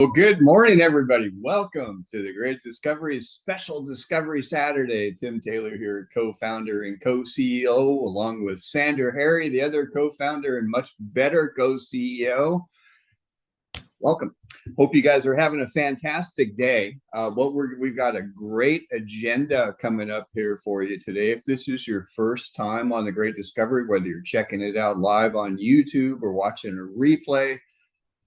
Well, good morning, everybody. Welcome to the Great Discovery Special Discovery Saturday. Tim Taylor here, co-founder and co-CEO, along with Sandra Harry, the other co-founder and much better co-CEO. Welcome. Hope you guys are having a fantastic day. We've got a great agenda coming up here for you today. If this is your first time on the Great Discovery, whether you're checking it out live on YouTube or watching a replay,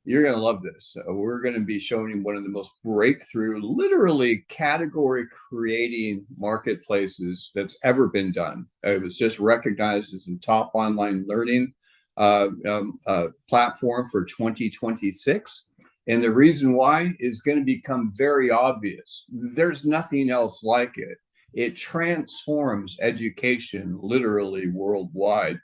you're going to love this. We're going to be showing you one of the most breakthrough, literally category creating marketplaces that's ever been done. It was just recognized as the top online learning platform for 2026. And the reason why is going to become very obvious. There's nothing else like it. It transforms education literally worldwide.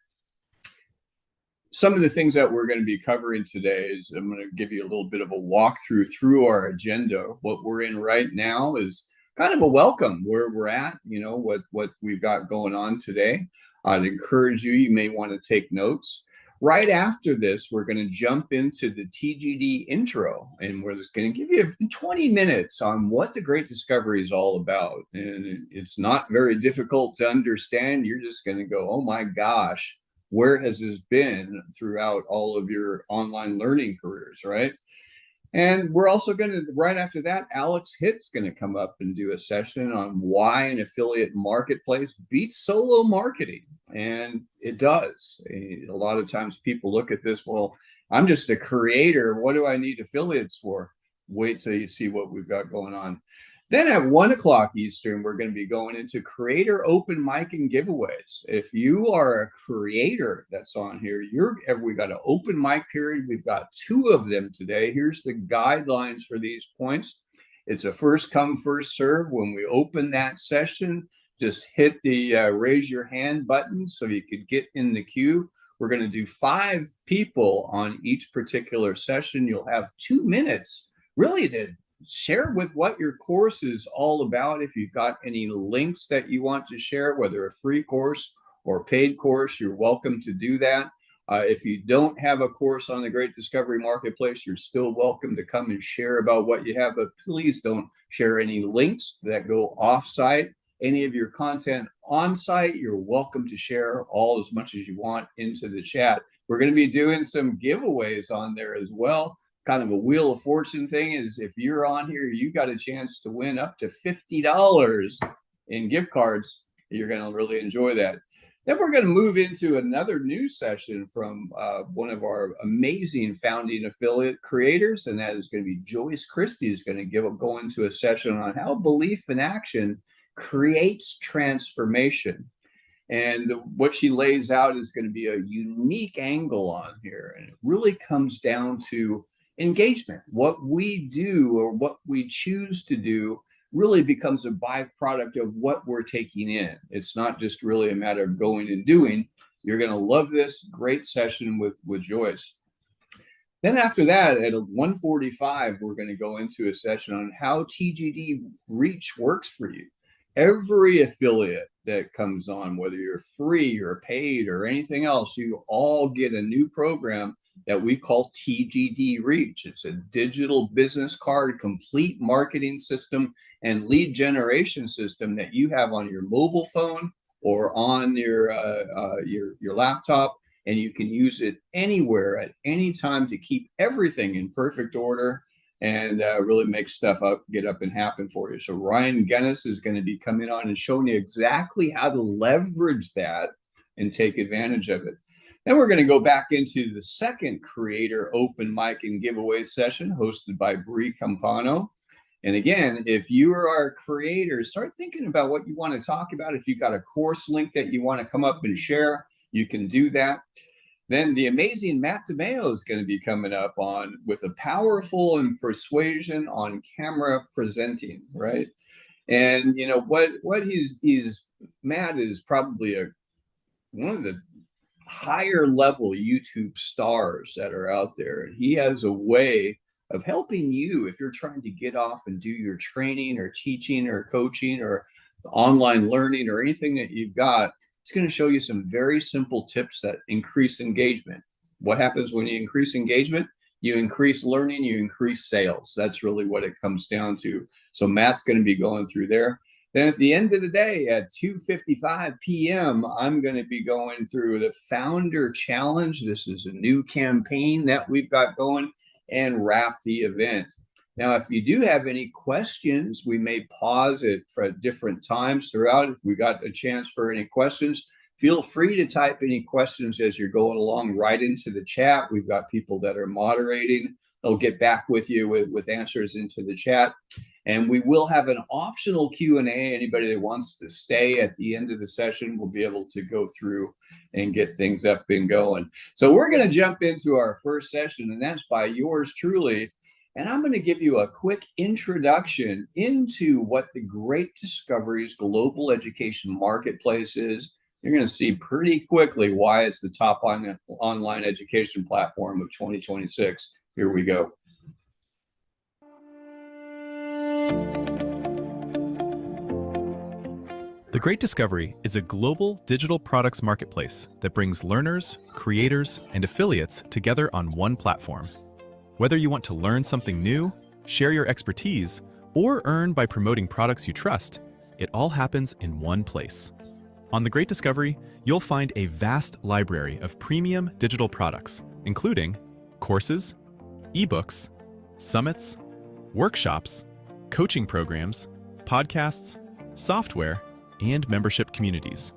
Some of the things that we're going to be covering today is I'm going to give you a little bit of a walkthrough through our agenda. What we're in right now is kind of a welcome where we're at, what we've got going on today. I'd encourage you may want to take notes. Right after this, we're going to jump into the TGD intro, and we're just going to give you 20 minutes on what the Great Discovery is all about. And it's not very difficult to understand. You're just going to go, oh my gosh, where has this been throughout all of your online learning careers, right? And we're also going to, right after that, Alex Hitt's going to come up and do a session on why an affiliate marketplace beats solo marketing. And it does. A lot of times people look at this, well, I'm just a creator. What do I need affiliates for? Wait till you see what we've got going on. Then at 1 o'clock Eastern, we're going to be going into creator open mic and giveaways. If you are a creator that's on here, we got an open mic period. We've got 2 of them today. Here's the guidelines for these points. It's a first come, first serve. When we open that session, just hit the raise your hand button so you could get in the queue. We're going to do 5 people on each particular session. You'll have 2 minutes really to share with what your course is all about. If you've got any links that you want to share, whether a free course or paid course, you're welcome to do that. If you don't have a course on the Great Discovery Marketplace, you're still welcome to come and share about what you have, but please don't share any links that go off-site. Any of your content on-site, you're welcome to share all as much as you want into the chat. We're going to be doing some giveaways on there as well. Kind of a Wheel of Fortune thing is if you're on here, you got a chance to win up to $50 in gift cards. You're going to really enjoy that. Then we're going to move into another new session from one of our amazing founding affiliate creators, and that is going to be Joyce. Christy is going to go into a session on how belief in action creates transformation. And what she lays out is going to be a unique angle on here. And it really comes down to engagement. What we do or what we choose to do really becomes a byproduct of what we're taking in. It's not just really a matter of going and doing. You're going to love this great session with Joyce. Then after that, at 1:45, we're going to go into a session on how TGD reach works for you. Every affiliate that comes on, whether you're free or paid or anything else, you all get a new program that we call TGD Reach. It's a digital business card, complete marketing system, and lead generation system that you have on your mobile phone or on your laptop, and you can use it anywhere at any time to keep everything in perfect order and really make stuff get up and happen for you. So Ryan Gunness is going to be coming on and showing you exactly how to leverage that and take advantage of it. Then we're going to go back into the second creator open mic and giveaway session hosted by Campano. And again, if you are a creator, start thinking about what you want to talk about. If you've got a course link that you want to come up and share, you can do that. Then the amazing Matt DiMaio is going to be coming up on with a powerful and persuasion on camera presenting, right? And what Matt is probably one of the higher level YouTube stars that are out there. And he has a way of helping you if you're trying to get off and do your training or teaching or coaching or online learning or anything that you've got. It's going to show you some very simple tips that increase engagement. What happens when you increase engagement? You increase learning, you increase sales. That's really what it comes down to. So Matt's going to be going through there. Then at the end of the day at 2:55 p.m., I'm going to be going through the Founder Challenge. This is a new campaign that we've got going, and wrap the event. Now, if you do have any questions, we may pause it for different times throughout. If we got a chance for any questions, feel free to type any questions as you're going along right into the chat. We've got people that are moderating. They'll get back with you with answers into the chat. And we will have an optional Q&A. Anybody that wants to stay at the end of the session will be able to go through and get things up and going. So we're going to jump into our first session, and that's by yours truly. And I'm going to give you a quick introduction into what the Great Discovery's global education marketplace is. You're going to see pretty quickly why it's the top online education platform of 2026. Here we go. The Great Discovery is a global digital products marketplace that brings learners, creators, and affiliates together on one platform. Whether you want to learn something new, share your expertise, or earn by promoting products you trust, it all happens in one place. On The Great Discovery, you'll find a vast library of premium digital products, including courses, ebooks, summits, workshops, coaching programs, podcasts, software, and membership communities.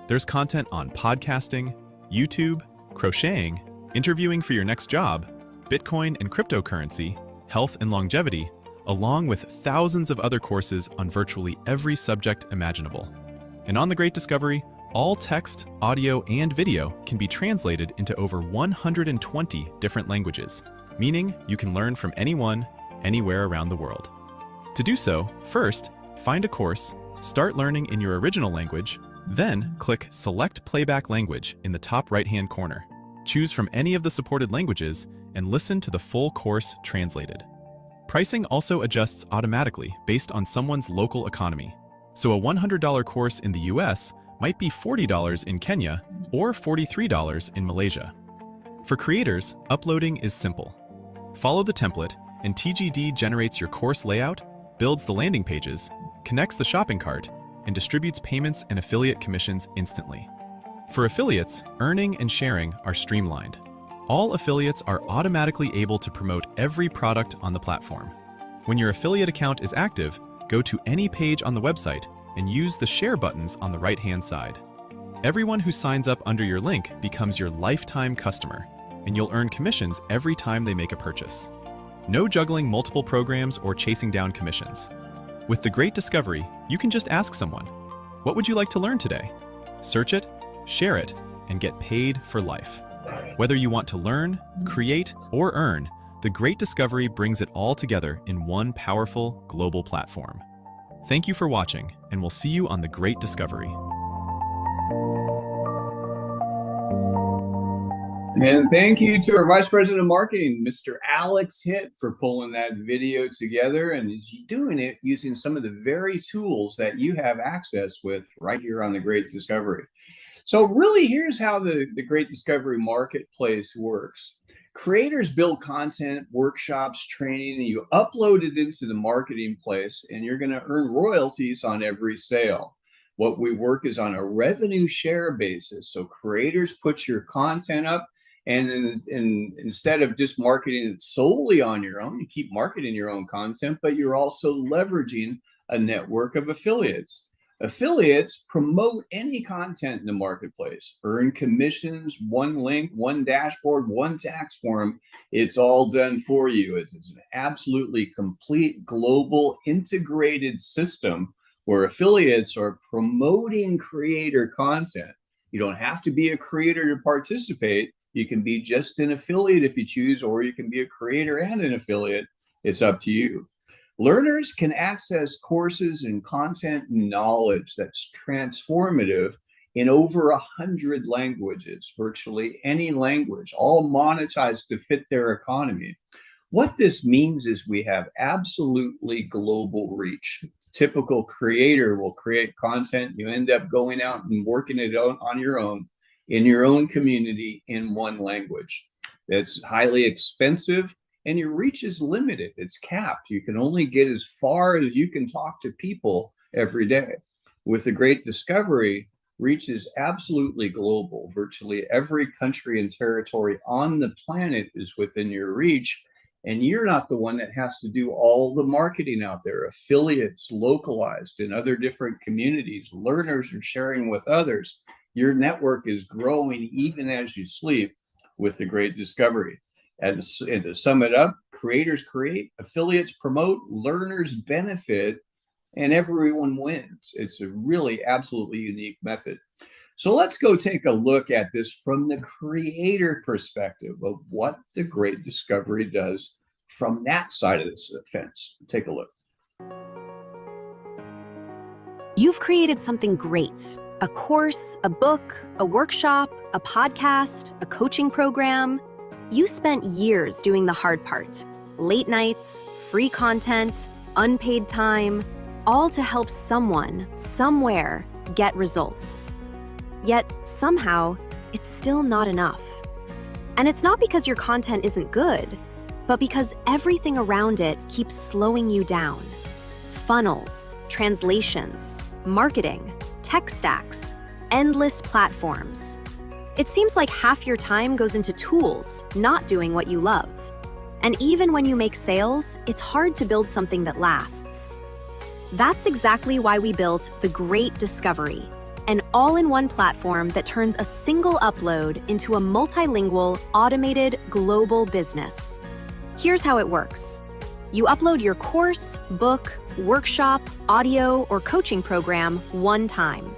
There's content on podcasting, YouTube, crocheting, interviewing for your next job, Bitcoin and cryptocurrency, health and longevity, along with thousands of other courses on virtually every subject imaginable. And on The Great Discovery, all text, audio, and video can be translated into over 120 different languages, meaning you can learn from anyone, anywhere around the world. To do so, first, find a course, start learning in your original language, then click Select Playback Language in the top right-hand corner. Choose from any of the supported languages and listen to the full course translated. Pricing also adjusts automatically based on someone's local economy. So a $100 course in the US might be $40 in Kenya or $43 in Malaysia. For creators, uploading is simple. Follow the template, and TGD generates your course layout, builds the landing pages, connects the shopping cart, and distributes payments and affiliate commissions instantly. For affiliates, earning and sharing are streamlined. All affiliates are automatically able to promote every product on the platform. When your affiliate account is active, go to any page on the website and use the share buttons on the right-hand side. Everyone who signs up under your link becomes your lifetime customer, and you'll earn commissions every time they make a purchase. No juggling multiple programs or chasing down commissions. With The Great Discovery, you can just ask someone, "What would you like to learn today?" Search it, share it, and get paid for life. Whether you want to learn, create, or earn, The Great Discovery brings it all together in one powerful global platform. Thank you for watching, and we'll see you on The Great Discovery. And thank you to our Vice President of Marketing, Mr. Alex Hitt, for pulling that video together, and he's doing it using some of the very tools that you have access with right here on The Great Discovery. So really, here's how the Great Discovery Marketplace works. Creators build content, workshops, training, and you upload it into the marketing place, and you're going to earn royalties on every sale. What we work is on a revenue share basis. So creators put your content up, and instead of just marketing it solely on your own, you keep marketing your own content, but you're also leveraging a network of affiliates. Affiliates promote any content in the marketplace, earn commissions, one link, one dashboard, one tax form. It's all done for you. It's an absolutely complete global integrated system where affiliates are promoting creator content. You don't have to be a creator to participate. You can be just an affiliate if you choose, or you can be a creator and an affiliate. It's up to you. Learners can access courses and content and knowledge that's transformative in over 100 languages, virtually any language, all monetized to fit their economy. What this means is we have absolutely global reach. Typical creator will create content. You end up going out and working it out on your own, in your own community, in one language. It's highly expensive, and your reach is limited. It's capped. You can only get as far as you can talk to people every day. With the Great Discovery, reach is absolutely global. Virtually every country and territory on the planet is within your reach, and you're not the one that has to do all the marketing out there. Affiliates localized in other different communities, learners are sharing with others. Your network is growing even as you sleep with the Great Discovery. And to sum it up, creators create, affiliates promote, learners benefit, and everyone wins. It's a really absolutely unique method. So let's go take a look at this from the creator perspective of what the Great Discovery does from that side of this fence. Take a look. You've created something great. A course, a book, a workshop, a podcast, a coaching program. You spent years doing the hard part. Late nights, free content, unpaid time, all to help someone, somewhere, get results. Yet, somehow, it's still not enough. And it's not because your content isn't good, but because everything around it keeps slowing you down. Funnels, translations, marketing, tech stacks, endless platforms. It seems like half your time goes into tools, not doing what you love. And even when you make sales, it's hard to build something that lasts. That's exactly why we built the Great Discovery, an all-in-one platform that turns a single upload into a multilingual, automated, global business. Here's how it works. You upload your course, book, workshop, audio, or coaching program one time.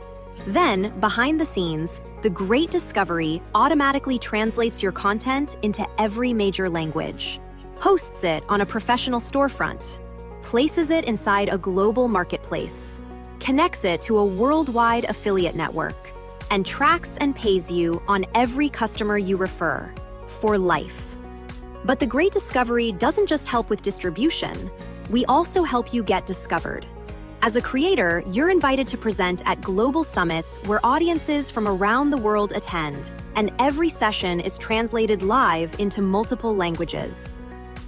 Then, behind the scenes, the Great Discovery automatically translates your content into every major language, hosts it on a professional storefront, places it inside a global marketplace, connects it to a worldwide affiliate network, and tracks and pays you on every customer you refer, for life. But the Great Discovery doesn't just help with distribution, we also help you get discovered. As a creator, you're invited to present at global summits where audiences from around the world attend, and every session is translated live into multiple languages.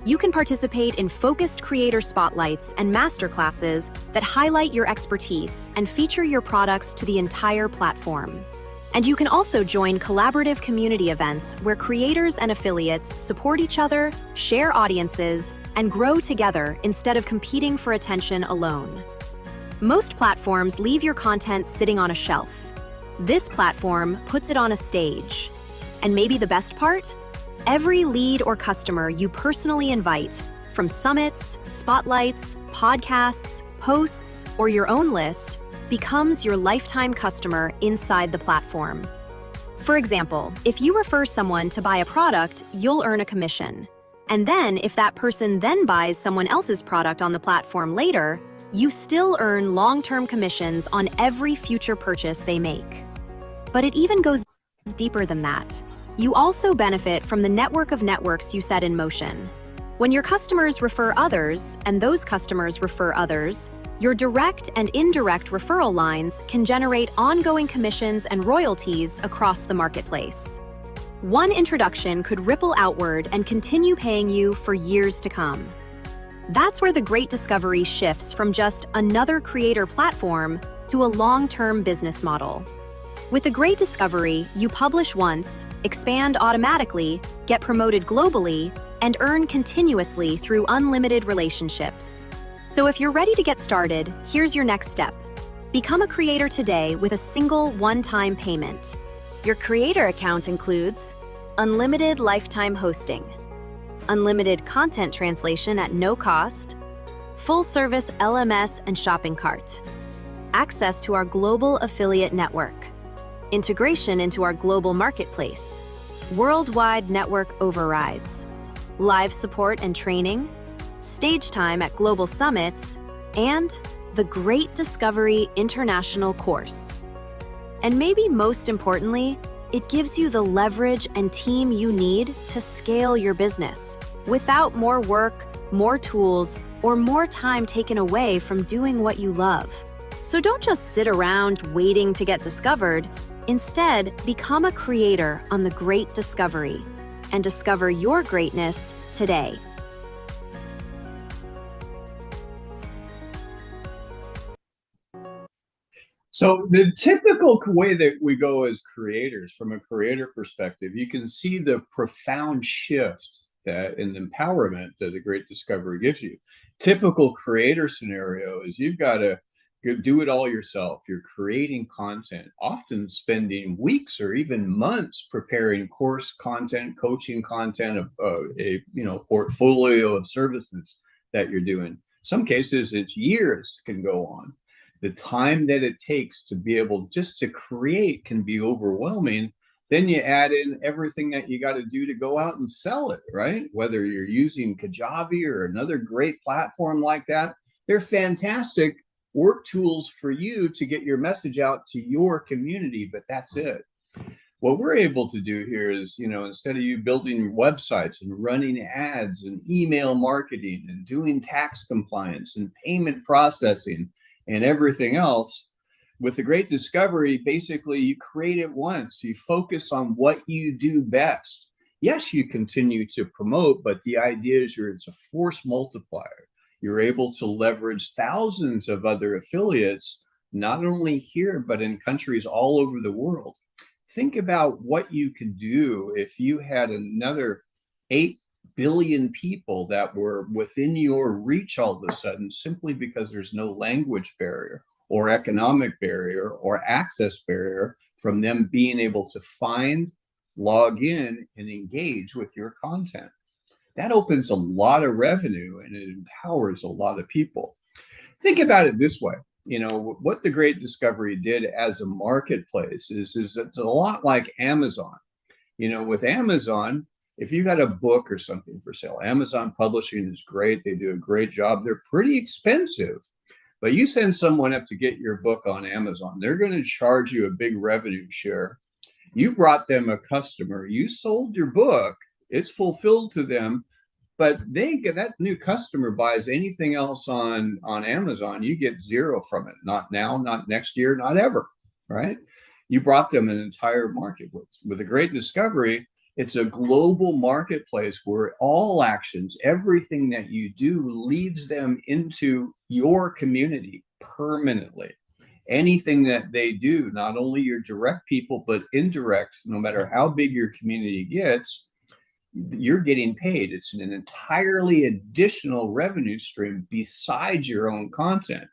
You can participate in focused creator spotlights and masterclasses that highlight your expertise and feature your products to the entire platform. And you can also join collaborative community events where creators and affiliates support each other, share audiences, and grow together instead of competing for attention alone. Most platforms leave your content sitting on a shelf. This platform puts it on a stage. And maybe the best part? Every lead or customer you personally invite, from summits, spotlights, podcasts, posts, or your own list, becomes your lifetime customer inside the platform. For example, if you refer someone to buy a product, you'll earn a commission. And then, if that person then buys someone else's product on the platform later, you still earn long-term commissions on every future purchase they make. But it even goes deeper than that. You also benefit from the network of networks you set in motion. When your customers refer others, and those customers refer others, your direct and indirect referral lines can generate ongoing commissions and royalties across the marketplace. One introduction could ripple outward and continue paying you for years to come. That's where the Great Discovery shifts from just another creator platform to a long-term business model. With the Great Discovery, you publish once, expand automatically, get promoted globally, and earn continuously through unlimited relationships. So if you're ready to get started, here's your next step. Become a creator today with a single one-time payment. Your creator account includes unlimited lifetime hosting, unlimited content translation at no cost, full-service LMS and shopping cart, access to our global affiliate network, integration into our global marketplace, worldwide network overrides, live support and training, stage time at global summits, and the Great Discovery International course. And maybe most importantly, it gives you the leverage and team you need to scale your business without more work, more tools, or more time taken away from doing what you love. So don't just sit around waiting to get discovered. Instead, become a creator on the Great Discovery and discover your greatness today. So the typical way that we go as creators, from a creator perspective, you can see the profound shift that in empowerment that the Great Discovery gives you. Typical creator scenario is you've got to do it all yourself. You're creating content, often spending weeks or even months preparing course content, coaching content, a portfolio of services that you're doing. Some cases, it's years can go on. The time that it takes to be able just to create can be overwhelming. Then you add in everything that you got to do to go out and sell it, right? Whether you're using Kajabi or another great platform like that, they're fantastic work tools for you to get your message out to your community, but that's it. What we're able to do here is, instead of you building websites and running ads and email marketing and doing tax compliance and payment processing and everything else, with the Great Discovery, basically you create it once. You focus on what you do best. Yes, you continue to promote, but the idea is it's a force multiplier. You're able to leverage thousands of other affiliates, not only here, but in countries all over the world. Think about what you could do if you had another 8 billion people that were within your reach all of a sudden, simply because there's no language barrier or economic barrier or access barrier from them being able to find, log in, and engage with your content. That opens a lot of revenue and it empowers a lot of people. Think about it this way. What the Great Discovery did as a marketplace is it's a lot like Amazon. With Amazon, if you got a book or something for sale, Amazon Publishing is great. They do a great job. They're pretty expensive, but you send someone up to get your book on Amazon, they're going to charge you a big revenue share. You brought them a customer, you sold your book, it's fulfilled to them, but that new customer buys anything else on Amazon, you get zero from it. Not now, not next year, not ever, right? You brought them an entire market. With the Great Discovery, it's a global marketplace where all actions, everything that you do leads them into your community permanently. Anything that they do, not only your direct people, but indirect, no matter how big your community gets, you're getting paid. It's an entirely additional revenue stream besides your own content.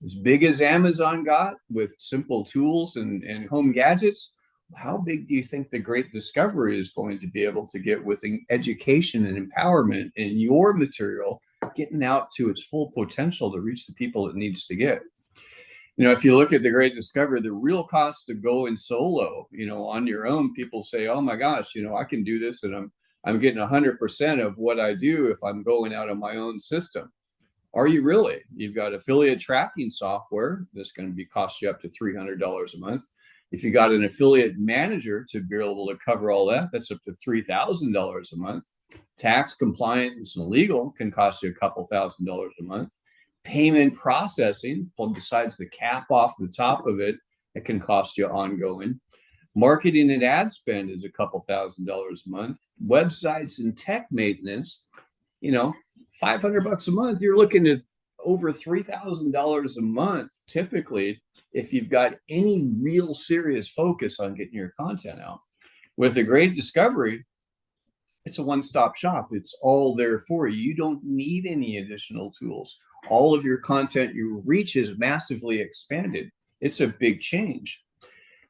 As big as Amazon got with simple tools and home gadgets, how big do you think the Great Discovery is going to be able to get with education and empowerment and your material getting out to its full potential to reach the people it needs to get? If you look at the Great Discovery, the real cost of going solo, on your own, people say, oh my gosh, I can do this and I'm getting 100% of what I do if I'm going out on my own system. Are you really? You've got affiliate tracking software that's going to cost you up to $300 a month. If you got an affiliate manager to be able to cover all that, that's up to $3,000 a month. Tax compliance and legal can cost you a couple $1,000s a month. Payment processing, well, besides the cap off the top of it, it can cost you ongoing. Marketing and ad spend is a couple $1,000s a month. Websites and tech maintenance, $500 a month. You're looking at over $3,000 a month, typically, if you've got any real serious focus on getting your content out. With the Great Discovery, it's a one-stop shop. It's all there for you. You don't need any additional tools. All of your content, your reach is massively expanded. It's a big change.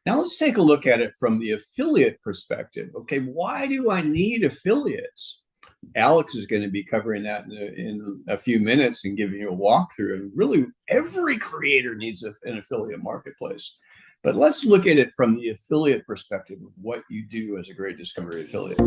Now let's take a look at it from the affiliate perspective. Okay, why do I need affiliates? Alex is going to be covering that in a few minutes and giving you a walkthrough. And really, every creator needs an affiliate marketplace. But let's look at it from the affiliate perspective of what you do as a Great Discovery affiliate.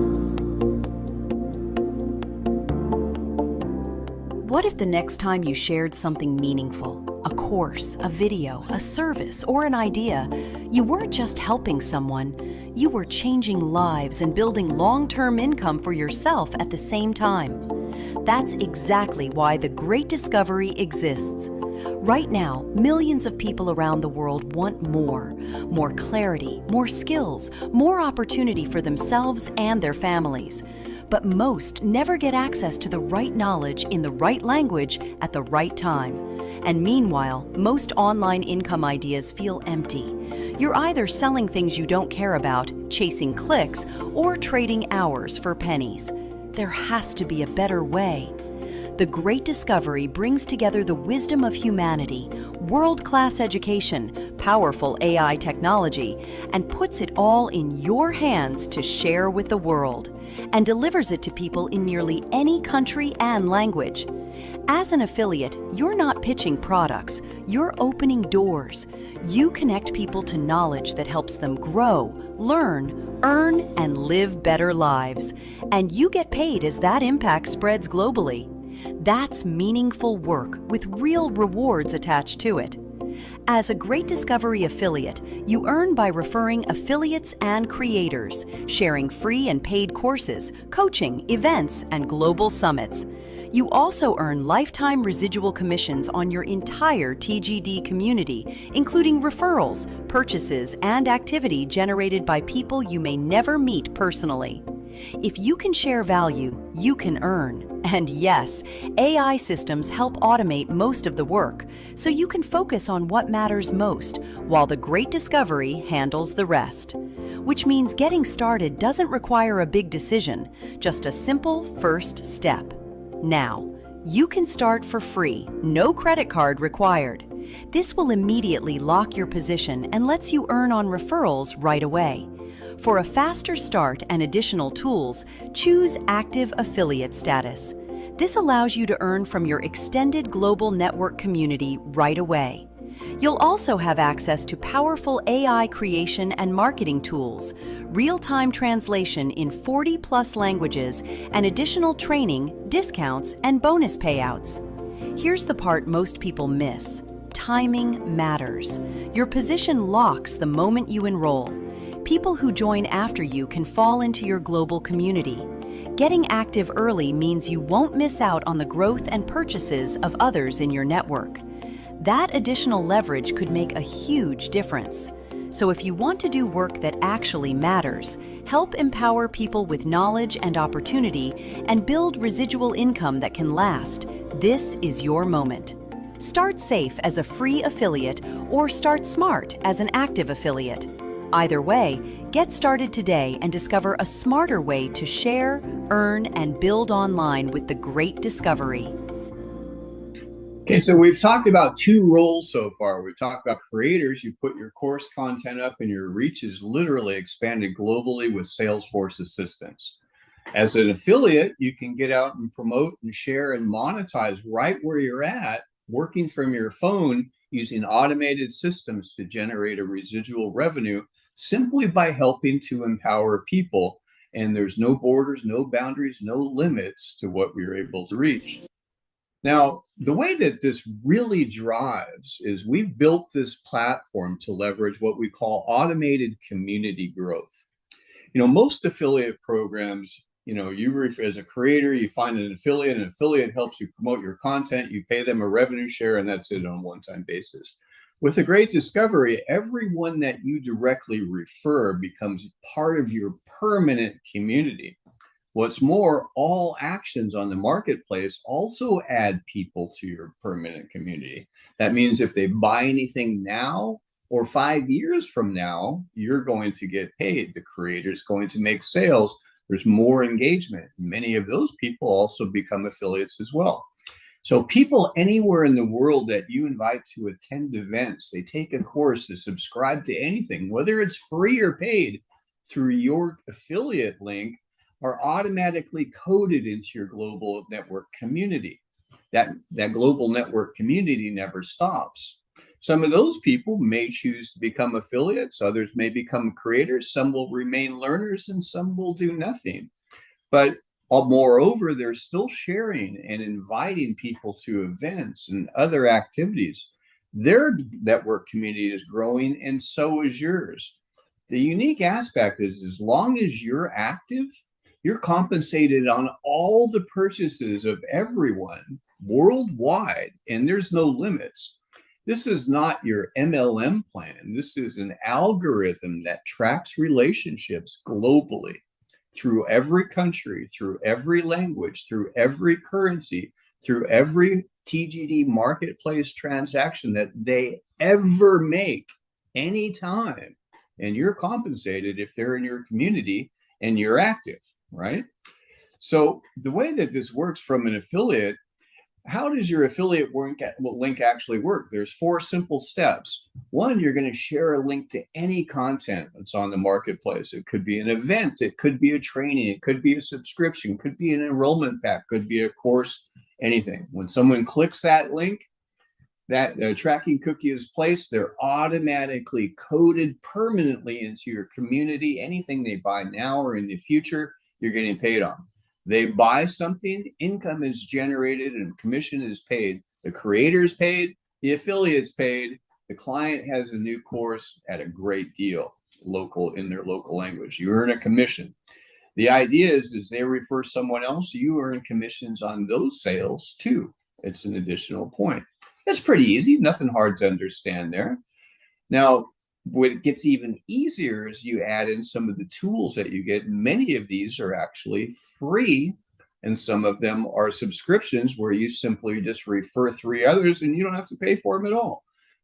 What if the next time you shared something meaningful, a course, a video, a service, or an idea, you weren't just helping someone, you were changing lives and building long-term income for yourself at the same time? That's exactly why the Great Discovery exists. Right now, millions of people around the world want more clarity, more skills, more opportunity for themselves and their families. But most never get access to the right knowledge in the right language at the right time. And meanwhile, most online income ideas feel empty. You're either selling things you don't care about, chasing clicks, or trading hours for pennies. There has to be a better way. The Great Discovery brings together the wisdom of humanity, world-class education, powerful AI technology, and puts it all in your hands to share with the world, and delivers it to people in nearly any country and language. As an affiliate, you're not pitching products, you're opening doors. You connect people to knowledge that helps them grow, learn, earn, and live better lives. And you get paid as that impact spreads globally. That's meaningful work with real rewards attached to it. As a Great Discovery affiliate, you earn by referring affiliates and creators, sharing free and paid courses, coaching, events, and global summits. You also earn lifetime residual commissions on your entire TGD community, including referrals, purchases, and activity generated by people you may never meet personally. If you can share value, you can earn. And yes, AI systems help automate most of the work, so you can focus on what matters most, while the Great Discovery handles the rest. Which means getting started doesn't require a big decision, just a simple first step. Now, you can start for free, no credit card required. This will immediately lock your position and lets you earn on referrals right away. For a faster start and additional tools, choose Active Affiliate Status. This allows you to earn from your extended global network community right away. You'll also have access to powerful AI creation and marketing tools, real-time translation in 40+ languages, and additional training, discounts, and bonus payouts. Here's the part most people miss. Timing matters. Your position locks the moment you enroll. People who join after you can fall into your global community. Getting active early means you won't miss out on the growth and purchases of others in your network. That additional leverage could make a huge difference. So if you want to do work that actually matters, help empower people with knowledge and opportunity, and build residual income that can last, this is your moment. Start safe as a free affiliate or start smart as an active affiliate. Either way, get started today and discover a smarter way to share, earn, and build online with the Great Discovery. Okay, so we've talked about two roles so far. We've talked about creators. You put your course content up and your reach is literally expanded globally with Salesforce assistance. As an affiliate, you can get out and promote and share and monetize right where you're at, working from your phone using automated systems to generate a residual revenue simply by helping to empower people. And there's no borders, no boundaries, no limits to what we're able to reach. Now, the way that this really drives is we've built this platform to leverage what we call automated community growth. Most affiliate programs, as a creator, you find an affiliate helps you promote your content, you pay them a revenue share, and that's it on a one-time basis. With the Great Discovery, everyone that you directly refer becomes part of your permanent community. What's more, all actions on the marketplace also add people to your permanent community. That means if they buy anything now or 5 years from now, you're going to get paid. The creator's going to make sales. There's more engagement. Many of those people also become affiliates as well. So people anywhere in the world that you invite to attend events, they take a course, they subscribe to anything, whether it's free or paid, through your affiliate link, are automatically coded into your global network community. That global network community never stops. Some of those people may choose to become affiliates, others may become creators, some will remain learners, and some will do nothing. But moreover, they're still sharing and inviting people to events and other activities. Their network community is growing, and so is yours. The unique aspect is, as long as you're active, you're compensated on all the purchases of everyone worldwide, and there's no limits. This is not your MLM plan. This is an algorithm that tracks relationships globally through every country, through every language, through every currency, through every TGD marketplace transaction that they ever make anytime. And you're compensated if they're in your community and you're active, right? So the way that this works from an affiliate, how does your affiliate link actually work? There's 4 simple steps. One, you're going to share a link to any content that's on the marketplace. It could be an event, it could be a training, it could be a subscription, it could be an enrollment pack, could be a course, anything. When someone clicks that link, that tracking cookie is placed, they're automatically coded permanently into your community. Anything they buy now or in the future, you're getting paid on. They buy something, income is generated, and commission is paid. The creator is paid, the affiliate's paid, the client has a new course at a great deal, in their local language. You earn a commission. The idea is they refer someone else, you earn commissions on those sales too. It's an additional point. It's pretty easy, nothing hard to understand there. Now, what gets even easier is you add in some of the tools that you get. Many of these are actually free, and some of them are subscriptions where you simply just refer 3 others and you don't have to pay for them at all.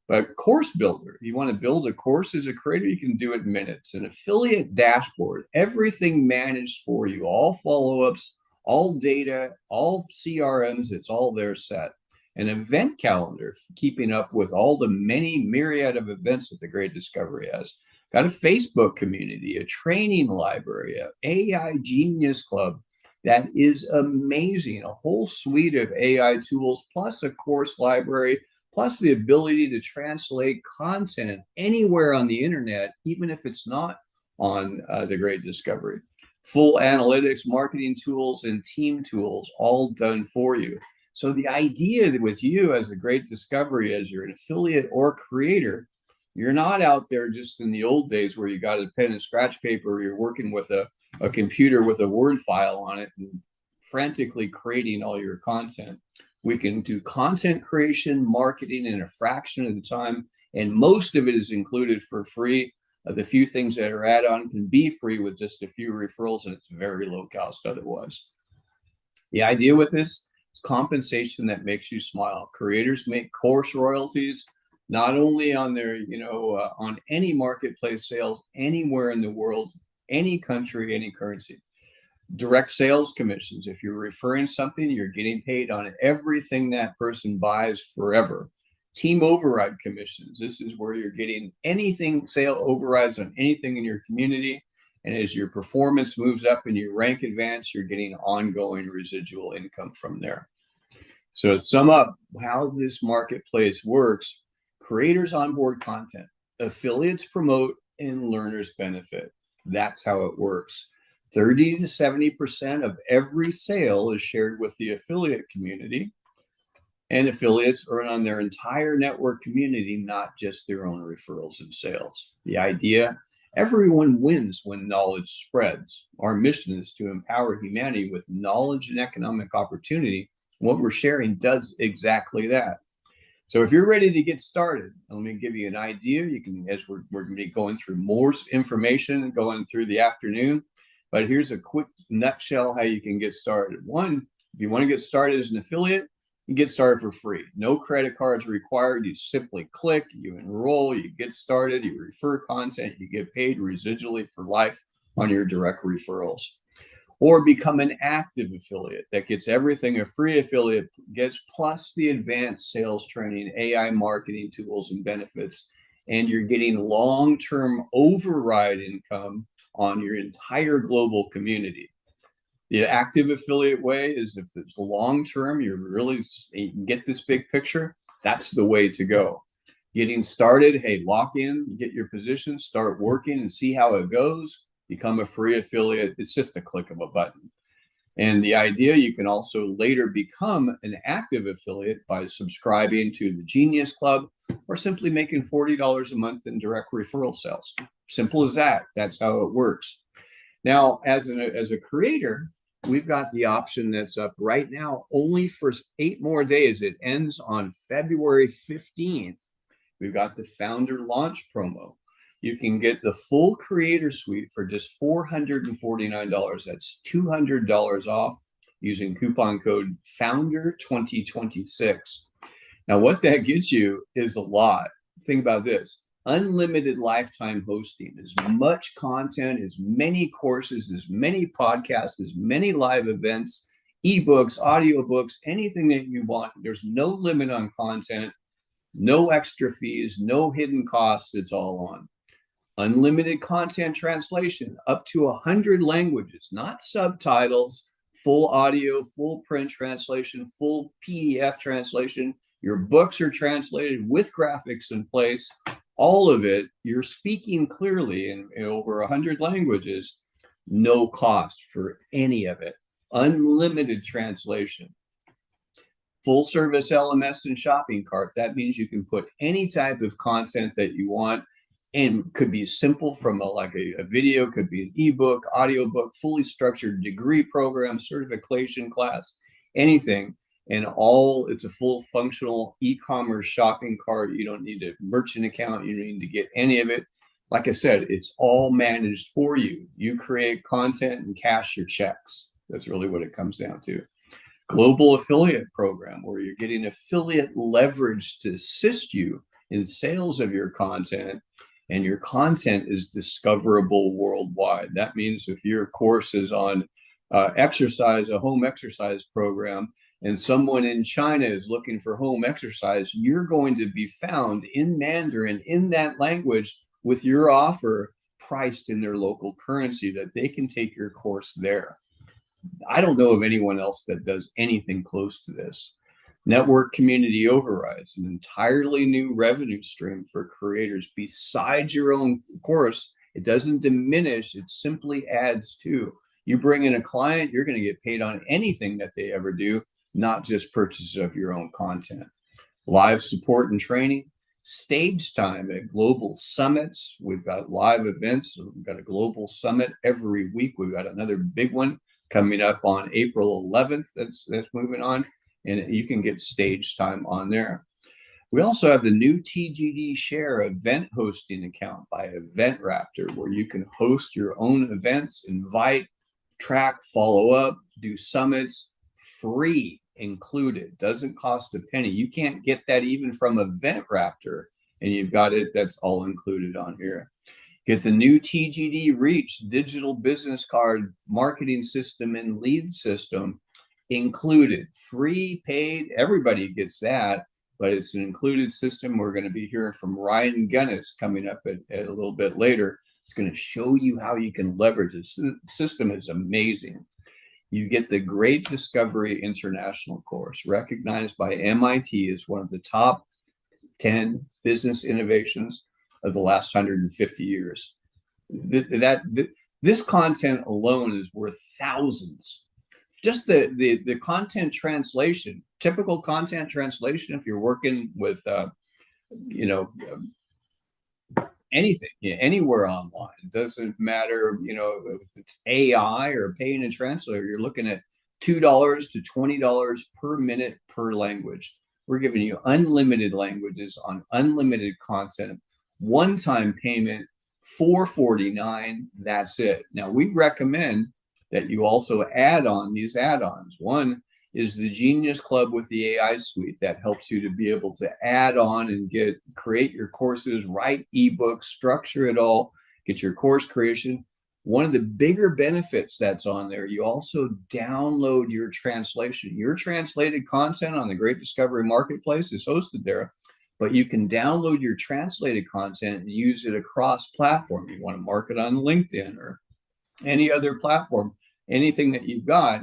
But Course Builder, you want to build a course as a creator, you can do it in minutes. An affiliate dashboard, everything managed for you, all follow-ups, all data, all CRMs, it's all there set. An event calendar, keeping up with all the many myriad of events that the Great Discovery has. Got a Facebook community, a training library, a AI Genius Club that is amazing. A whole suite of AI tools, plus a course library, plus the ability to translate content anywhere on the internet, even if it's not on the Great Discovery. Full analytics, marketing tools, and team tools, all done for you. So the idea that with you as a Great Discovery, as you're an affiliate or creator, you're not out there just in the old days where you got a pen and scratch paper, you're working with a computer with a Word file on it and frantically creating all your content. We can do content creation, marketing in a fraction of the time, and most of it is included for free. The few things that are add-on can be free with just a few referrals, and it's very low cost otherwise. The idea with this, compensation that makes you smile. Creators make course royalties, not only on their, on any marketplace sales anywhere in the world, any country, any currency. Direct sales commissions. If you're referring something, you're getting paid on everything that person buys forever. Team override commissions. This is where you're getting anything, sale overrides on anything in your community. And as your performance moves up and your rank advance, you're getting ongoing residual income from there. So to sum up how this marketplace works, creators onboard content, affiliates promote, and learners benefit. That's how it works. 30 to 70% of every sale is shared with the affiliate community, and affiliates earn on their entire network community, not just their own referrals and sales. The idea, everyone wins when knowledge spreads. Our mission is to empower humanity with knowledge and economic opportunity. What we're sharing does exactly that. So if you're ready to get started, let me give you an idea. You can, as we're going to be going through more information going through the afternoon, but here's a quick nutshell how you can get started. One, if you want to get started as an affiliate, you get started for free. No credit cards required. You simply click, you enroll, you get started, you refer content, you get paid residually for life on your direct referrals. Or become an active affiliate that gets everything a free affiliate gets, plus the advanced sales training, AI marketing tools and benefits, and you're getting long-term override income on your entire global community. The active affiliate way is if it's long-term, you can get this big picture, that's the way to go. Getting started, hey, lock in, get your position, start working and see how it goes. Become a free affiliate. It's just a click of a button. And the idea, you can also later become an active affiliate by subscribing to the Genius Club or simply making $40 a month in direct referral sales. Simple as that. That's how it works. Now, as a creator, we've got the option that's up right now only for 8 more days. It ends on February 15th. We've got the founder launch promo. You can get the full creator suite for just $449. That's $200 off using coupon code FOUNDER2026. Now, what that gets you is a lot. Think about this. Unlimited lifetime hosting, as much content, as many courses, as many podcasts, as many live events, ebooks, audiobooks, anything that you want. There's no limit on content, no extra fees, no hidden costs. It's all on. Unlimited content translation, up to 100 languages, not subtitles, full audio, full print translation, full PDF translation. Your books are translated with graphics in place. All of it, you're speaking clearly in over 100 languages, no cost for any of it. Unlimited translation. Full service LMS and shopping cart. That means you can put any type of content that you want, and could be simple from a video, could be an ebook, audiobook, fully structured degree program, certification class, anything. And it's a full functional e-commerce shopping cart. You don't need a merchant account. You don't need to get any of it. Like I said, it's all managed for you. You create content and cash your checks. That's really what it comes down to. Global affiliate program, where you're getting affiliate leverage to assist you in sales of your content, and your content is discoverable worldwide. That means if your course is on exercise, a home exercise program, and someone in China is looking for home exercise, you're going to be found in Mandarin, in that language, with your offer priced in their local currency, that they can take your course there. I don't know of anyone else that does anything close to this. Network community overrides, an entirely new revenue stream for creators besides your own course. It doesn't diminish, it simply adds to. You bring in a client, you're going to get paid on anything that they ever do, not just purchase of your own content. Live support and training, stage time at global summits. We've got live events. We've got a global summit every week. We've got another big one coming up on April 11th. That's moving on, and you can get stage time on there. We also have the new TGD Share event hosting account by Event Raptor, where you can host your own events, invite, track, follow up, do summits, free included, doesn't cost a penny. You can't get that even from Event Raptor, and you've got it. That's all included on here. Get the new TGD Reach digital business card marketing system and lead system included, free, paid. Everybody gets that, but it's an included system. We're going to be hearing from Ryan Gunness coming up at a little bit later. It's going to show you how you can leverage it. The system is amazing. You get the Great Discovery International course, recognized by MIT as one of the top 10 business innovations of the last 150 years. This content alone is worth thousands. Just the content translation, typical content translation, if you're working with, anything, anywhere online, it doesn't matter, if it's AI or paying a translator, you're looking at $2 to $20 per minute per language. We're giving you unlimited languages on unlimited content, one-time payment, $449. That's it. Now, we recommend that you also add on these add-ons. One is the Genius Club with the AI suite that helps you to be able to add on and create your courses, write ebooks, structure it all, get your course creation. One of the bigger benefits that's on there, you also download your translation. Your translated content on the Great Discovery Marketplace is hosted there, but you can download your translated content and use it across platform. You want to market on LinkedIn or any other platform, anything that you've got,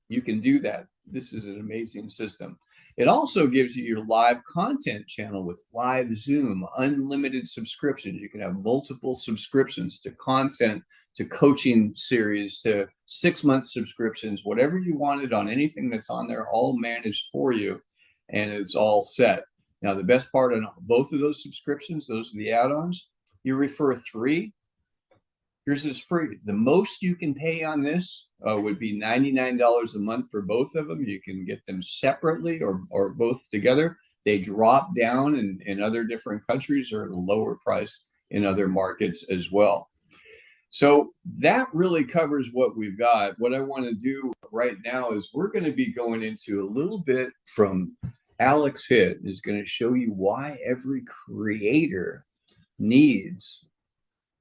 you can do that. This is an amazing system. It also gives you your live content channel with live Zoom, unlimited subscriptions. You can have multiple subscriptions to content, to coaching series, to 6-month subscriptions, whatever you wanted on anything that's on there, all managed for you, and it's all set. Now, the best part on both of those subscriptions, those are the add-ons, you refer 3, Yours is free. The most you can pay on this would be $99 a month for both of them. You can get them separately or both together. They drop down in other different countries or at a lower price in other markets as well. So that really covers what we've got. What I want to do right now is we're going to be going into a little bit from Alex Hitt is going to show you why every creator needs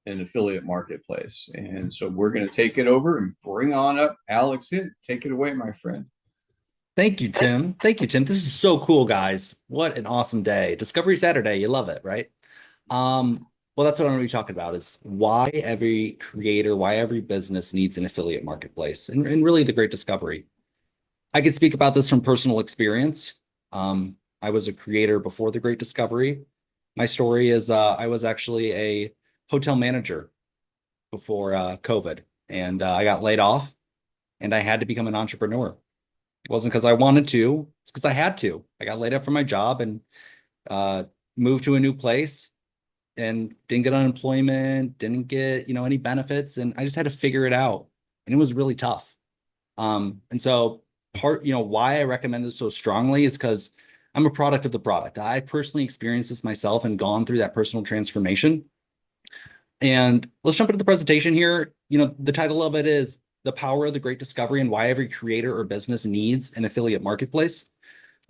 an affiliate marketplace. And so we're going to take it over and bring on up Alex Hitt. Take it away, my friend. Thank you, Tim. Thank you, Tim. This is so cool, guys. What an awesome day. Discovery Saturday. You love it, right? Well, that's what I'm going to be talking about is why every creator, why every business needs an affiliate marketplace and really the great discovery. I could speak about this from personal experience. I was a creator before the great discovery. My story is I was actually a hotel manager before COVID, and I got laid off and I had to become an entrepreneur. It wasn't because I wanted to, it's because I had to. I got laid off from my job and moved to a new place and didn't get unemployment, didn't get, any benefits. And I just had to figure it out. And it was really tough. And so why I recommend this so strongly is because I'm a product of the product. I personally experienced this myself and gone through that personal transformation. And let's jump into the presentation here. The title of it is The Power of the Great Discovery and Why Every Creator or Business Needs an Affiliate Marketplace.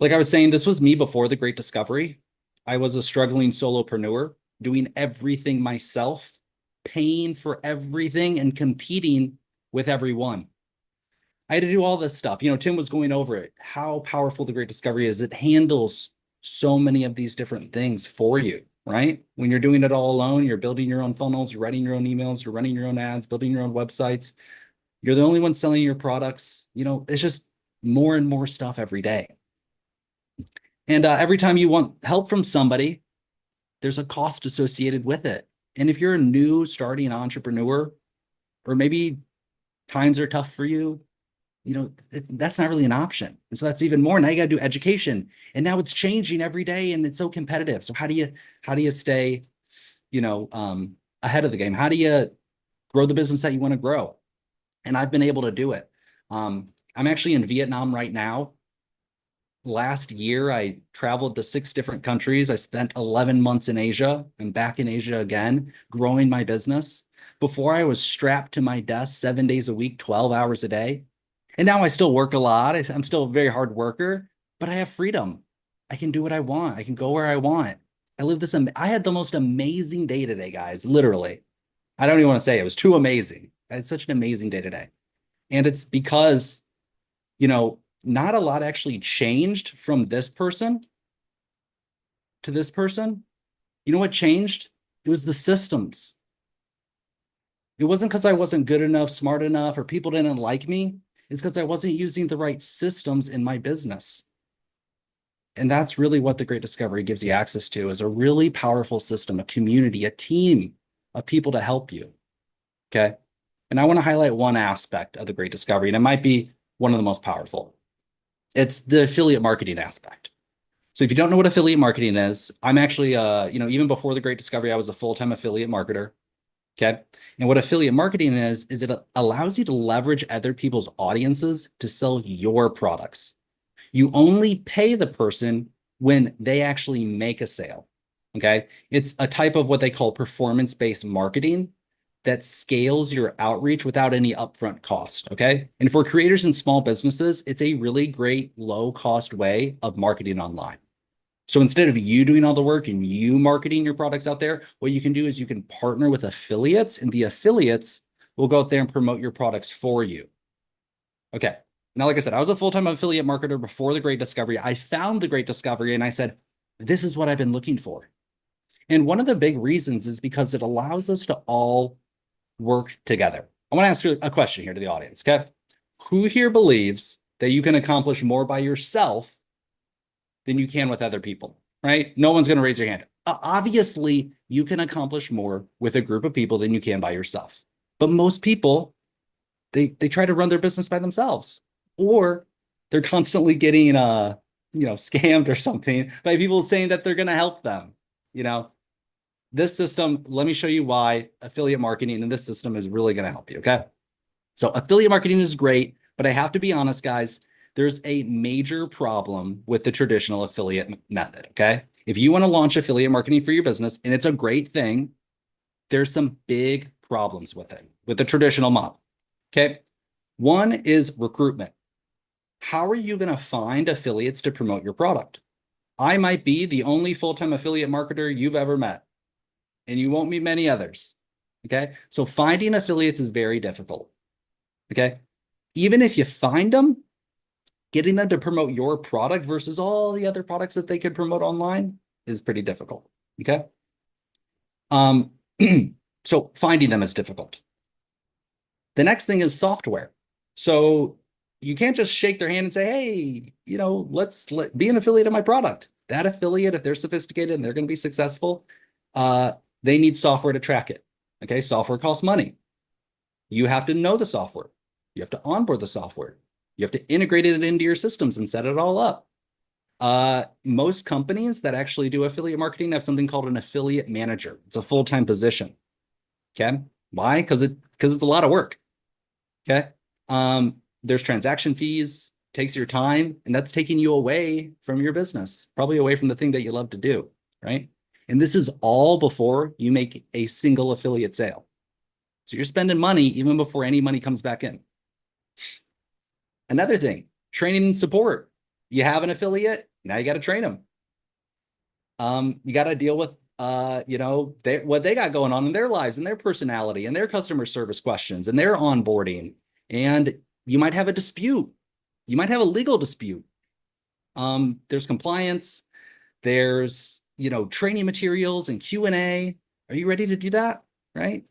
Like I was saying, this was me before the Great Discovery. I was a struggling solopreneur, doing everything myself, paying for everything and competing with everyone. I had to do all this stuff. Tim was going over it, how powerful the Great Discovery is. It handles so many of these different things for you, right? When you're doing it all alone, you're building your own funnels, you're writing your own emails, you're running your own ads, building your own websites. You're the only one selling your products. It's just more and more stuff every day. And every time you want help from somebody, there's a cost associated with it. And if you're a new starting entrepreneur, or maybe times are tough for you, that's not really an option. And so that's even more. Now you got to do education, and now it's changing every day and it's so competitive. So how do you stay, ahead of the game? How do you grow the business that you want to grow? And I've been able to do it. I'm actually in Vietnam right now. Last year, I traveled to 6 different countries. I spent 11 months in Asia. I'm back in Asia again, growing my business. Before, I was strapped to my desk 7 days a week, 12 hours a day. And now I still work a lot. I'm still a very hard worker, but I have freedom. I can do what I want. I can go where I want. I had the most amazing day today, guys, literally. I don't even want to say it was too amazing. I had such an amazing day today. And it's because, not a lot actually changed from this person to this person. You know what changed? It was the systems. It wasn't because I wasn't good enough, smart enough, or people didn't like me. It's because I wasn't using the right systems in my business. And that's really what the Great Discovery gives you access to, is a really powerful system, a community, a team of people to help you. Okay. And I want to highlight one aspect of the Great Discovery, and it might be one of the most powerful. It's the affiliate marketing aspect. So if you don't know what affiliate marketing is, I'm actually, even before the Great Discovery, I was a full-time affiliate marketer. Okay. And what affiliate marketing is it allows you to leverage other people's audiences to sell your products. You only pay the person when they actually make a sale. Okay. It's a type of what they call performance-based marketing that scales your outreach without any upfront cost. Okay. And for creators and small businesses, it's a really great low cost way of marketing online. So instead of you doing all the work and you marketing your products out there, what you can do is you can partner with affiliates, and the affiliates will go out there and promote your products for you. Okay. Now, like I said, I was a full-time affiliate marketer before the Great Discovery. I found the Great Discovery and I said, this is what I've been looking for. And one of the big reasons is because it allows us to all work together. I want to ask you a question here to the audience. Okay. Who here believes that you can accomplish more by yourself than you can with other people, right? No one's going to raise your hand. Obviously, you can accomplish more with a group of people than you can by yourself. But most people, they try to run their business by themselves, or they're constantly getting, scammed or something by people saying that they're going to help them, this system, let me show you why affiliate marketing in this system is really going to help you, okay? So affiliate marketing is great, but I have to be honest, guys, there's a major problem with the traditional affiliate method, okay? If you want to launch affiliate marketing for your business, and it's a great thing, there's some big problems with it, with the traditional model, okay? One is recruitment. How are you going to find affiliates to promote your product? I might be the only full-time affiliate marketer you've ever met, and you won't meet many others, okay? So finding affiliates is very difficult, okay? Even if you find them, getting them to promote your product versus all the other products that they could promote online is pretty difficult, okay? So finding them is difficult. The next thing is software. So you can't just shake their hand and say, hey, you know, be an affiliate of my product. That affiliate, if they're sophisticated and they're going to be successful, they need software to track it. Okay, software costs money. You have to know the software. You have to onboard the software. You have to integrate it into your systems and set it all up. Most companies that actually do affiliate marketing have something called an affiliate manager. It's a full-time position. Okay, why? Because it's a lot of work. Okay, there's transaction fees, takes your time, and that's taking you away from your business, probably away from the thing that you love to do, right? And this is all before you make a single affiliate sale. So you're spending money even before any money comes back in. Another thing, training and support. You have an affiliate, now you got to train them. You got to deal with, you know, what they got going on in their lives and their personality and their customer service questions and their onboarding. And you might have a dispute. You might have a legal dispute. There's compliance. There's, you know, training materials and Q&A. Are you ready to do that? Right?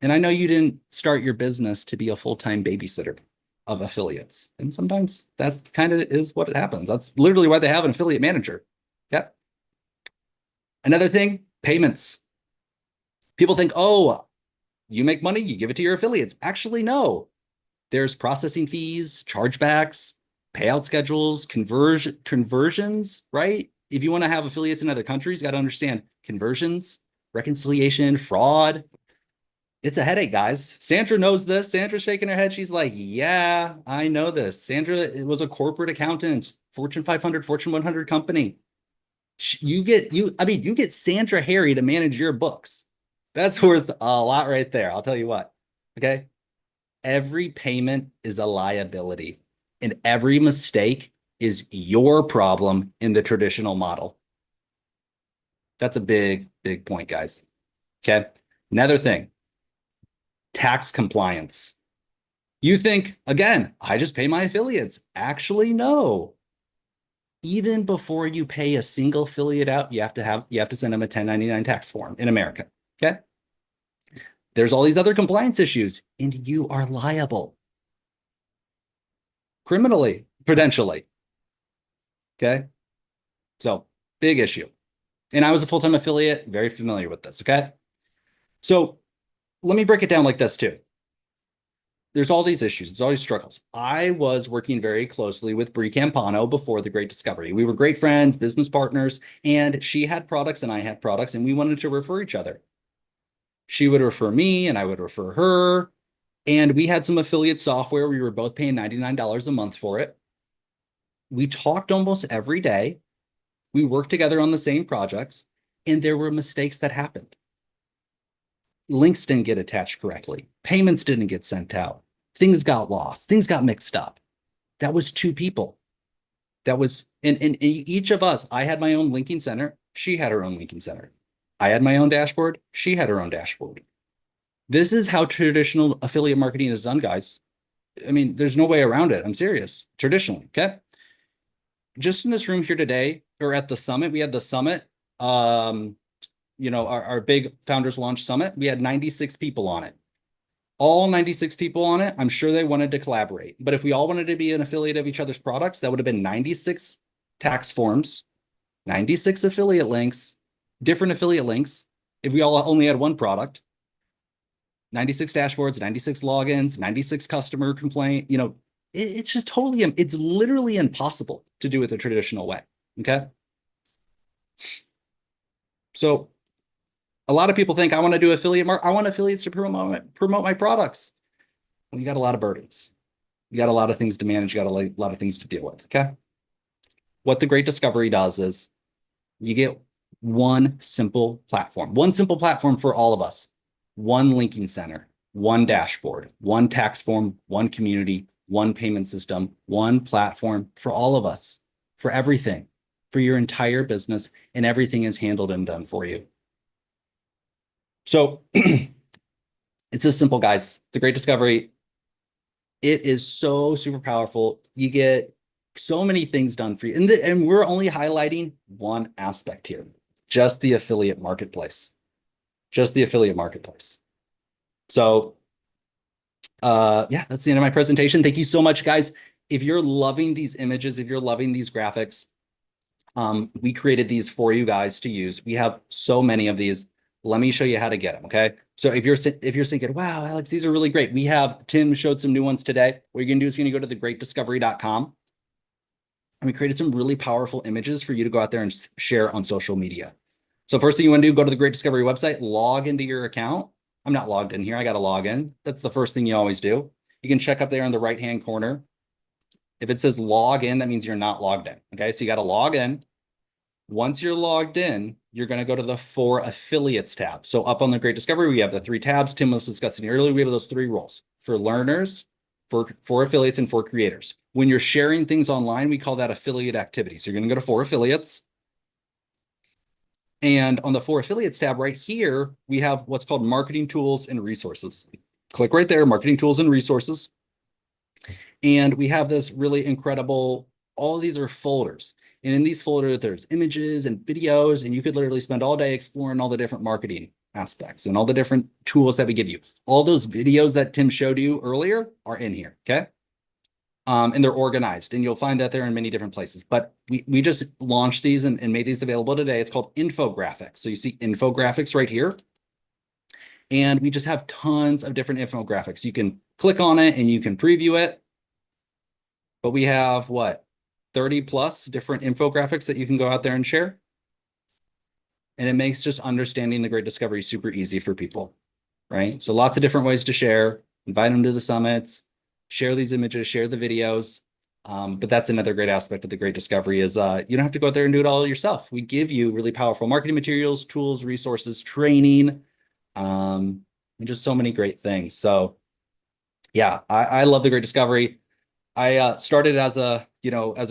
And I know you didn't start your business to be a full-time babysitter of affiliates. And sometimes that kind of is what it happens. That's literally why they have an affiliate manager. Okay. Another thing, payments. People think, oh, you make money, you give it to your affiliates. Actually, no. There's processing fees, chargebacks, payout schedules, conversions, right? If you want to have affiliates in other countries, you got to understand conversions, reconciliation, fraud. It's a headache, guys. Sandra knows this. Sandra's shaking her head. She's like, yeah, I know this. Sandra was a corporate accountant, Fortune 500, Fortune 100 company. You get Sandra Harry to manage your books. That's worth a lot right there. I'll tell you what. Okay. Every payment is a liability, and every mistake is your problem in the traditional model. That's a big, big point, guys. Okay. Another thing, tax compliance. You think, again, I just pay my affiliates. Actually, no. Even before you pay a single affiliate out, you have to send them a 1099 tax form in America. Okay. There's all these other compliance issues, and you are liable criminally, potentially. Okay. So big issue. And I was a full-time affiliate, very familiar with this. Okay. So let me break it down like this too. There's all these issues. There's all these struggles. I was working very closely with Campano before the Great Discovery. We were great friends, business partners, and she had products and I had products, and we wanted to refer each other. She would refer me and I would refer her. And we had some affiliate software. We were both paying $99 a month for it. We talked almost every day. We worked together on the same projects, and there were mistakes that happened. Links didn't get attached correctly. Payments didn't get sent out. Things got lost. Things got mixed up. That was two people. That was, and each of us, I had my own linking center. She had her own linking center. I had my own dashboard. She had her own dashboard. This is how traditional affiliate marketing is done, guys. I mean, there's no way around it. I'm serious. Traditionally, okay? Just in this room here today, or at the summit, we had the summit, you know, our big Founders Launch Summit. We had 96 people on it. All 96 people on it, I'm sure they wanted to collaborate. But if we all wanted to be an affiliate of each other's products, that would have been 96 tax forms, 96 affiliate links, different affiliate links. If we all only had one product, 96 dashboards, 96 logins, 96 customer complaint, you know, it's just totally, it's literally impossible to do it the traditional way. Okay. So A lot of people think I want to do I want affiliates to promote my products. Well, you got a lot of burdens. You got a lot of things to manage. You got a lot of things to deal with. Okay. What the Great Discovery does is you get one simple platform for all of us, one linking center, one dashboard, one tax form, one community, one payment system, one platform for all of us, for everything, for your entire business, and everything is handled and done for you. So it's this simple, guys. The Great Discovery, it is so super powerful. You get so many things done for you. And we're only highlighting one aspect here, just the affiliate marketplace. Just the affiliate marketplace. So yeah, that's the end of my presentation. Thank you so much, guys. If you're loving these images, if you're loving these graphics, we created these for you guys to use. We have so many of these. Let me show you how to get them, okay? So if you're thinking, wow, Alex, these are really great. Tim showed some new ones today. What you're gonna do is you're gonna go to thegreatdiscovery.com. And we created some really powerful images for you to go out there and share on social media. So first thing you want to do, go to the Great Discovery website, log into your account. I'm not logged in here. I got to log in. That's the first thing you always do. You can check up there in the right-hand corner. If it says log in, that means you're not logged in. Okay, so you got to log in. Once you're logged in, you're going to go to the For Affiliates tab. So up on the Great Discovery, we have the 3 tabs Tim was discussing earlier. We have those 3 roles for learners, for affiliates, and for creators. When you're sharing things online, we call that affiliate activity. So you're going to go to For Affiliates. And on the For Affiliates tab right here, we have what's called Marketing Tools and Resources. Click right there, Marketing Tools and Resources. And we have this really incredible, all of these are folders. And in these folders, there's images and videos, and you could literally spend all day exploring all the different marketing aspects and all the different tools that we give you. All those videos that Tim showed you earlier are in here, okay? And they're organized, and you'll find that they're in many different places. But we just launched these and made these available today. It's called infographics. So you see infographics right here. And we just have tons of different infographics. You can click on it and you can preview it. But we have what? 30 plus different infographics that you can go out there and share. And it makes just understanding the Great Discovery super easy for people, right? So lots of different ways to share, invite them to the summits, share these images, share the videos. But that's another great aspect of the Great Discovery is you don't have to go out there and do it all yourself. We give you really powerful marketing materials, tools, resources, training, and just so many great things. So yeah, I love the Great Discovery. I started as a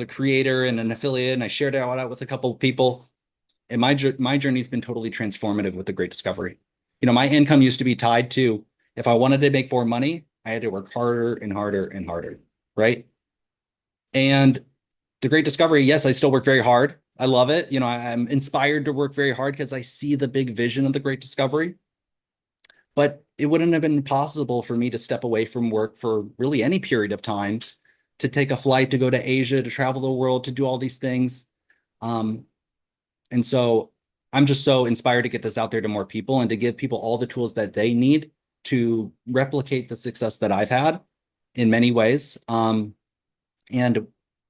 creator and an affiliate, and I shared it out with a couple of people. And my journey's been totally transformative with the Great Discovery. My income used to be tied to, if I wanted to make more money, I had to work harder and harder and harder, right? And the Great Discovery, yes, I still work very hard. I love it. I'm inspired to work very hard because I see the big vision of the Great Discovery. But it wouldn't have been possible for me to step away from work for really any period of time, to take a flight to go to Asia, to travel the world, to do all these things. And so I'm just so inspired to get this out there to more people and to give people all the tools that they need to replicate the success that I've had in many ways. And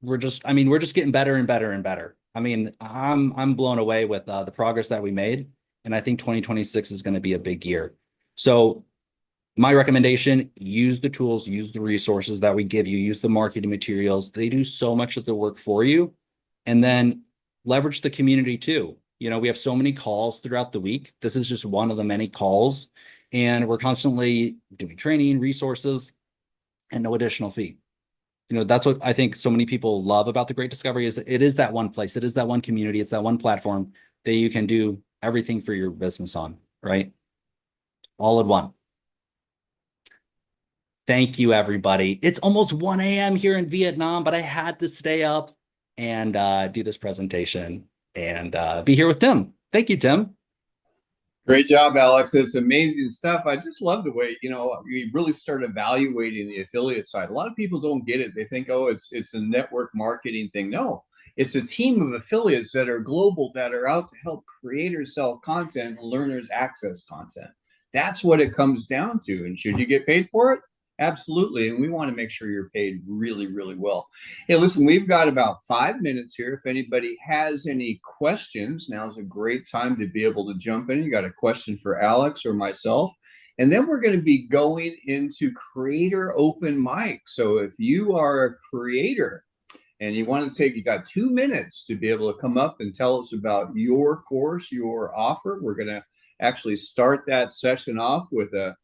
we're just getting better and better and better. I'm blown away with the progress that we made. And I think 2026 is going to be a big year. So my recommendation, use the tools, use the resources that we give you, use the marketing materials. They do so much of the work for you. And then leverage the community too. We have so many calls throughout the week. This is just one of the many calls. And we're constantly doing training, resources, and no additional fee. That's what I think so many people love about the Great Discovery is it is that one place. It is that one community. It's that one platform that you can do everything for your business on, right? All in one. Thank you, everybody. It's almost 1 a.m. here in Vietnam, but I had to stay up and do this presentation and be here with Tim. Thank you, Tim. Great job, Alex. It's amazing stuff. I just love the way, we really start evaluating the affiliate side. A lot of people don't get it. They think, oh, it's a network marketing thing. No, it's a team of affiliates that are global, that are out to help creators sell content and learners access content. That's what it comes down to. And should you get paid for it? Absolutely. And we want to make sure you're paid really, really well. Hey, listen, we've got about 5 minutes here. If anybody has any questions, now's a great time to be able to jump in. You got a question for Alex or myself? And then we're going to be going into creator open mic. So if you are a creator and you want to you got 2 minutes to be able to come up and tell us about your course, your offer. We're going to actually start that session off with a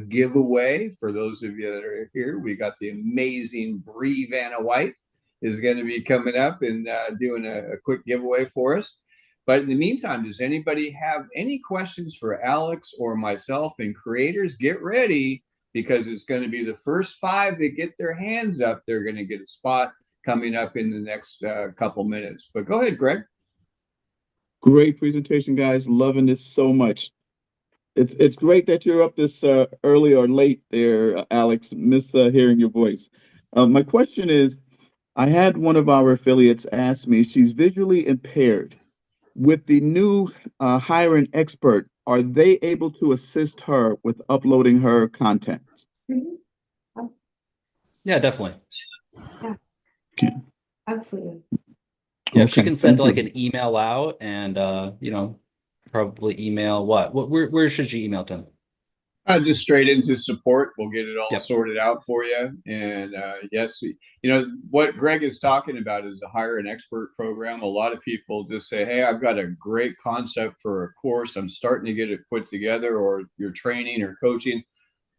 giveaway for those of you that are here. We got the amazing Bree Vanna White is going to be coming up and doing a quick giveaway for us. But in the meantime, does anybody have any questions for Alex or myself? And creators, get ready, because it's going to be the first 5 that get their hands up. They're going to get a spot coming up in the next couple minutes. But go ahead, Greg. Great presentation, guys. Loving this so much. It's great that you're up this early or late there, Alex. Miss hearing your voice. My question is, I had one of our affiliates ask me, she's visually impaired. With the new Hire an Expert, are they able to assist her with uploading her content? Yeah, definitely. Yeah. Okay. Absolutely. Yeah, she Okay, can send thank like you. an email out and probably email where should she email to? Just straight into support. We'll get it all Yep. sorted out for you. And yes, what Greg is talking about is the Hire an Expert program. A lot of people just say, hey, I've got a great concept for a course. I'm starting to get it put together, or you're training or coaching.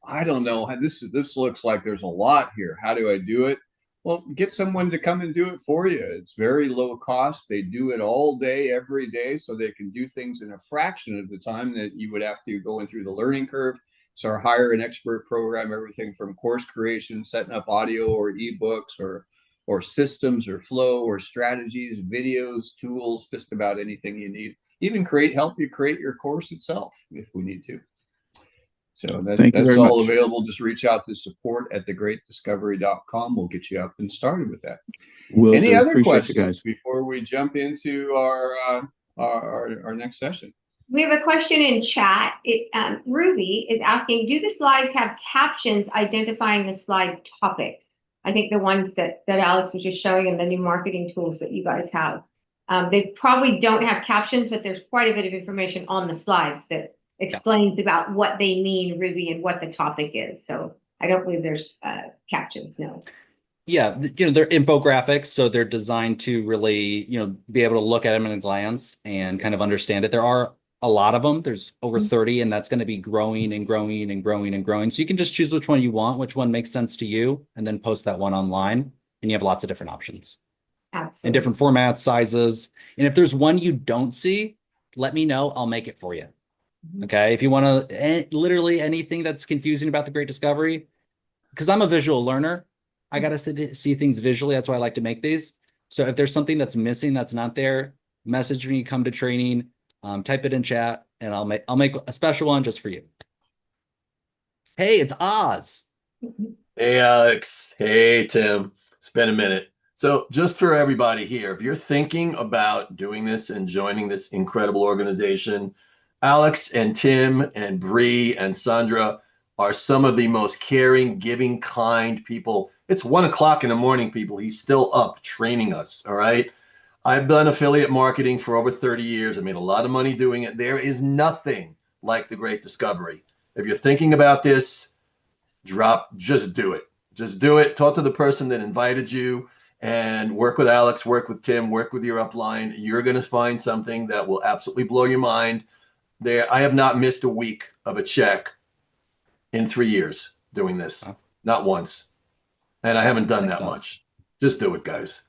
I don't know. This looks like there's a lot here. How do I do it? Well, get someone to come and do it for you. It's very low cost. They do it all day, every day, so they can do things in a fraction of the time that you would have to going through the learning curve. So our Hire an Expert program, everything from course creation, setting up audio or ebooks or systems or flow or strategies, videos, tools, just about anything you need. Even help you create your course itself if we need to. So Thank you that's very all much. available. Just reach out to support@thegreatdiscovery.com. We'll get you up and started with that. Will Any do. other Appreciate you questions guys. before we jump into our next session? We have a question in chat. Ruby is asking, do the slides have captions identifying the slide topics? I think the ones that Alex was just showing and the new marketing tools that you guys have. They probably don't have captions, but there's quite a bit of information on the slides that explains about what they mean, Ruby, and what the topic is. So I don't believe there's captions, no. Yeah, they're infographics, so they're designed to really, be able to look at them in a glance and kind of understand it. There are a lot of them. There's over 30, and that's going to be growing and growing and growing and growing. So you can just choose which one you want, which one makes sense to you, and then post that one online, and you have lots of different options. Absolutely. In different formats, sizes. And if there's one you don't see, let me know. I'll make it for you. Okay. If you want to literally anything that's confusing about the Great Discovery, because I'm a visual learner, I got to see things visually. That's why I like to make these. So if there's something that's missing, that's not there, message me, come to training, type it in chat, and I'll make a special one just for you. Hey, it's Oz. Hey, Alex. Hey, Tim. It's been a minute. So just for everybody here, if you're thinking about doing this and joining this incredible organization, Alex and Tim and Bree and Sandra are some of the most caring, giving, kind people. It's 1 o'clock in the morning, people. He's still up training us. All right. I've done affiliate marketing for over 30 years. I made a lot of money doing it. There is nothing like the Great Discovery. If you're thinking about this, just do it. Just do it. Talk to the person that invited you and work with Alex, work with Tim, work with your upline. You're going to find something that will absolutely blow your mind. I have not missed a week of a check in 3 years doing this. Not once. And I haven't done that much. Just do it, guys.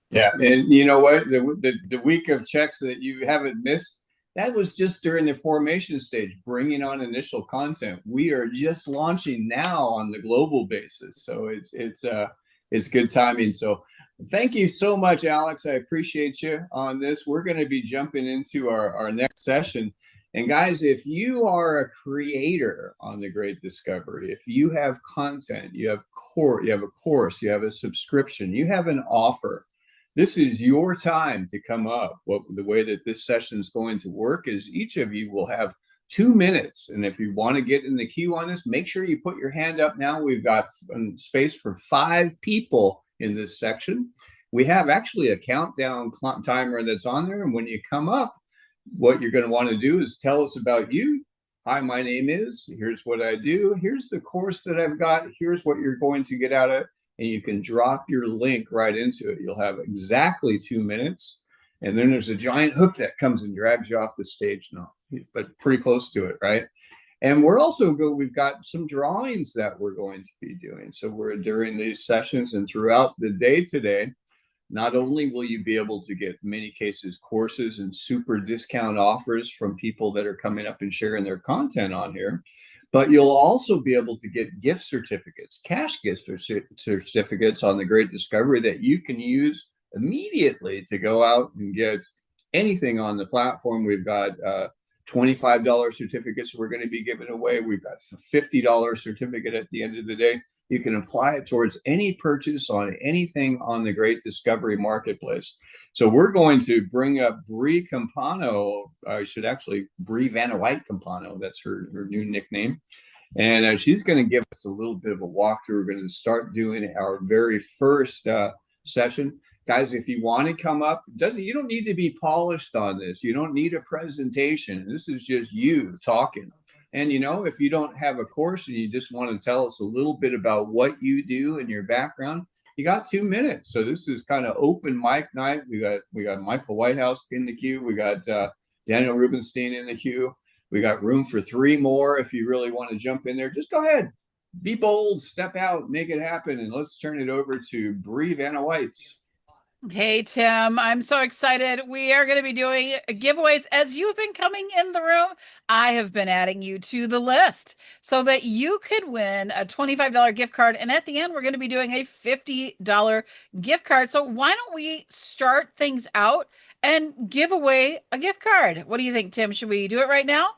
Yeah. And you know what? The week of checks that you haven't missed, that was just during the formation stage, bringing on initial content. We are just launching now on the global basis. So it's good timing. So thank you so much, Alex. I appreciate you on this. We're going to be jumping into our next session. And guys, if you are a creator on the Great Discovery, if you have content, you have a course, you have a subscription, you have an offer, this is your time to come up. The way that this session is going to work is each of you will have 2 minutes. And if you want to get in the queue on this, make sure you put your hand up now. We've got space for 5 people in this section. We have actually a countdown timer that's on there. And when you come up, what you're going to want to do is tell us about you. Hi, my name is, here's what I do. Here's the course that I've got. Here's what you're going to get out of it. And you can drop your link right into it. You'll have exactly 2 minutes. And then there's a giant hook that comes and drags you off the stage now, but pretty close to it, right? And we've got some drawings that we're going to be doing. So we're during these sessions and throughout the day today, not only will you be able to get, in many cases, courses and super discount offers from people that are coming up and sharing their content on here, but you'll also be able to get gift certificates, cash gift certificates on the Great Discovery that you can use immediately to go out and get anything on the platform. We've got $25 certificates we're going to be giving away. We've got a $50 certificate at the end of the day. You can apply it towards any purchase on anything on the Great Discovery Marketplace. So we're going to bring up Bree Campano. Bree Vanna White Campano. That's her new nickname. And she's going to give us a little bit of a walkthrough. We're going to start doing our very first session. Guys, if you want to come up, you don't need to be polished on this. You don't need a presentation. This is just you talking. And, if you don't have a course and you just want to tell us a little bit about what you do and your background, you got 2 minutes. So this is kind of open mic night. We got Michael Whitehouse in the queue. We got Daniel Rubenstein in the queue. We got room for 3 more. If you really want to jump in there, just go ahead. Be bold, step out, make it happen. And let's turn it over to Bree Vanna White. Hey, Tim, I'm so excited. We are going to be doing giveaways. As you've been coming in the room, I have been adding you to the list so that you could win a $25 gift card. And at the end, we're going to be doing a $50 gift card. So why don't we start things out and give away a gift card? What do you think, Tim? Should we do it right now?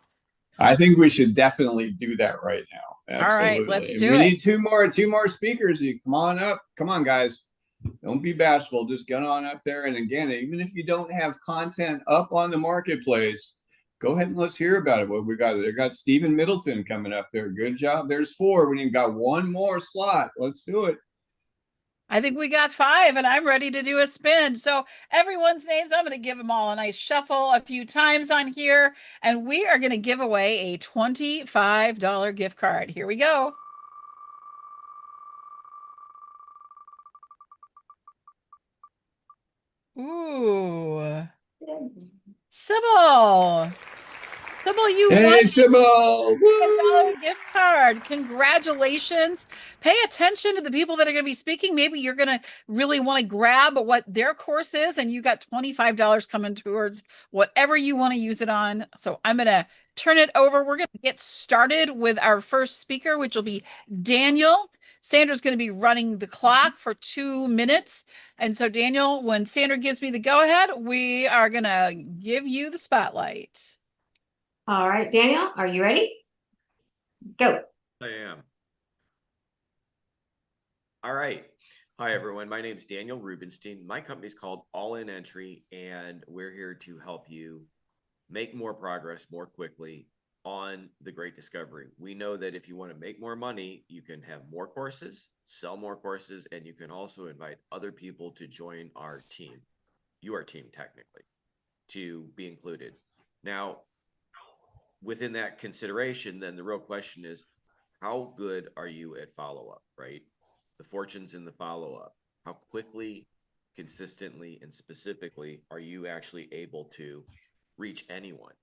I think we should definitely do that right now. Absolutely. All right, let's do it. We need two more speakers. You come on up. Come on, guys. Don't be bashful. Just get on up there. And again, even if you don't have content up on the marketplace, go ahead and let's hear about it. What we got? They got Stephen Middleton coming up there. Good job. There's 4. We even got 1 more slot. Let's do it. I think we got 5 and I'm ready to do a spin. So everyone's names, I'm going to give them all a nice shuffle a few times on here. And we are going to give away a $25 gift card. Here we go. Ooh. Sybil. Sybil, you won. Hey, Sybil. $10 gift card. Congratulations. Pay attention to the people that are going to be speaking. Maybe you're going to really want to grab what their course is, and you got $25 coming towards whatever you want to use it on. So I'm going to turn it over. We're going to get started with our first speaker, which will be Daniel. Sandra's going to be running the clock for 2 minutes. And so, Daniel, when Sandra gives me the go-ahead, we are going to give you the spotlight. All right, Daniel, are you ready? Go. I am. All right. Hi, everyone. My name is Daniel Rubenstein. My company is called All In Entry, and we're here to help you make more progress more quickly on the Great Discovery. We know that if you want to make more money, you can have more courses, sell more courses, and you can also invite other people to join our team, your team technically, to be included. Now, within that consideration, then the real question is, how good are you at follow-up, right? The fortune's in the follow-up. How quickly, consistently, and specifically are you actually able to reach anyone?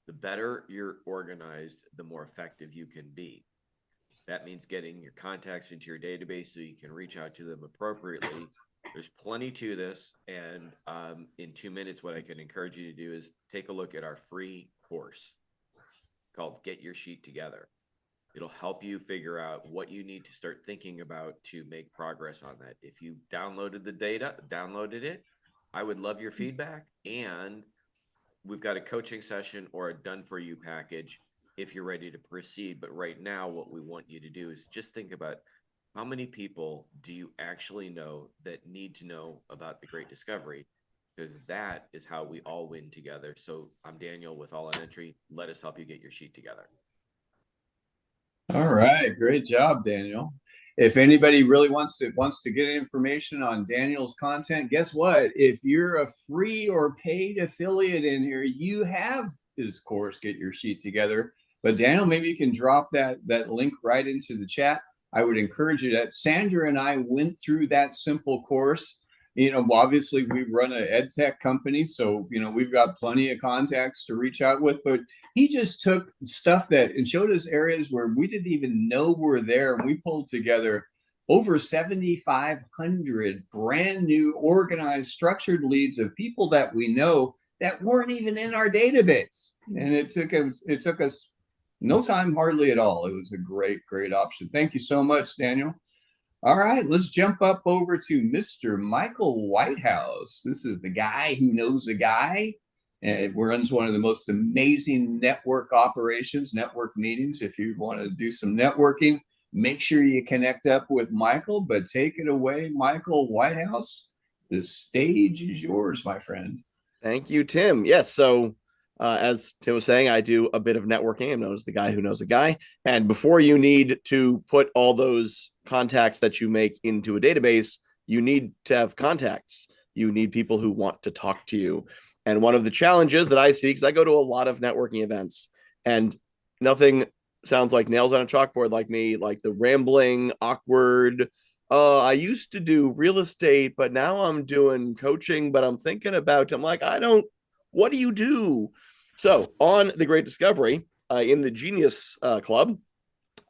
The better you're organized, the more effective you can be. That means getting your contacts into your database so you can reach out to them appropriately. There's plenty to this, and in 2 minutes, what I can encourage you to do is take a look at our free course called Get Your Sheet Together. It'll help you figure out what you need to start thinking about to make progress on that. If you downloaded it, I would love your feedback, and we've got a coaching session or a done for you package if you're ready to proceed. But right now, what we want you to do is just think about how many people do you actually know that need to know about the Great Discovery, because that is how we all win together. So I'm Daniel with All in Entry. Let us help you get your sheet together. All right, great job, Daniel. If anybody really wants to get information on Daniel's content, guess what? If you're a free or paid affiliate in here, you have his course, Get Your Sheet Together. But Daniel, maybe you can drop that link right into the chat. I would encourage you that Sandra and I went through that simple course. You know, obviously we run an ed tech company, so you know we've got plenty of contacts to reach out with, but he just took stuff and showed us areas where we didn't even know were there, and we pulled together over 7,500 brand new, organized, structured leads of people that we know that weren't even in our database. And it took us no time hardly at all. It was a great option. Thank you so much, Daniel. All right, let's jump up over to Mr. Michael Whitehouse. This is the guy who knows a guy and runs one of the most amazing network operations, network meetings. If you want to do some networking, make sure you connect up with Michael, but take it away, Michael Whitehouse. The stage is yours, my friend. Thank you, Tim. Yes, so as Tim was saying, I do a bit of networking. I'm known as the guy who knows a guy. And before you need to put all those contacts that you make into a database, you need to have contacts. You need people who want to talk to you. And one of the challenges that I see, because I go to a lot of networking events, and nothing sounds like nails on a chalkboard like me, like the rambling, awkward, I used to do real estate, but now I'm doing coaching, but I'm thinking about, what do you do? So on The Great Discovery, in the Genius Club,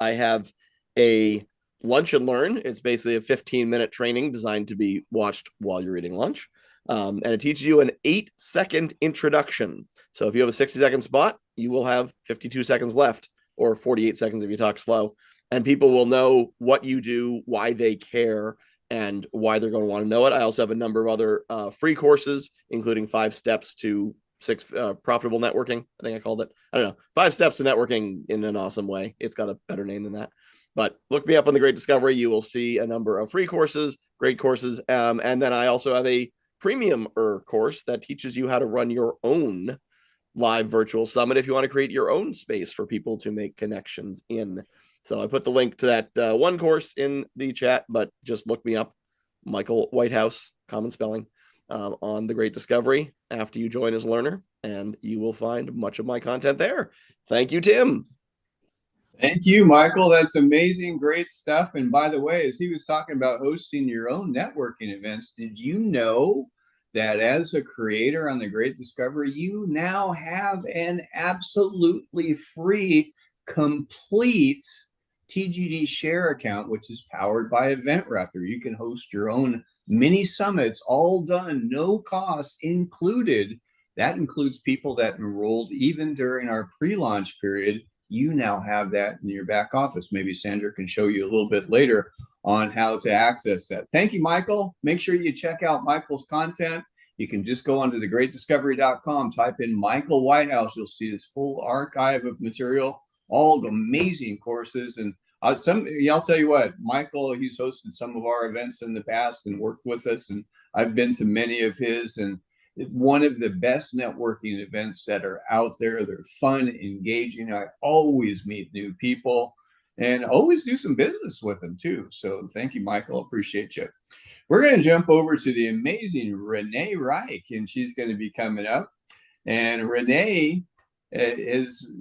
I have a lunch and learn. It's basically a 15-minute training designed to be watched while you're eating lunch. And it teaches you an 8-second introduction. So if you have a 60-second spot, you will have 52 seconds left, or 48 seconds if you talk slow. And people will know what you do, why they care, and why they're going to want to know it. I also have a number of other free courses, including 5 steps to profitable networking. I think I called it. I don't know. 5 steps to networking in an awesome way. It's got a better name than that. But look me up on The Great Discovery. You will see a number of free courses, great courses. And then I also have a premium course that teaches you how to run your own live virtual summit if you want to create your own space for people to make connections in. So I put the link to that one course in the chat, but just look me up, Michael Whitehouse, common spelling, on The Great Discovery after you join as a learner, and you will find much of my content there. Thank you, Tim. Thank you, Michael. That's amazing, great stuff. And by the way, as he was talking about hosting your own networking events, did you know that as a creator on The Great Discovery, you now have an absolutely free, complete TGD share account, which is powered by EventWrapper. You can host your own mini summits, all done, no cost included. That includes people that enrolled even during our pre-launch period. You now have that in your back office. Maybe Sandra can show you a little bit later on how to access that. Thank you, Michael. Make sure you check out Michael's content. You can just go onto thegreatdiscovery.com, type in Michael Whitehouse. You'll see his full archive of material, all amazing courses. And I'll tell you what, Michael, he's hosted some of our events in the past and worked with us. And I've been to many of his, and one of the best networking events that are out there. They're fun, engaging. I always meet new people and always do some business with them too. So thank you, Michael. Appreciate you. We're going to jump over to the amazing Renee Reich, and she's going to be coming up. And Renee is,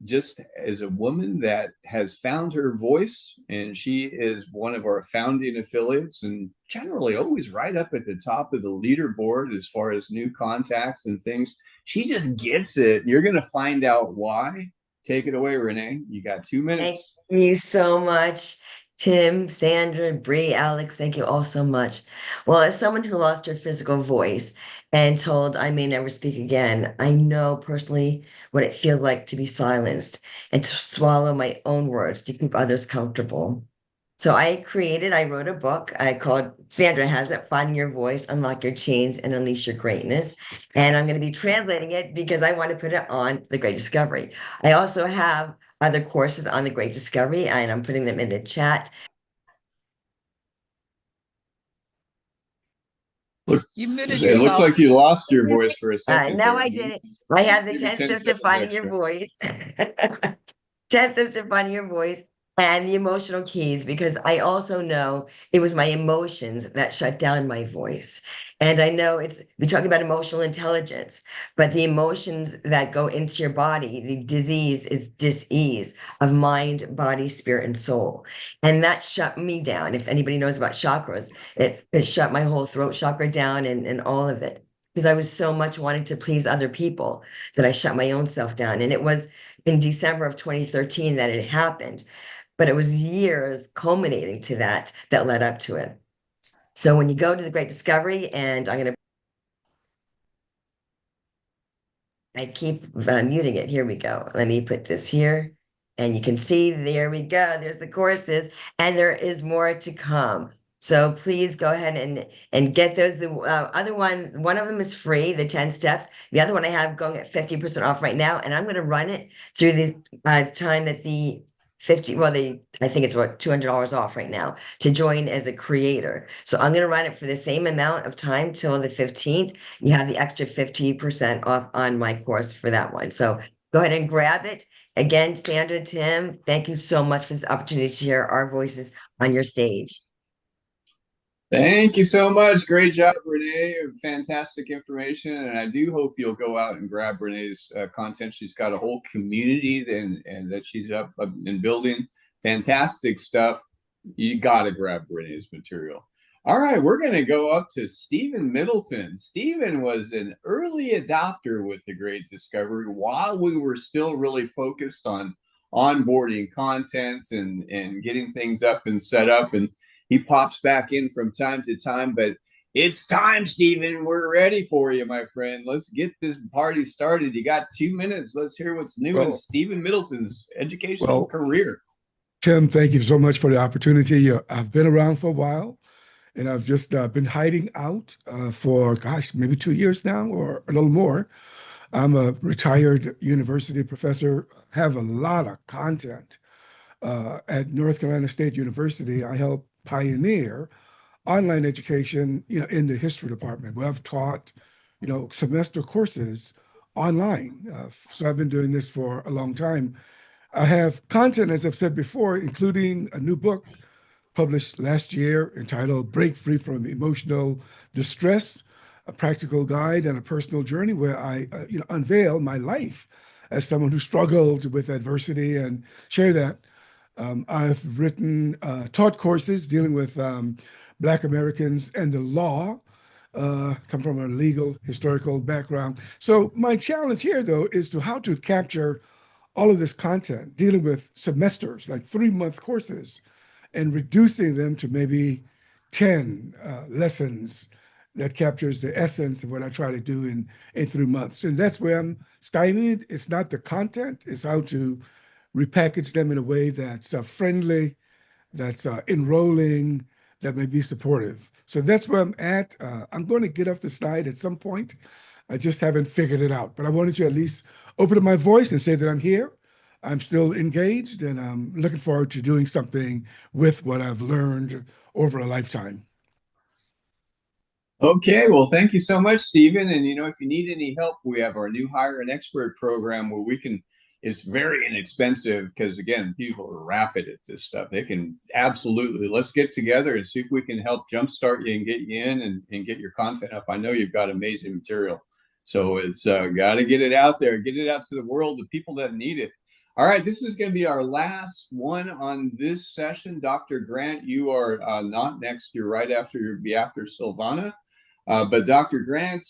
just as a woman that has found her voice, and she is one of our founding affiliates and generally always right up at the top of the leaderboard as far as new contacts and things. She just gets it. You're going to find out why. Take it away, Renee. You got 2 minutes. Thank you so much, Tim, Sandra, Bree, Alex. Thank you all so much. Well, as someone who lost her physical voice and told I may never speak again, I know personally what it feels like to be silenced and to swallow my own words to keep others comfortable. So I wrote a book I called Sandra Has It, Finding Your Voice, Unlock Your Chains and Unleash Your Greatness. And I'm going to be translating it because I want to put it on The Great Discovery. I also have other courses on The Great Discovery, and I'm putting them in the chat. You muted It looks yourself. like you lost your voice for a second. No, there. I didn't. I have the Give you 10 10 steps to seconds finding your extra. voice. 10 steps to finding your voice and the emotional keys, because I also know it was my emotions that shut down my voice. And I know we talk about emotional intelligence, but the emotions that go into your body, the disease is dis-ease of mind, body, spirit, and soul. And that shut me down. If anybody knows about chakras, it shut my whole throat chakra down and all of it. Because I was so much wanting to please other people that I shut my own self down. And it was in December of 2013 that it happened, but it was years culminating to that led up to it. So when you go to the Great Discovery, and I keep muting it. Here we go. Let me put this here. And you can see, there we go. There's the courses, and there is more to come. So please go ahead and get those. The other one of them is free, the 10 steps. The other one I have going at 50% off right now. And I'm going to run it through this time that the 50, well, I think it's what, $200 off right now to join as a creator. So I'm going to run it for the same amount of time till the 15th. You have the extra 50% off on my course for that one. So go ahead and grab it. Again, Sandra, Tim, thank you so much for this opportunity to share our voices on your stage. Thank you so much. Great job, Renee. Fantastic information. And I do hope you'll go out and grab Renee's content. She's got a whole community and that she's up and building. Fantastic stuff. You got to grab Renee's material. All right, we're going to go up to Stephen Middleton. Stephen was an early adopter with the Great Discovery while we were still really focused on onboarding content and getting things up and set up. And he pops back in from time to time, but it's time, Stephen. We're ready for you, my friend. Let's get this party started. You got 2 minutes. Let's hear what's new in Stephen Middleton's educational career. Tim, thank you so much for the opportunity. I've been around for a while, and I've just been hiding out for, maybe 2 years now or a little more. I'm a retired university professor, have a lot of content. At North Carolina State University, I help pioneer online education, in the history department, where I've taught, semester courses online. So I've been doing this for a long time. I have content, as I've said before, including a new book published last year entitled Break Free from Emotional Distress, a practical guide and a personal journey where I unveil my life as someone who struggled with adversity and share that. I've taught courses dealing with Black Americans and the law, come from a legal, historical background. So my challenge here, though, is how to capture all of this content, dealing with semesters, like 3-month courses, and reducing them to maybe 10 lessons that captures the essence of what I try to do in 3 months. And that's where I'm stymied. It's not the content, it's how to repackage them in a way that's friendly, that's enrolling, that may be supportive. So that's where I'm at. I'm going to get off the slide at some point. I just haven't figured it out. But I wanted to at least open up my voice and say that I'm here. I'm still engaged, and I'm looking forward to doing something with what I've learned over a lifetime. Okay, well, thank you so much, Stephen. And, if you need any help, we have our new Hire an Expert program where it's very inexpensive because, again, people are rapid at this stuff. They can let's get together and see if we can help jumpstart you and get you in and get your content up. I know you've got amazing material. So it's got to get it out there, get it out to the world, the people that need it. All right, this is going to be our last one on this session. Dr. Grant, you are not next. You're right after, you'll be after Silvana. But Dr. Grant,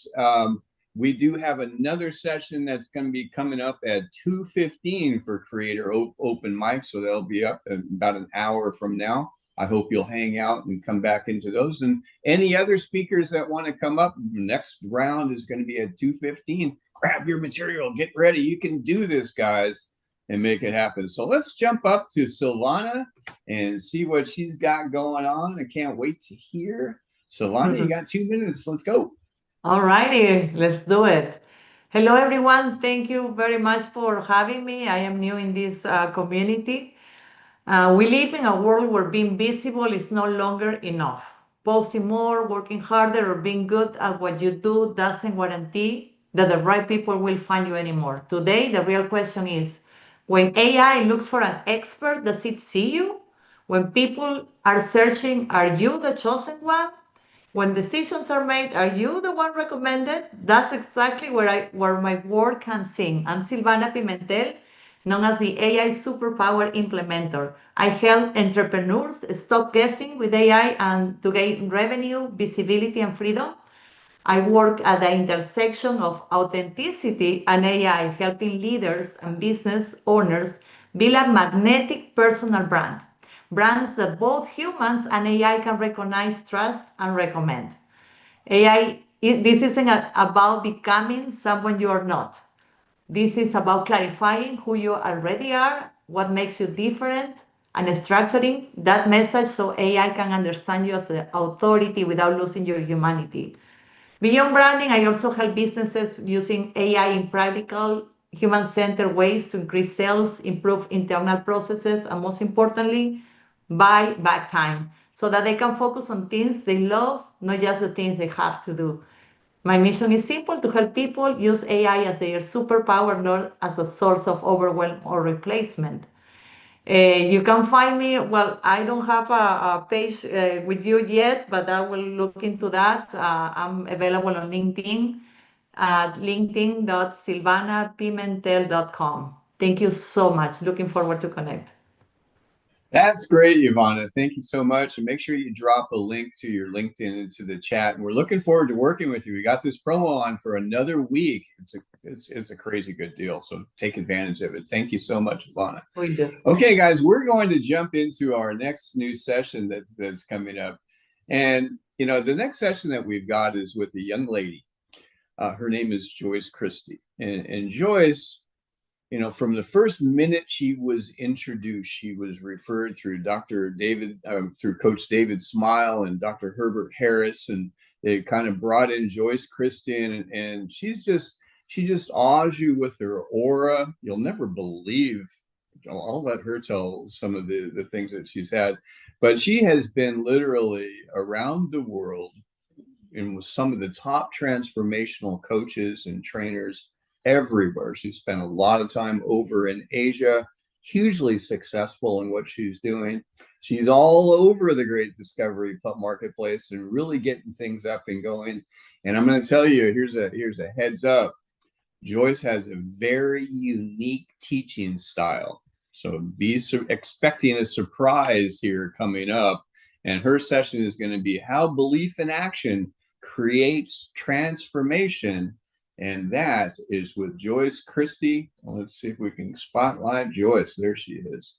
we do have another session that's going to be coming up at 2:15 for Creator Open Mic. So they'll be up in about an hour from now. I hope you'll hang out and come back into those. And any other speakers that want to come up, next round is going to be at 2:15. Grab your material, get ready. You can do this, guys, and make it happen. So let's jump up to Silvana and see what she's got going on. I can't wait to hear. Silvana, you got 2 minutes. Let's go. All righty, let's do it. Hello, everyone. Thank you very much for having me. I am new in this community. We live in a world where being visible is no longer enough. posting more, working harder, or being good at what you do doesn't guarantee that the right people will find you anymore. Today, the real question is, when AI looks for an expert, does it see you? When people are searching, are you the chosen one? When decisions are made, are you the one recommended? That's exactly where my work comes in. I'm Silvana Pimentel, known as the AI Superpower Implementer. I help entrepreneurs stop guessing with AI and to gain revenue, visibility, and freedom. I work at the intersection of authenticity and AI, helping leaders and business owners build a magnetic personal brand. Brands that both humans and AI can recognize, trust, and recommend. This isn't about becoming someone you are not. This is about clarifying who you already are, what makes you different, and structuring that message so AI can understand you as an authority without losing your humanity. Beyond branding, I also help businesses using AI in practical, human-centered ways to increase sales, improve internal processes, and most importantly, buy back time so that they can focus on things they love, not just the things they have to do. My mission is simple: to help people use AI as their superpower, not as a source of overwhelm or replacement. You can find me, well, I don't have a page with you yet, but I will look into that. I'm available on LinkedIn at linkedin.silvanapimentel.com. Thank you so much. Looking forward to connect. That's great, Ivana. Thank you so much. And make sure you drop a link to your LinkedIn into the chat. And we're looking forward to working with you. We got this promo on for another week. It's a crazy good deal. So take advantage of it. Thank you so much, Ivana. We do. Okay, guys, we're going to jump into our next new session that's coming up. And, you know, the next session that we've got is with a young lady. Her name is Joyce Christy. And Joyce, you know, from the first minute she was introduced, she was referred through through Coach David Smile and Dr. Herbert Harris, and they kind of brought in Joyce Christy, and she just awes you with her aura. You'll never believe. I'll let her tell some of the things that she's had, but she has been literally around the world and with some of the top transformational coaches and trainers everywhere. She spent a lot of time over in Asia, hugely successful in what she's doing. She's all over the Great Discovery Marketplace and really getting things up and going. And I'm going to tell you, here's a heads up. Joyce has a very unique teaching style. So be expecting a surprise here coming up. And her session is going to be how belief in action creates transformation. And that is with Joyce Christy. Let's see if we can spotlight Joyce. There she is.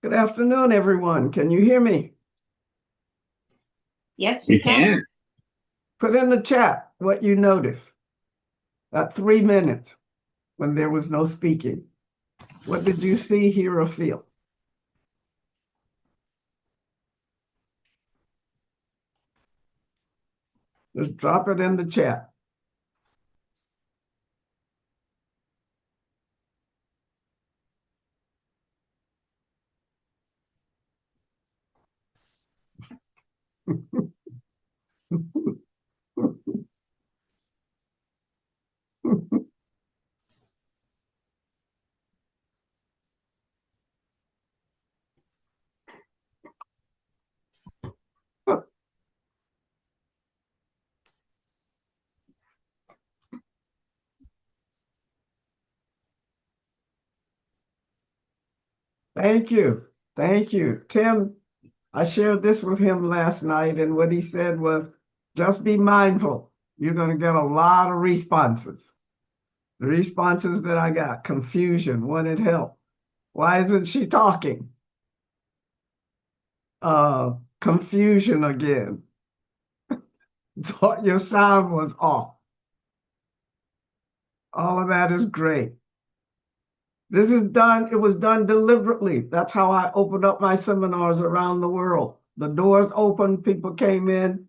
Good afternoon, everyone. Can you hear me? Yes, we can. Put in the chat what you noticed at 3 minutes when there was no speaking. What did you see, hear, or feel? Just drop it in the chat. Thank you. Thank you. Tim, I shared this with him last night, and what he said was, just be mindful. You're going to get a lot of responses. The responses that I got: confusion, wanted help. Why isn't she talking? Confusion again. Thought your sound was off. All of that is great. This is done, it was done deliberately. That's how I opened up my seminars around the world. The doors opened, people came in,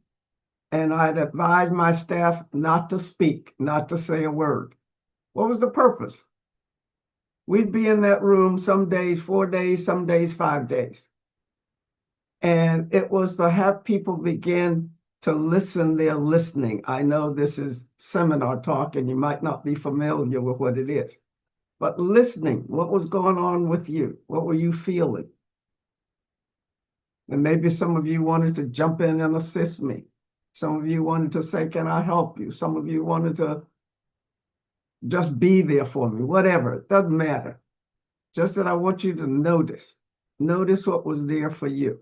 and I'd advised my staff not to speak, not to say a word. What was the purpose? We'd be in that room some days, 4 days, some days, 5 days. And it was to have people begin to listen. They're listening. I know this is seminar talk, and you might not be familiar with what it is. But listening, what was going on with you? What were you feeling? And maybe some of you wanted to jump in and assist me. Some of you wanted to say, can I help you? Some of you wanted to just be there for me, whatever, it doesn't matter. Just that I want you to notice what was there for you.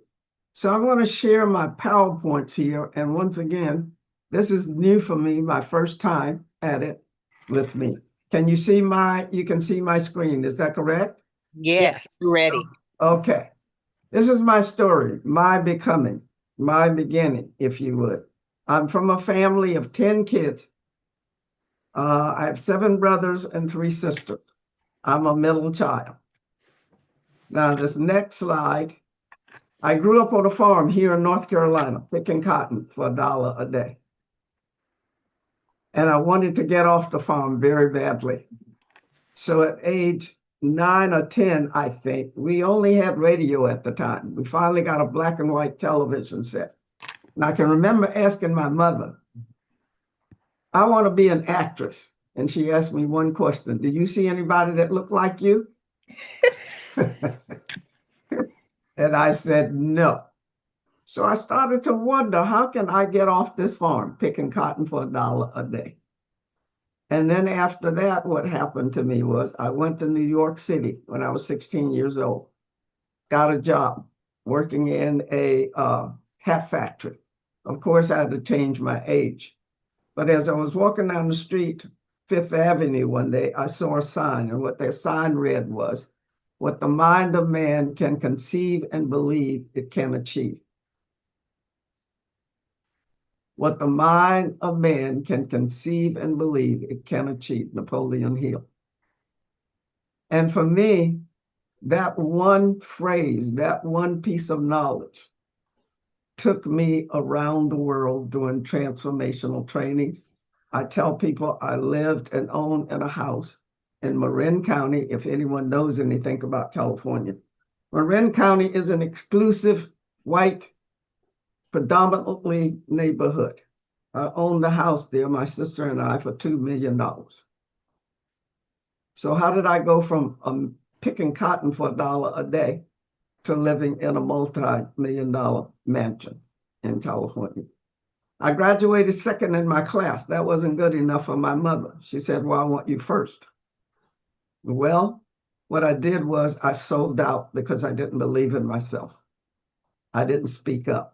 So I'm going to share my PowerPoints here. And once again, this is new for me, my first time at it with me. Can you see you can see my screen, is that correct? Yes, ready. Okay. This is my story, my becoming, my beginning, if you would. I'm from a family of 10 kids. I have 7 brothers and 3 sisters. I'm a middle child. Now, this next slide, I grew up on a farm here in North Carolina, picking cotton for $1 a day. And I wanted to get off the farm very badly. So at age 9 or 10, I think, we only had radio at the time. We finally got a black and white television set. And I can remember asking my mother, I want to be an actress. And she asked me one question: do you see anybody that looked like you? And I said, no. So I started to wonder, how can I get off this farm picking cotton for $1 a day? And then after that, what happened to me was I went to New York City when I was 16 years old, got a job working in a hat factory. Of course, I had to change my age. But as I was walking down the street, Fifth Avenue one day, I saw a sign, and what that sign read was, what the mind of man can conceive and believe, it can achieve. What the mind of man can conceive and believe, it can achieve. Napoleon Hill. And for me, that one phrase, that one piece of knowledge took me around the world doing transformational trainings. I tell people I lived and owned in a house in Marin County, if anyone knows anything about California. Marin County is an exclusive white, predominantly neighborhood. I owned the house there, my sister and I, for $2 million. So how did I go from picking cotton for $1 a day to living in a multi-million-dollar mansion in California? I graduated second in my class. That wasn't good enough for my mother. She said, well, I want you first. Well, what I did was I sold out because I didn't believe in myself. I didn't speak up.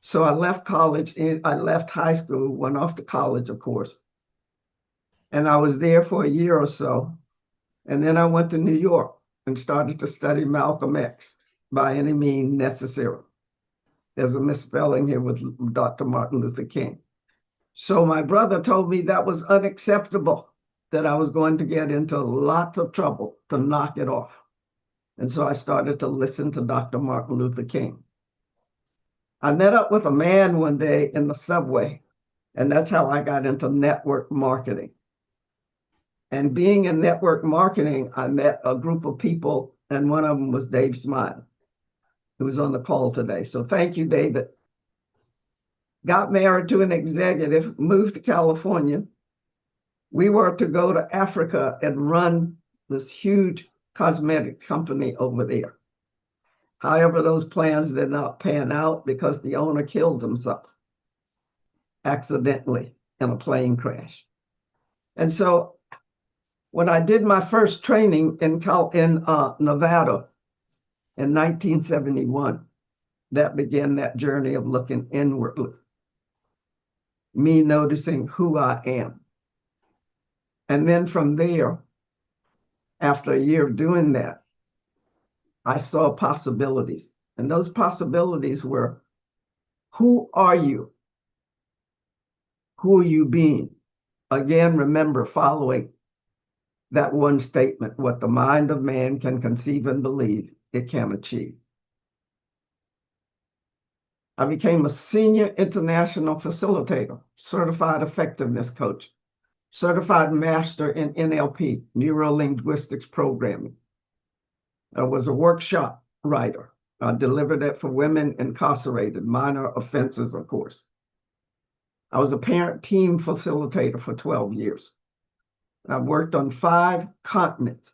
So I left college, I left high school, went off to college, of course. And I was there for a year or so. And then I went to New York and started to study Malcolm X, by any means necessary. There's a misspelling here with Dr. Martin Luther King. So my brother told me that was unacceptable, that I was going to get into lots of trouble to knock it off. And so I started to listen to Dr. Martin Luther King. I met up with a man one day in the subway, and that's how I got into network marketing. And being in network marketing, I met a group of people, and one of them was Dave Smile, who was on the call today. So thank you, David. Got married to an executive, moved to California, We were to go to Africa and run this huge cosmetic company over there. However, those plans did not pan out because the owner killed himself accidentally in a plane crash. And so when I did my first training in Nevada in 1971, that began that journey of looking inwardly, me noticing who I am. And then from there, after a year of doing that, I saw possibilities. And those possibilities were, who are you? Who are you being? Again, remember, following that one statement, what the mind of man can conceive and believe, it can achieve. I became a senior international facilitator, certified effectiveness coach, certified master in NLP, neuro-linguistics programming. I was a workshop writer. I delivered it for women incarcerated, minor offenses, of course. I was a parent team facilitator for 12 years. I worked on 5 continents.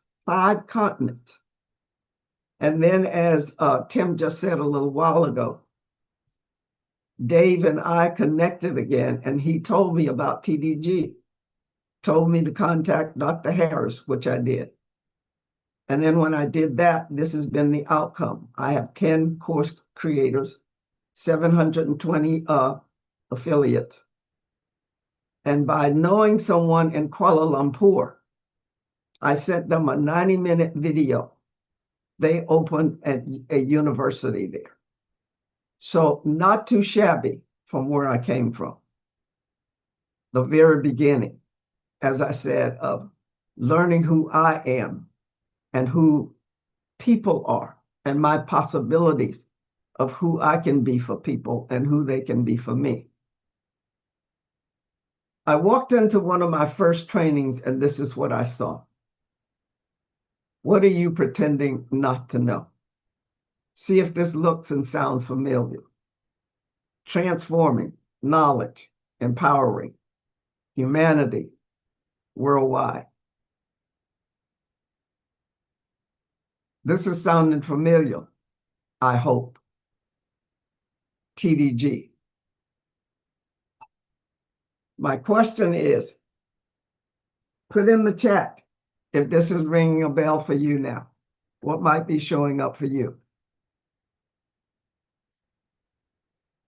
And then, as Tim just said a little while ago, Dave and I connected again, and he told me about TDG, told me to contact Dr. Harris, which I did. And then when I did that, this has been the outcome. I have 10 course creators, 720 affiliates. And by knowing someone in Kuala Lumpur, I sent them a 90-minute video. They opened a university there. So not too shabby from where I came from. The very beginning, as I said, of learning who I am and who people are and my possibilities of who I can be for people and who they can be for me. I walked into one of my first trainings and this is what I saw. What are you pretending not to know? See if this looks and sounds familiar. Transforming, knowledge, empowering, humanity, worldwide. This is sounding familiar, I hope. TDG. My question is, put in the chat if this is ringing a bell for you now. What might be showing up for you?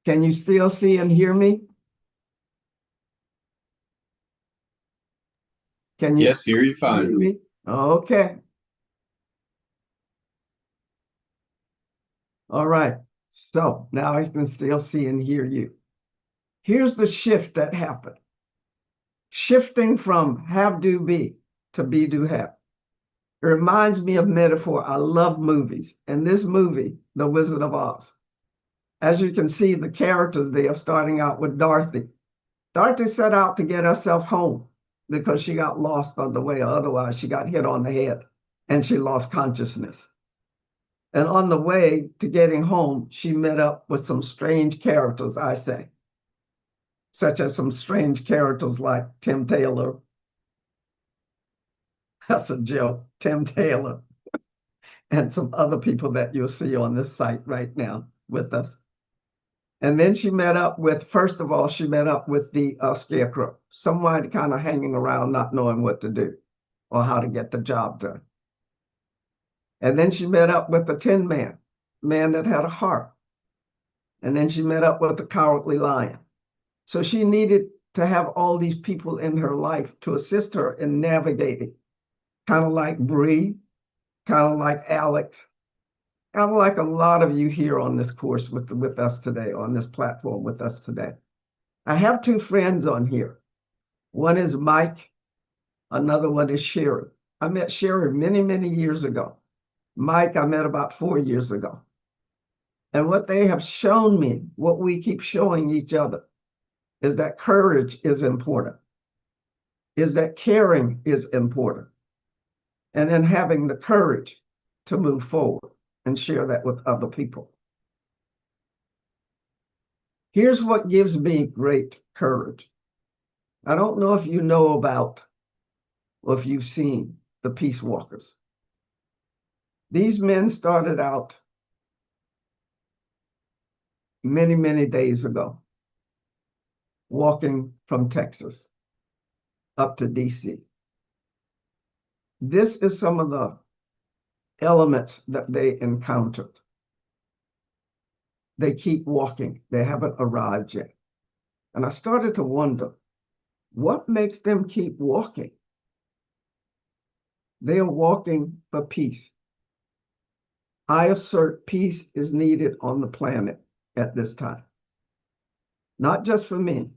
Can you still see and hear me? Can you Yes, hear you fine. hear me? Okay. All right. So now I can still see and hear you. Here's the shift that happened. Shifting from have do be to be do have. It reminds me of metaphor. I love movies. And this movie, The Wizard of Oz, as you can see, the characters there, starting out with Dorothy. Dorothy set out to get herself home because she got lost on the way, or otherwise she got hit on the head and she lost consciousness. And on the way to getting home, she met up with some strange characters, I say, such as some strange characters like Tim Taylor. That's a joke, Tim Taylor, and some other people that you'll see on this site right now with us. And then she met up with, first of all, she met up with the scarecrow, someone kind of hanging around, not knowing what to do or how to get the job done. And then she met up with the Tin Man, man that had a heart. And then she met up with the Cowardly Lion. So she needed to have all these people in her life to assist her in navigating, kind of like Bree, kind of like Alex, kind of like a lot of you here on this course with us today, on this platform with us today. I have 2 friends on here. One is Mike, another one is Sherry. I met Sherry many, many years ago. Mike, I met about 4 years ago. And what they have shown me, what we keep showing each other, is that courage is important, is that caring is important, and then having the courage to move forward and share that with other people. Here's what gives me great courage. I don't know if you know about or if you've seen the Peace Walkers. These men started out many, many days ago, walking from Texas up to DC. This is some of the elements that they encountered. They keep walking. They haven't arrived yet. And I started to wonder, what makes them keep walking? They are walking for peace. I assert peace is needed on the planet at this time. Not just for me,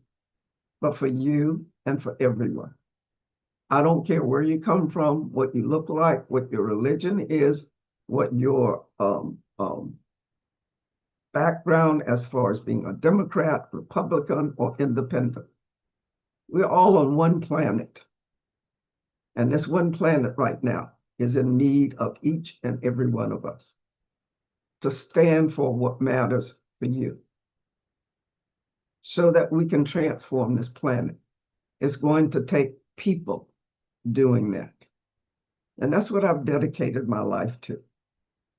but for you and for everyone. I don't care where you come from, what you look like, what your religion is, what your background as far as being a Democrat, Republican, or independent. We're all on one planet. And this one planet right now is in need of each and every one of us to stand for what matters for you so that we can transform this planet. It's going to take people doing that. And that's what I've dedicated my life to.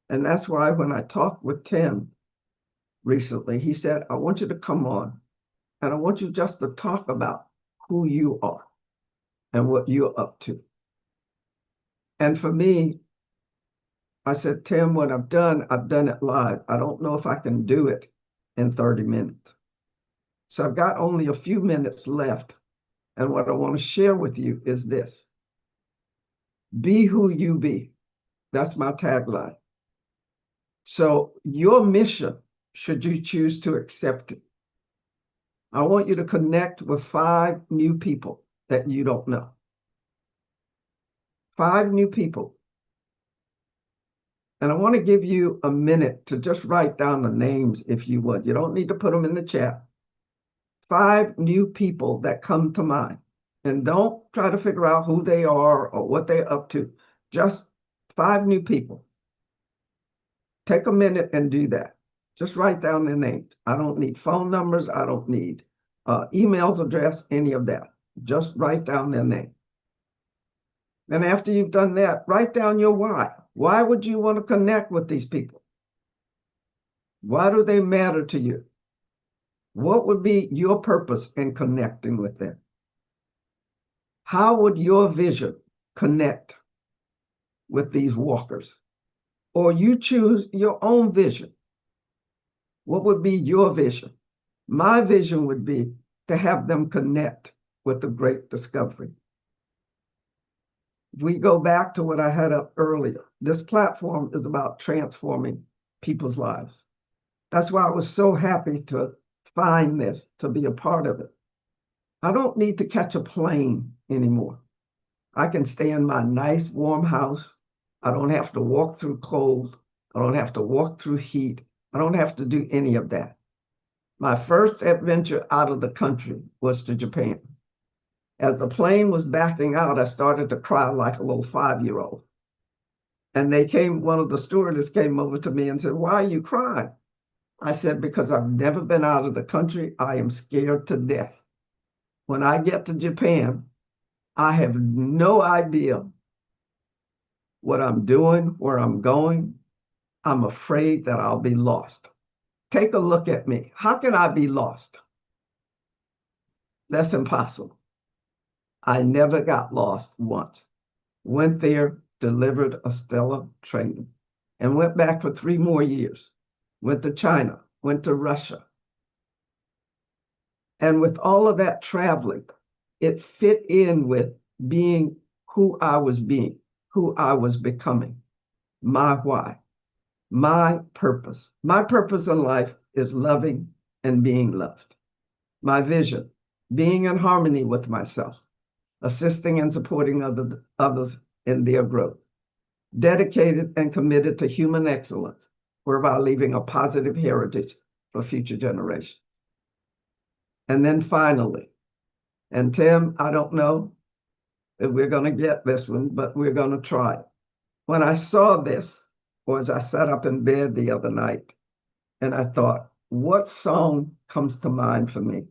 And that's why when I talked with Tim recently, he said, I want you to come on and I want you just to talk about who you are and what you're up to. And for me, I said, Tim, what I've done it live. I don't know if I can do it in 30 minutes. So I've got only a few minutes left. And what I want to share with you is this. Be who you be. That's my tagline. So your mission, should you choose to accept it, I want you to connect with 5 new people that you don't know. 5 new people. And I want to give you a minute to just write down the names if you would. You don't need to put them in the chat. 5 new people that come to mind. And don't try to figure out who they are or what they're up to. Just 5 new people. Take a minute and do that. Just write down their names. I don't need phone numbers. I don't need emails, address, any of that. Just write down their name. And after you've done that, write down your why. Why would you want to connect with these people? Why do they matter to you? What would be your purpose in connecting with them? How would your vision connect with these walkers? Or you choose your own vision. What would be your vision? My vision would be to have them connect with the great discovery. If we go back to what I had up earlier, this platform is about transforming people's lives. That's why I was so happy to find this, to be a part of it. I don't need to catch a plane anymore. I can stay in my nice warm house. I don't have to walk through cold. I don't have to walk through heat. I don't have to do any of that. My first adventure out of the country was to Japan. As the plane was backing out, I started to cry like a little 5-year-old. And one of the stewardess came over to me and said, why are you crying? I said, because I've never been out of the country. I am scared to death. When I get to Japan, I have no idea what I'm doing, where I'm going. I'm afraid that I'll be lost. Take a look at me. How can I be lost? That's impossible. I never got lost once. Went there, delivered a stellar training, and went back for 3 more years. Went to China, went to Russia. And with all of that traveling, it fit in with being who I was being, who I was becoming, my why, my purpose. My purpose in life is loving and being loved. My vision, being in harmony with myself, assisting and supporting others in their growth, dedicated and committed to human excellence, whereby leaving a positive heritage for future generations. And then finally, and Tim, I don't know if we're going to get this one, but we're going to try it. When I saw this, or as I sat up in bed the other night, and I thought, what song comes to mind for me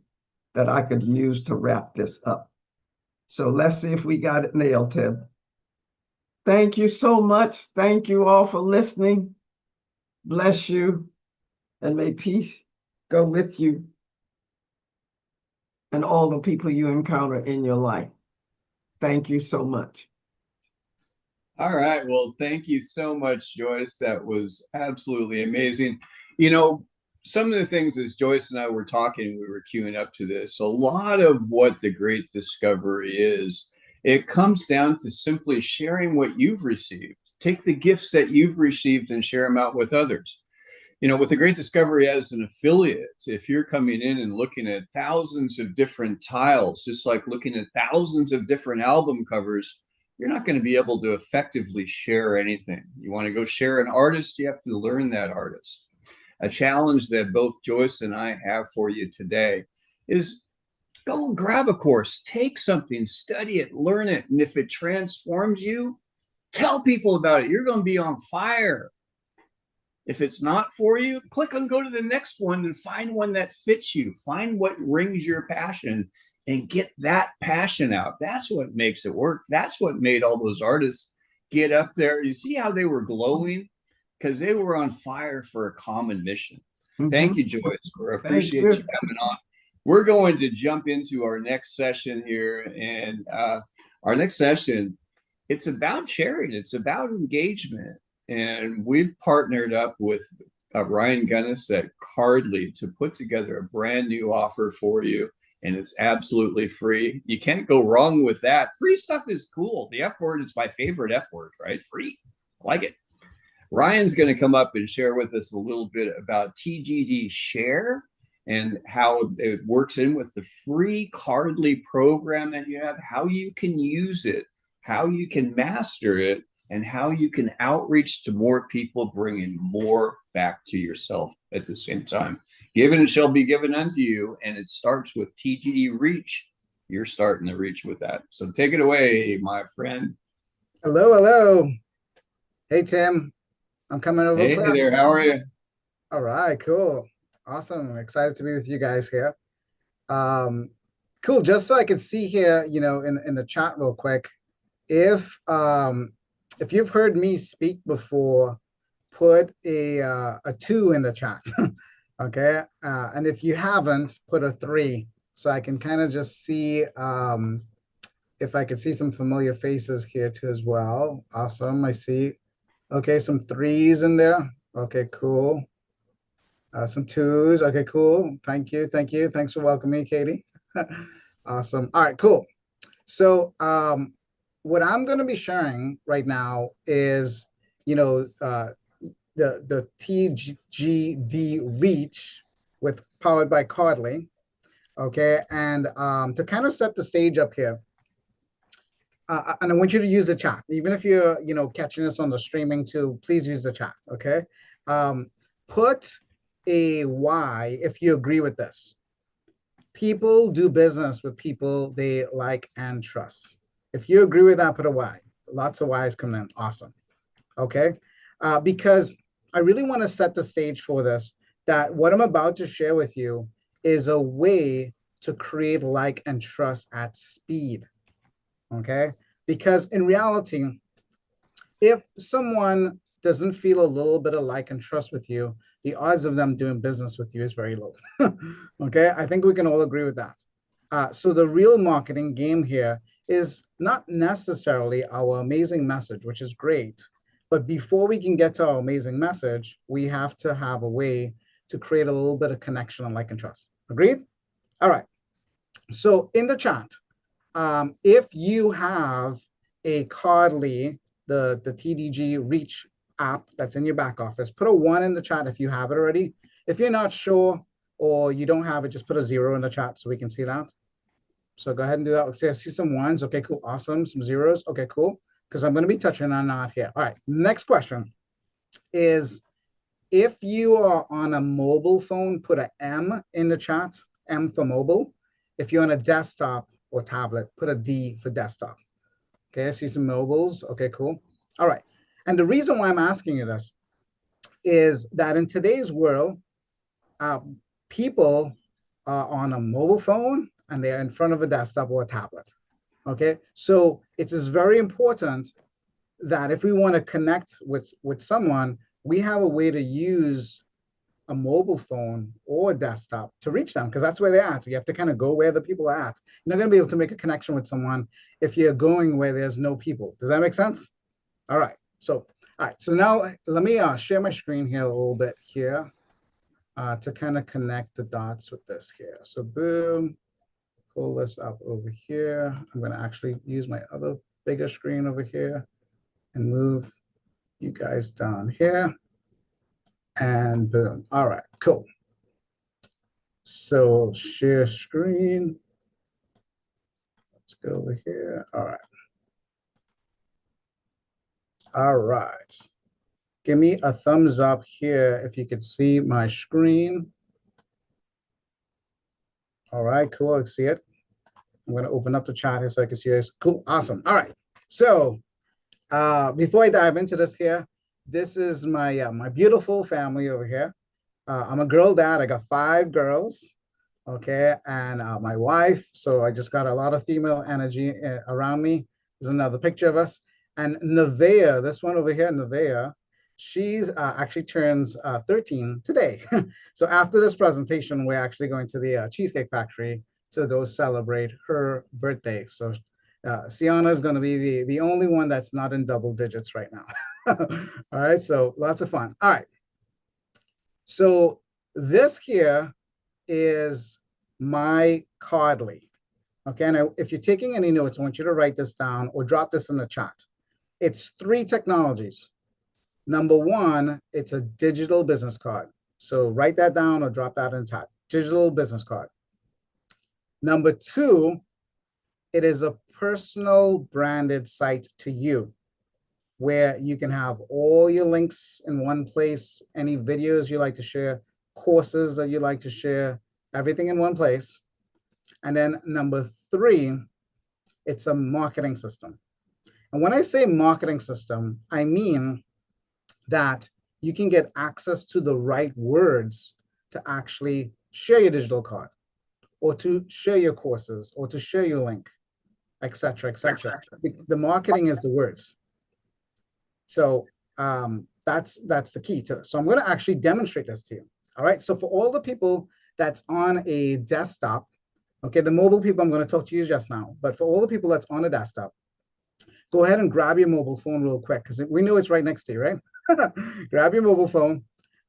that I could use to wrap this up? So let's see if we got it nailed, Tim. Thank you so much. Thank you all for listening. Bless you, and may peace go with you and all the people you encounter in your life. Thank you so much. All right. Well, thank you so much, Joyce. That was absolutely amazing. You know, some of the things as Joyce and I were talking, we were queuing up to this, a lot of what the great discovery is, it comes down to simply sharing what you've received. Take the gifts that you've received and share them out with others. You know, with the great discovery as an affiliate, if you're coming in and looking at thousands of different tiles, just like looking at thousands of different album covers, you're not going to be able to effectively share anything. You want to go share an artist, you have to learn that artist. A challenge that both Joyce and I have for you today is go grab a course, take something, study it, learn it. And if it transforms you, tell people about it. You're going to be on fire. If it's not for you, click on go to the next one and find one that fits you. Find what rings your passion and get that passion out. That's what makes it work. That's what made all those artists get up there. You see how they were glowing? Because they were on fire for a common mission. Thank you, Joyce. We appreciate you coming on. We're going to jump into our next session here. And our next session, it's about sharing. It's about engagement. And we've partnered up with Ryan Gunness at Cardly to put together a brand new offer for you. And it's absolutely free. You can't go wrong with that. Free stuff is cool. The F word is my favorite F word, right? Free. I like it. Ryan's going to come up and share with us a little bit about TGD Share and how it works in with the free Cardly program that you have, how you can use it, how you can master it, and how you can outreach to more people, bringing more back to yourself at the same time. Given it shall be given unto you, and it starts with TGD Reach. You're starting to reach with that. So take it away, my friend. Hello, hello. Hey, Tim. I'm coming over. Hey there, how are you? All right, cool. Awesome. I'm excited to be with you guys here. Cool. Just so I could see here, you know, in the chat real quick, if you've heard me speak before, put a 2 in the chat. Okay. And if you haven't, put a 3 so I can kind of just see if I could see some familiar faces here too as well. Awesome. I see. Okay, some 3s in there. Okay, cool. Some 2s. Okay, cool. Thank you. Thank you. Thanks for welcoming me, Katie. Awesome. All right, cool. So what I'm going to be sharing right now is, you know, the TGD Reach powered by Cardly. Okay, and to kind of set the stage up here, and I want you to use the chat. Even if you're, you know, catching this on the streaming too, please use the chat, okay? Put a Y if you agree with this. People do business with people they like and trust. If you agree with that, put a Y. Lots of Ys coming in. Awesome. Okay? Because I really want to set the stage for this, that what I'm about to share with you is a way to create like and trust at speed. Okay, because in reality, if someone doesn't feel a little bit of like and trust with you, the odds of them doing business with you is very low. Okay, I think we can all agree with that. So the real marketing game here is not necessarily our amazing message, which is great, but before we can get to our amazing message, we have to have a way to create a little bit of connection and like and trust. Agreed? All right. So in the chat, if you have a Cardly, the TDG Reach app that's in your back office, put a 1 in the chat if you have it already. If you're not sure or you don't have it, just put a 0 in the chat so we can see that. So go ahead and do that. Let's see, I see some 1s. Okay, cool. Awesome. Some 0s. Okay, cool. Because I'm going to be touching on that here. All right. Next question is, if you are on a mobile phone, put an M in the chat, M for mobile. If you're on a desktop or tablet, put a D for desktop. Okay, I see some mobiles. Okay, cool. All right. And the reason why I'm asking you this is that in today's world, people are on a mobile phone and they're in front of a desktop or a tablet. Okay, so it is very important that if we want to connect with someone, we have a way to use a mobile phone or a desktop to reach them, because that's where they're at. You have to kind of go where the people are at. You're not going to be able to make a connection with someone if you're going where there's no people. Does that make sense? All right. So, all right. So now let me share my screen here a little bit here to kind of connect the dots with this here. So boom, pull this up over here. I'm going to actually use my other bigger screen over here and move you guys down here. And boom. All right, cool. So share screen. Let's go over here. All right. All right. Give me a thumbs up here if you could see my screen. All right, cool. I see it. I'm going to open up the chat here so I can see it. Cool. Awesome. All right. So before I dive into this here, this is my my beautiful family over here. I'm a girl dad. I got 5 girls. Okay, and my wife. So I just got a lot of female energy around me. There's another picture of us. And Nevaeh, this one over here, Nevaeh, she's actually turns 13 today. So after this presentation, we're actually going to the Cheesecake Factory to go celebrate her birthday. So Sienna is going to be the only one that's not in double digits right now. All right, so lots of fun. All right. So this here is my Cardly. Okay, and if you're taking any notes, I want you to write this down or drop this in the chat. It's 3 technologies. Number 1, it's a digital business card. So write that down or drop that in chat. Digital business card. Number 2, it is a personal branded site to you, where you can have all your links in one place, any videos you like to share, courses that you like to share, everything in one place. And then number 3, it's a marketing system. And when I say marketing system, I mean that you can get access to the right words to actually share your digital card, or to share your courses, or to share your link, etc., etc. The marketing is the words. So that's the key to this. So I'm going to actually demonstrate this to you. All right. So for all the people that's on a desktop, okay, the mobile people I'm going to talk to you just now, but for all the people that's on a desktop, go ahead and grab your mobile phone real quick, because we know it's right next to you, right? Grab your mobile phone,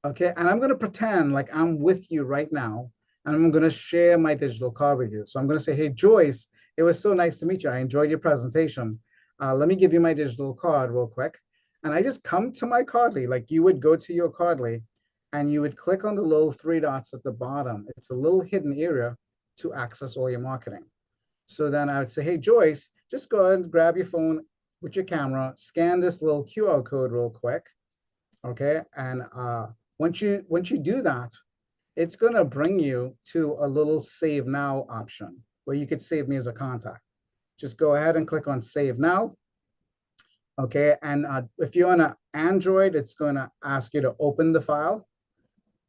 okay? And I'm going to pretend like I'm with you right now, and I'm going to share my digital card with you. So I'm going to say, hey, Joyce, it was so nice to meet you. I enjoyed your presentation. Let me give you my digital card real quick. And I just come to my Cardly, like you would go to your Cardly, and you would click on the little 3 dots at the bottom. It's a little hidden area to access all your marketing. So then I would say, hey, Joyce, just go ahead and grab your phone with your camera, scan this little QR code real quick, okay? And once you do that, it's gonna bring you to a little Save Now option where you could save me as a contact. Just go ahead and click on Save Now, okay? And if you're on an Android, it's gonna ask you to open the file.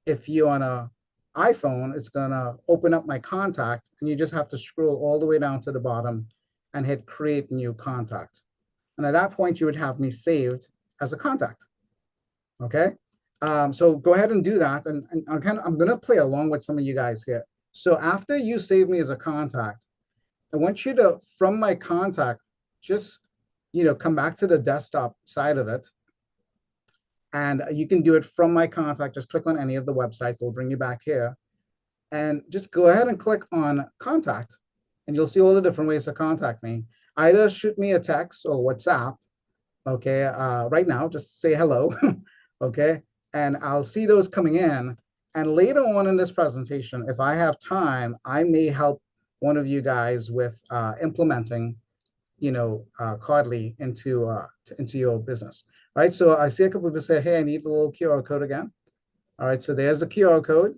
If you're on an iPhone, it's gonna open up my contact, and you just have to scroll all the way down to the bottom and hit Create New Contact. And at that point, you would have me saved as a contact, okay? So go ahead and do that. And I'm gonna play along with some of you guys here. So after you save me as a contact, I want you to, from my contact, just, come back to the desktop side of it. And you can do it from my contact. Just click on any of the websites. We'll bring you back here. And just go ahead and click on Contact. And you'll see all the different ways to contact me. Either shoot me a text or WhatsApp, okay? Right now, just say hello, okay? And I'll see those coming in. And later on in this presentation, if I have time, I may help one of you guys with implementing, Cardly into your business, right? So I see a couple of people say, hey, I need the little QR code again. All right, so there's the QR code,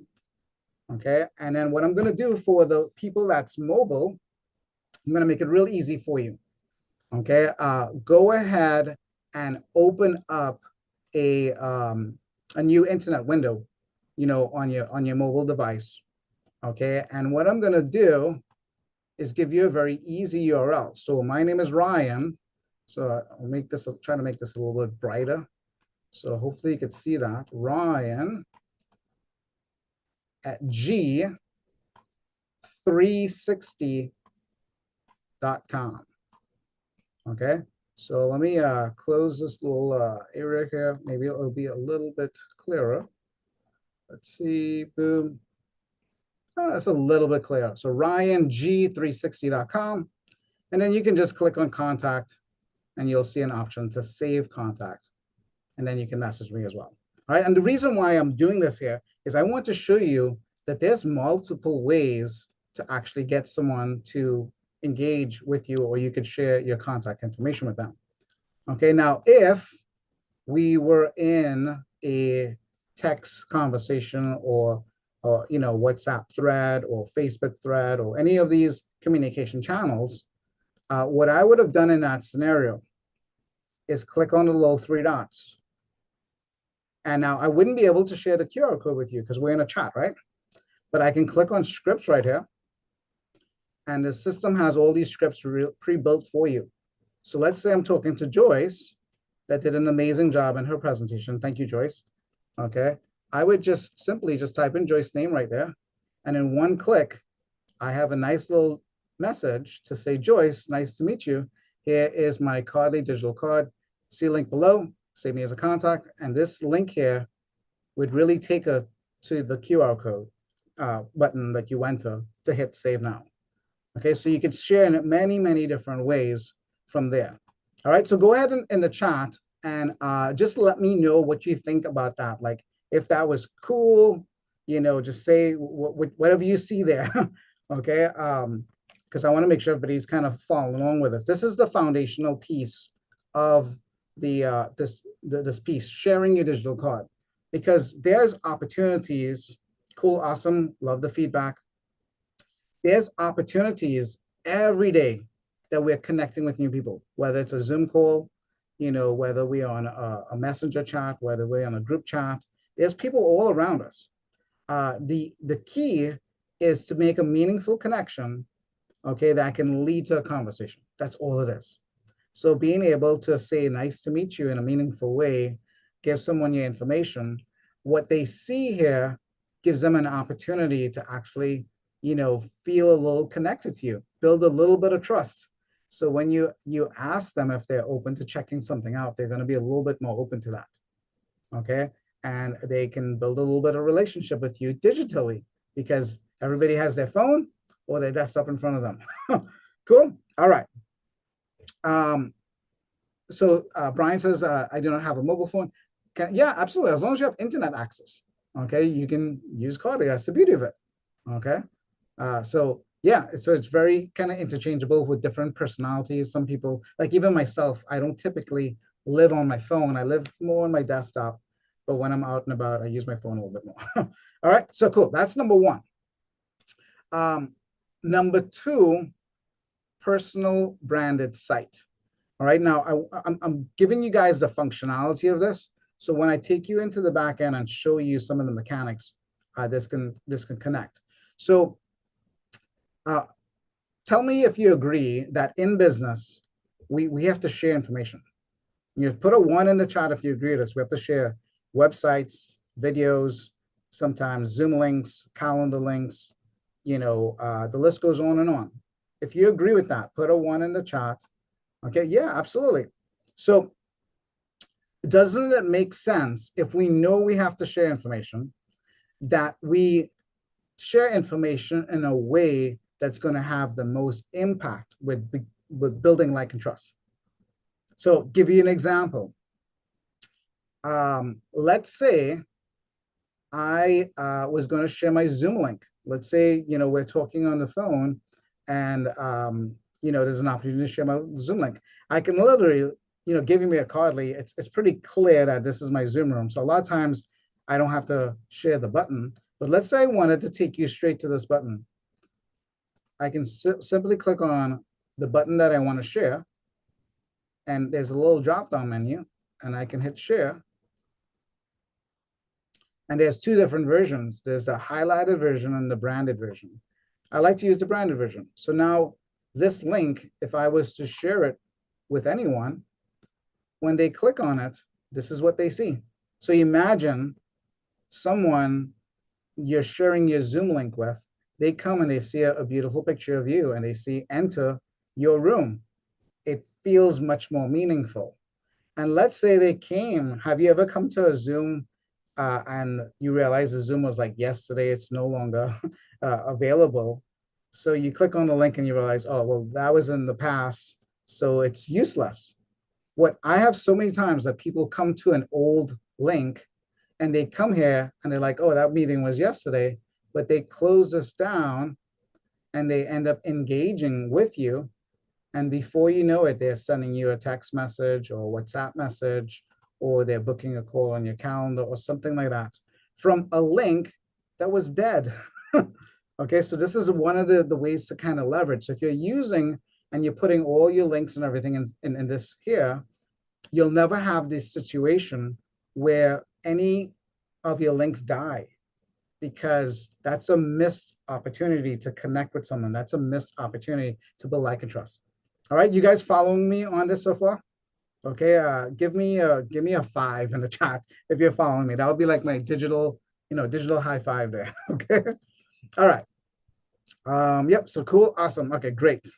okay? And then what I'm gonna do for the people that's mobile, I'm gonna make it real easy for you, okay? Go ahead and open up a new internet window, on your mobile device, okay? And what I'm gonna do is give you a very easy URL. So my name is Ryan. So I'll make this, try to make this a little bit brighter. So hopefully you could see that. Ryan at G360.com. Okay, so let me close this little area here. Maybe it'll be a little bit clearer. Let's see, boom. Oh, that's a little bit clearer. So RyanG360.com. And then you can just click on contact and you'll see an option to save contact. And then you can message me as well. All right, and the reason why I'm doing this here is I want to show you that there's multiple ways to actually get someone to engage with you, or you could share your contact information with them. Okay, now if we were in a text conversation or WhatsApp thread or Facebook thread or any of these communication channels, what I would have done in that scenario is click on the little three dots. And now I wouldn't be able to share the QR code with you because we're in a chat, right? But I can click on scripts right here. And the system has all these scripts pre-built for you. So let's say I'm talking to Joyce that did an amazing job in her presentation. Thank you, Joyce. Okay. I would just simply just type in Joyce's name right there. And in one click, I have a nice little message to say, Joyce, nice to meet you. Here is my Cardly digital card. See link below, save me as a contact. And this link here would really take her to the QR code button that you went to hit save now. Okay, so you could share in many, many different ways from there. All right, so go ahead in the chat and just let me know what you think about that. Like if that was cool, just say whatever you see there. Okay, because I want to make sure everybody's kind of following along with us. This is the foundational piece of the this piece, sharing your digital card, because there's opportunities. Cool, awesome, love the feedback. There's opportunities every day that we're connecting with new people, whether it's a Zoom call, whether we're on a messenger chat, whether we're on a group chat. There's people all around us. The key is to make a meaningful connection, okay, that can lead to a conversation. That's all it is. So being able to say nice to meet you in a meaningful way, give someone your information, what they see here gives them an opportunity to actually feel a little connected to you, build a little bit of trust. So when you ask them if they're open to checking something out, they're going to be a little bit more open to that. Okay, and they can build a little bit of relationship with you digitally because everybody has their phone or their desktop in front of them. Cool. All right. So Brian says, I do not have a mobile phone. Yeah, absolutely. As long as you have internet access, okay, you can use Cardly. That's the beauty of it. Okay. So yeah, so it's very kind of interchangeable with different personalities. Some people, like even myself, I don't typically live on my phone. I live more on my desktop, but when I'm out and about, I use my phone a little bit more. All right, so cool. That's number one. Number two, personal branded site. All right, now I'm giving you guys the functionality of this. So when I take you into the back end and show you some of the mechanics, this can connect. So tell me if you agree that in business, we have to share information. You put a 1 in the chat if you agree with this. We have to share websites, videos, sometimes Zoom links, calendar links, the list goes on and on. If you agree with that, put a 1 in the chat. Okay, yeah, absolutely. So doesn't it make sense if we know we have to share information, that we share information in a way that's going to have the most impact with building like and trust? So give you an example. Let's say I was going to share my Zoom link. Let's say, we're talking on the phone and, there's an opportunity to share my Zoom link. I can literally, giving me a Cardly, it's pretty clear that this is my Zoom room. So a lot of times I don't have to share the button, but let's say I wanted to take you straight to this button. I can simply click on the button that I want to share. And there's a little drop-down menu and I can hit share. And there's two different versions. There's the highlighted version and the branded version. I like to use the branded version. So now this link, if I was to share it with anyone, when they click on it, this is what they see. So imagine someone you're sharing your Zoom link with, they come and they see a beautiful picture of you and they see enter your room. It feels much more meaningful. And let's say they came, have you ever come to a Zoom and you realize the Zoom was like yesterday, it's no longer available. So you click on the link and you realize, oh, well, that was in the past, so it's useless. What I have so many times that people come to an old link and they come here and they're like, oh, that meeting was yesterday, but they close this down and they end up engaging with you. And before you know it, they're sending you a text message or WhatsApp message, or they're booking a call on your calendar or something like that from a link that was dead. Okay, so this is one of the ways to kind of leverage. So if you're using and you're putting all your links and everything in this here, you'll never have this situation where any of your links die, because that's a missed opportunity to connect with someone. That's a missed opportunity to build like and trust. All right, you guys following me on this so far? Okay, give me a 5 in the chat if you're following me. That would be like my digital, digital high five there. Okay. All right. Yep. So cool. Awesome. Okay, great.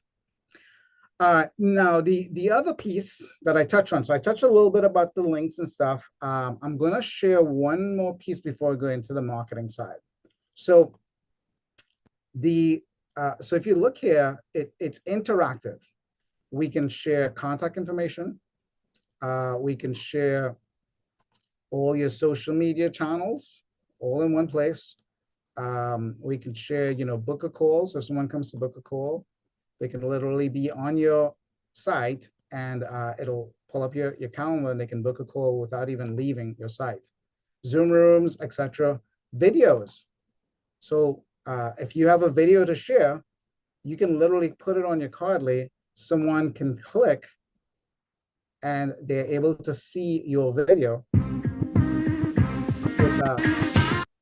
Now the other piece that I touch on, so I touched a little bit about the links and stuff. I'm going to share one more piece before I go into the marketing side. So so if you look here, it's interactive. We can share contact information. We can share all your social media channels all in one place. We can share, book a call. So if someone comes to book a call, they can literally be on your site and it'll pull up your calendar and they can book a call without even leaving your site. Zoom rooms, etc. Videos. So if you have a video to share, you can literally put it on your Cardly. Someone can click and they're able to see your video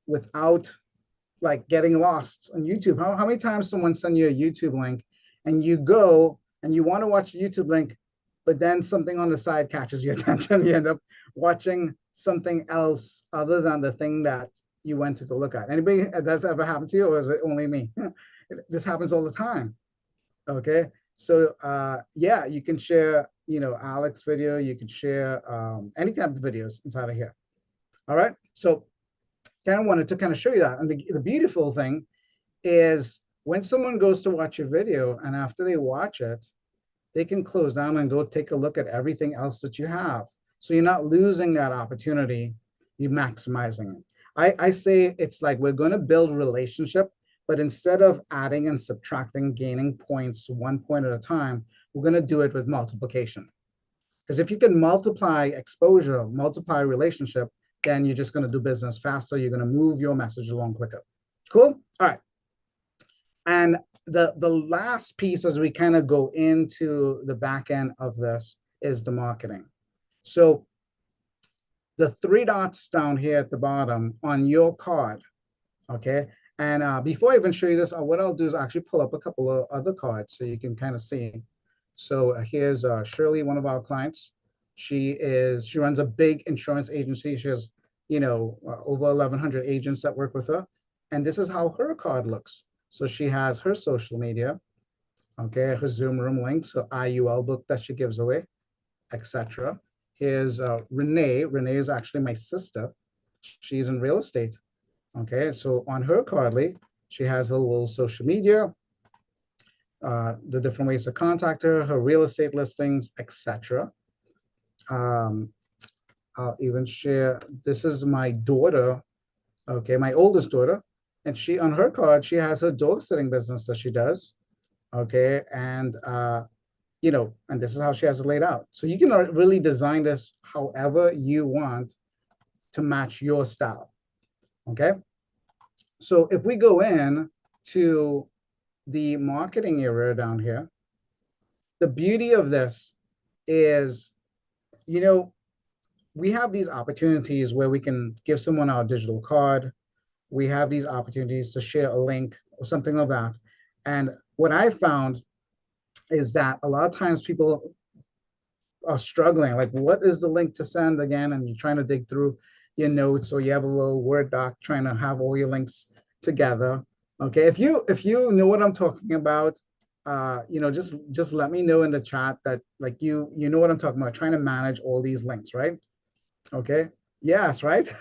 without like getting lost on YouTube. How many times someone send you a YouTube link and you go and you want to watch a YouTube link, but then something on the side catches your attention. You end up watching something else other than the thing that you went to go look at. Anybody, does that ever happen to you, or is it only me? This happens all the time. Okay, so yeah, you can share, Alex video, you can share any kind of videos inside of here. All right, so kind of wanted to kind of show you that. And the beautiful thing is when someone goes to watch your video and after they watch it, they can close down and go take a look at everything else that you have. So you're not losing that opportunity, you're maximizing it. I say it's like we're going to build relationship, but instead of adding and subtracting, gaining points 1 point at a time, we're going to do it with multiplication. Because if you can multiply exposure, multiply relationship, then you're just going to do business faster. You're going to move your message along quicker. Cool? All right. And the last piece as we kind of go into the back end of this is the marketing. So the 3 dots down here at the bottom on your card, okay? And before I even show you this, what I'll do is actually pull up a couple of other cards so you can kind of see. So here's Shirley, one of our clients. She runs a big insurance agency. She has, over 1,100 agents that work with her. And this is how her card looks. So she has her social media, okay, her Zoom room links, her IUL book that she gives away, etc. Here's Renee. Renee is actually my sister. She's in real estate. Okay, so on her Cardly, she has a little social media, the different ways to contact her, her real estate listings, etc. I'll even share, this is my daughter, okay, my oldest daughter, and she, on her card, she has her dog sitting business that she does, okay, and and this is how she has it laid out. So you can really design this however you want to match your style, okay? So if we go in to the marketing area down here, the beauty of this is, we have these opportunities where we can give someone our digital card. We have these opportunities to share a link or something like that. And what I found is that a lot of times people are struggling, like, what is the link to send again? And you're trying to dig through your notes, or you have a little Word doc trying to have all your links together. Okay, if you know what I'm talking about, just let me know in the chat that, like, you know what I'm talking about, trying to manage all these links, right? Okay, yes, right?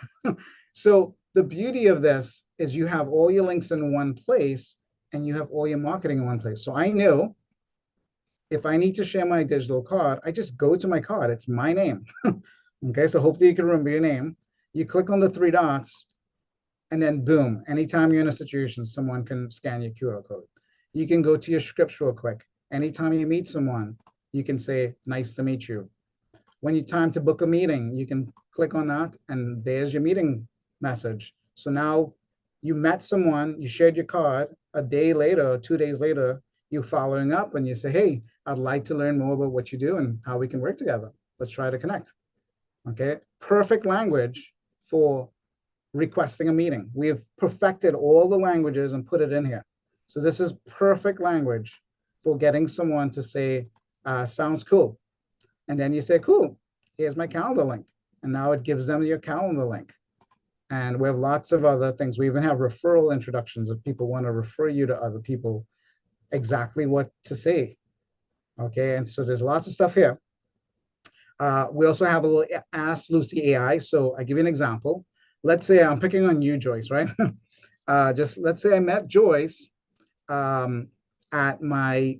So the beauty of this is you have all your links in one place, and you have all your marketing in one place. So I know if I need to share my digital card, I just go to my card. It's my name. Okay, so hopefully you can remember your name. You click on the three dots, and then boom, anytime you're in a situation, someone can scan your QR code. You can go to your scripts real quick. Anytime you meet someone, you can say, nice to meet you. When you time to book a meeting, you can click on that, and there's your meeting message. So now you met someone, you shared your card, a day later, 2 days later, you're following up and you say, hey, I'd like to learn more about what you do and how we can work together. Let's try to connect. Okay, perfect language for requesting a meeting. We have perfected all the languages and put it in here. So this is perfect language for getting someone to say, sounds cool. And then you say, cool, here's my calendar link. And now it gives them your calendar link. And we have lots of other things. We even have referral introductions if people want to refer you to other people, exactly what to say. Okay, and so there's lots of stuff here. We also have a little Ask Lucy AI. So I give you an example. Let's say I'm picking on you, Joyce, right? Just let's say I met Joyce at my,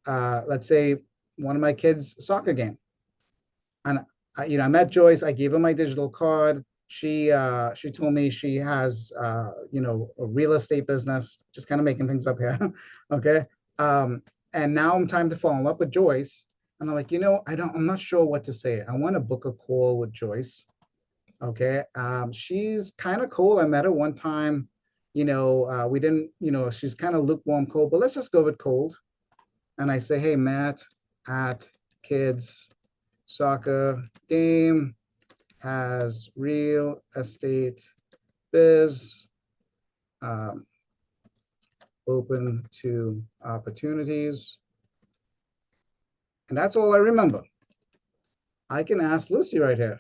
let's say, one of my kids' soccer game. And I met Joyce. I gave her my digital card. She told me she has a real estate business. Just kind of making things up here, okay? And now I'm time to fall in love with Joyce. And I'm like, I'm not sure what to say. I want to book a call with Joyce. Okay, she's kind of cool. I met her one time. We didn't. She's kind of lukewarm cold, but let's just go with cold. And I say, hey, Matt at kids soccer game, has real estate biz, open to opportunities. And that's all I remember. I can ask Lucy right here.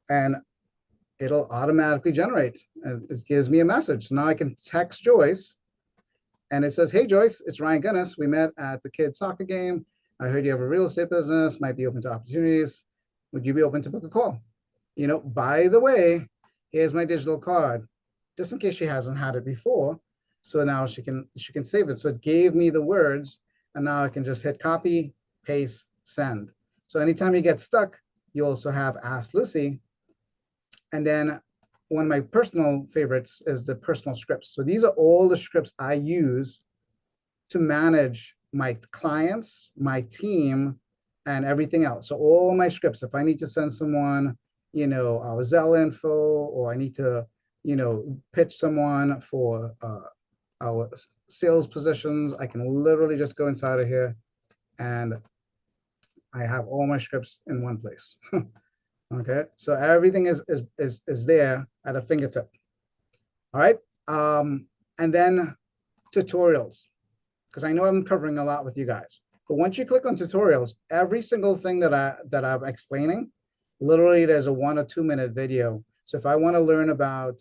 And it'll automatically generate. And it gives me a message. So now I can text Joyce. And it says, hey, Joyce, it's Ryan Gunness. We met at the kids' soccer game. I heard you have a real estate business, might be open to opportunities. Would you be open to book a call? By the way, here's my digital card, just in case she hasn't had it before. So now she can save it. So it gave me the words, and now I can just hit copy, paste, send. So anytime you get stuck, you also have Ask Lucy. And then one of my personal favorites is the personal scripts. So these are all the scripts I use to manage my clients, my team, and everything else. So all my scripts, if I need to send someone, our Zelle info, or I need to, pitch someone for our sales positions, I can literally just go inside of here and I have all my scripts in one place. Okay, so everything is there at a fingertip. All right, and then tutorials, because I know I'm covering a lot with you guys. But once you click on tutorials, every single thing that I'm explaining, literally there's a 1 or 2 minute video. So if I want to learn about,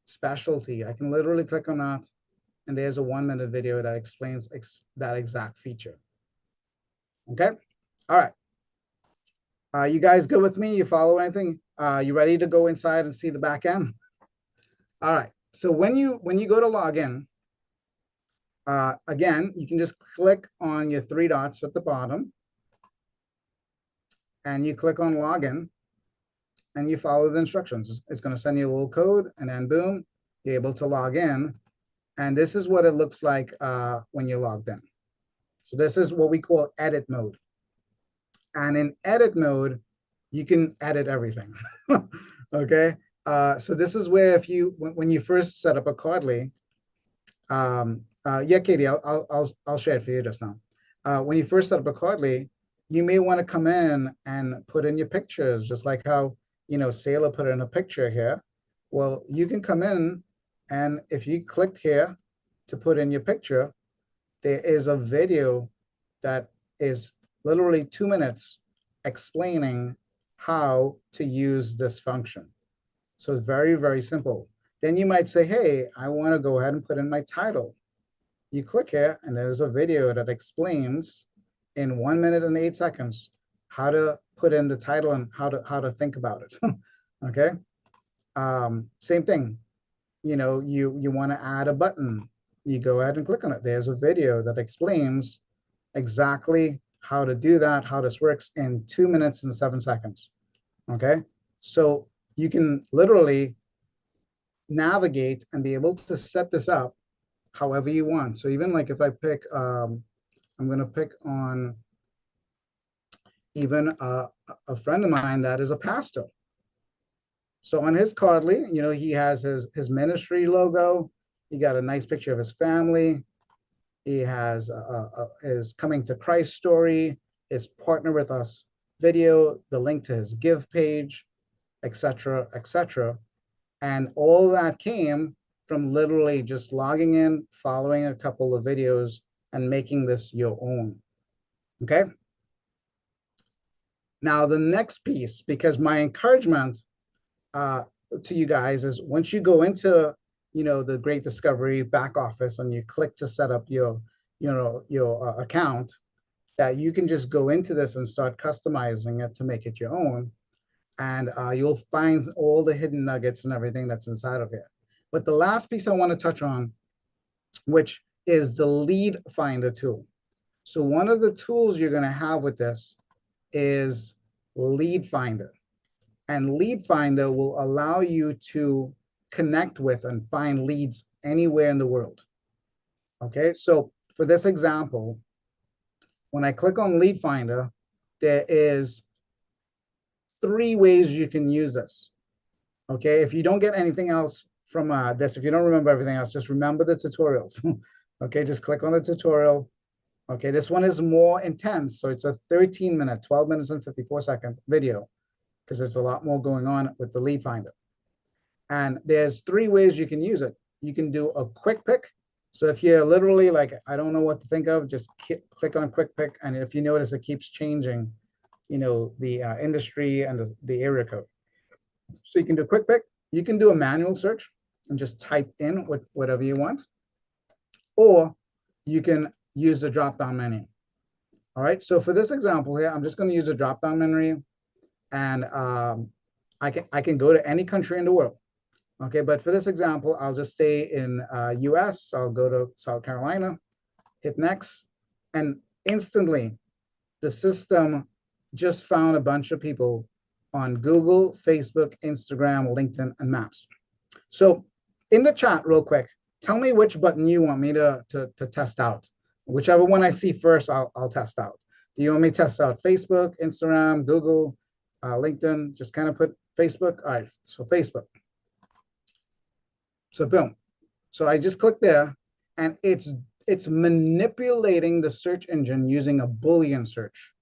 specialty, I can literally click on that, and there's a 1 minute video that explains that exact feature. Okay, all right. You guys good with me? You follow anything? You ready to go inside and see the back end? All right. So when you go to login, again, you can just click on your 3 dots at the bottom, and you click on login, and you follow the instructions. It's going to send you a little code, and then boom, you're able to log in. And this is what it looks like when you're logged in. So this is what we call edit mode. And in edit mode, you can edit everything. Okay. So this is where when you first set up a Cardly, yeah, Katie, I'll share it for you just now. When you first set up a Cardly, you may want to come in and put in your pictures, just like how Sailor put in a picture here. Well, you can come in And if you click here to put in your picture, there is a video that is literally 2 minutes explaining how to use this function. So it's very, very simple. Then you might say, hey, I want to go ahead and put in my title. You click here and there's a video that explains in 1 minute and 8 seconds how to put in the title and how to think about it. Okay. Same thing. You want to add a button. You go ahead and click on it. There's a video that explains exactly how to do that, how this works in 2 minutes and 7 seconds. Okay. So you can literally navigate and be able to set this up however you want. So even like if I pick, I'm going to pick on even a friend of mine that is a pastor. So on his Cardly, he has his ministry logo. He got a nice picture of his family. He has his Coming to Christ story, his Partner with Us video, the link to his Give page, etc., etc. And all that came from literally just logging in, following a couple of videos, and making this your own. Okay. Now the next piece, because my encouragement to you guys is once you go into the Great Discovery back office and you click to set up your account, that you can just go into this and start customizing it to make it your own, and you'll find all the hidden nuggets and everything that's inside of here. But the last piece I want to touch on, which is the lead finder tool. So one of the tools you're going to have with this is lead finder. And lead finder will allow you to connect with and find leads anywhere in the world. Okay, so for this example, when I click on lead finder, there is 3 ways you can use this. Okay, if you don't get anything else from this, if you don't remember everything else, just remember the tutorials. Okay, just click on the tutorial. Okay, this one is more intense. So it's a 13-minute, 12 minutes and 54-second video, because there's a lot more going on with the lead finder. And there's 3 ways you can use it. You can do a quick pick. So if you're literally like, I don't know what to think of, just click on quick pick. And if you notice, it keeps changing, the industry and the area code. So you can do quick pick. You can do a manual search and just type in whatever you want. Or you can use the drop-down menu. All right, so for this example here, I'm just going to use a drop-down menu, and I can go to any country in the world. Okay, but for this example, I'll just stay in US. I'll go to South Carolina, hit next, and instantly the system just found a bunch of people on Google, Facebook, Instagram, LinkedIn, and Maps. So in the chat real quick, tell me which button you want me to test out. Whichever one I see first, I'll test out. Do you want me to test out Facebook, Instagram, Google, LinkedIn? Just kind of put Facebook. All right, so Facebook. So boom. So I just click there, and it's manipulating the search engine using a Boolean search.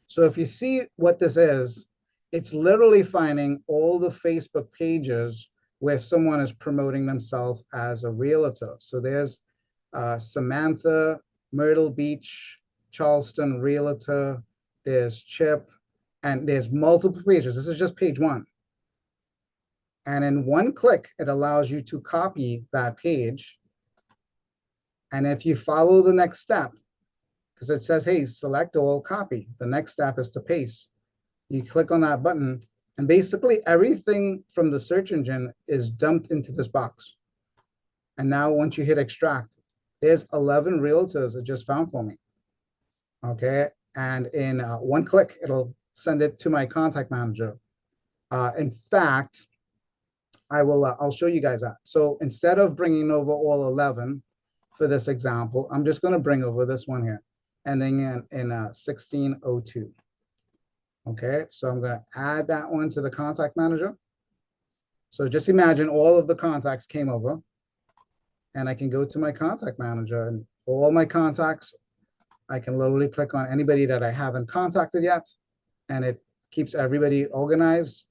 So if you see what this is, it's literally finding all the Facebook pages where someone is promoting themselves as a realtor. So there's Samantha, Myrtle Beach, Charleston realtor, there's Chip, and there's multiple pages. This is just page 1. And in one click, it allows you to copy that page. And if you follow the next step, because it says, hey, select all, copy. The next step is to paste. You click on that button, and basically everything from the search engine is dumped into this box. And now once you hit extract, there's 11 realtors it just found for me. Okay, and in one click, it'll send it to my contact manager. In fact, I'll show you guys that. So instead of bringing over all 11 for this example, I'm just going to bring over this one here, ending in 1602. Okay, so I'm going to add that one to the contact manager. So just imagine all of the contacts came over, and I can go to my contact manager, and all my contacts, I can literally click on anybody that I haven't contacted yet, and it keeps everybody organized.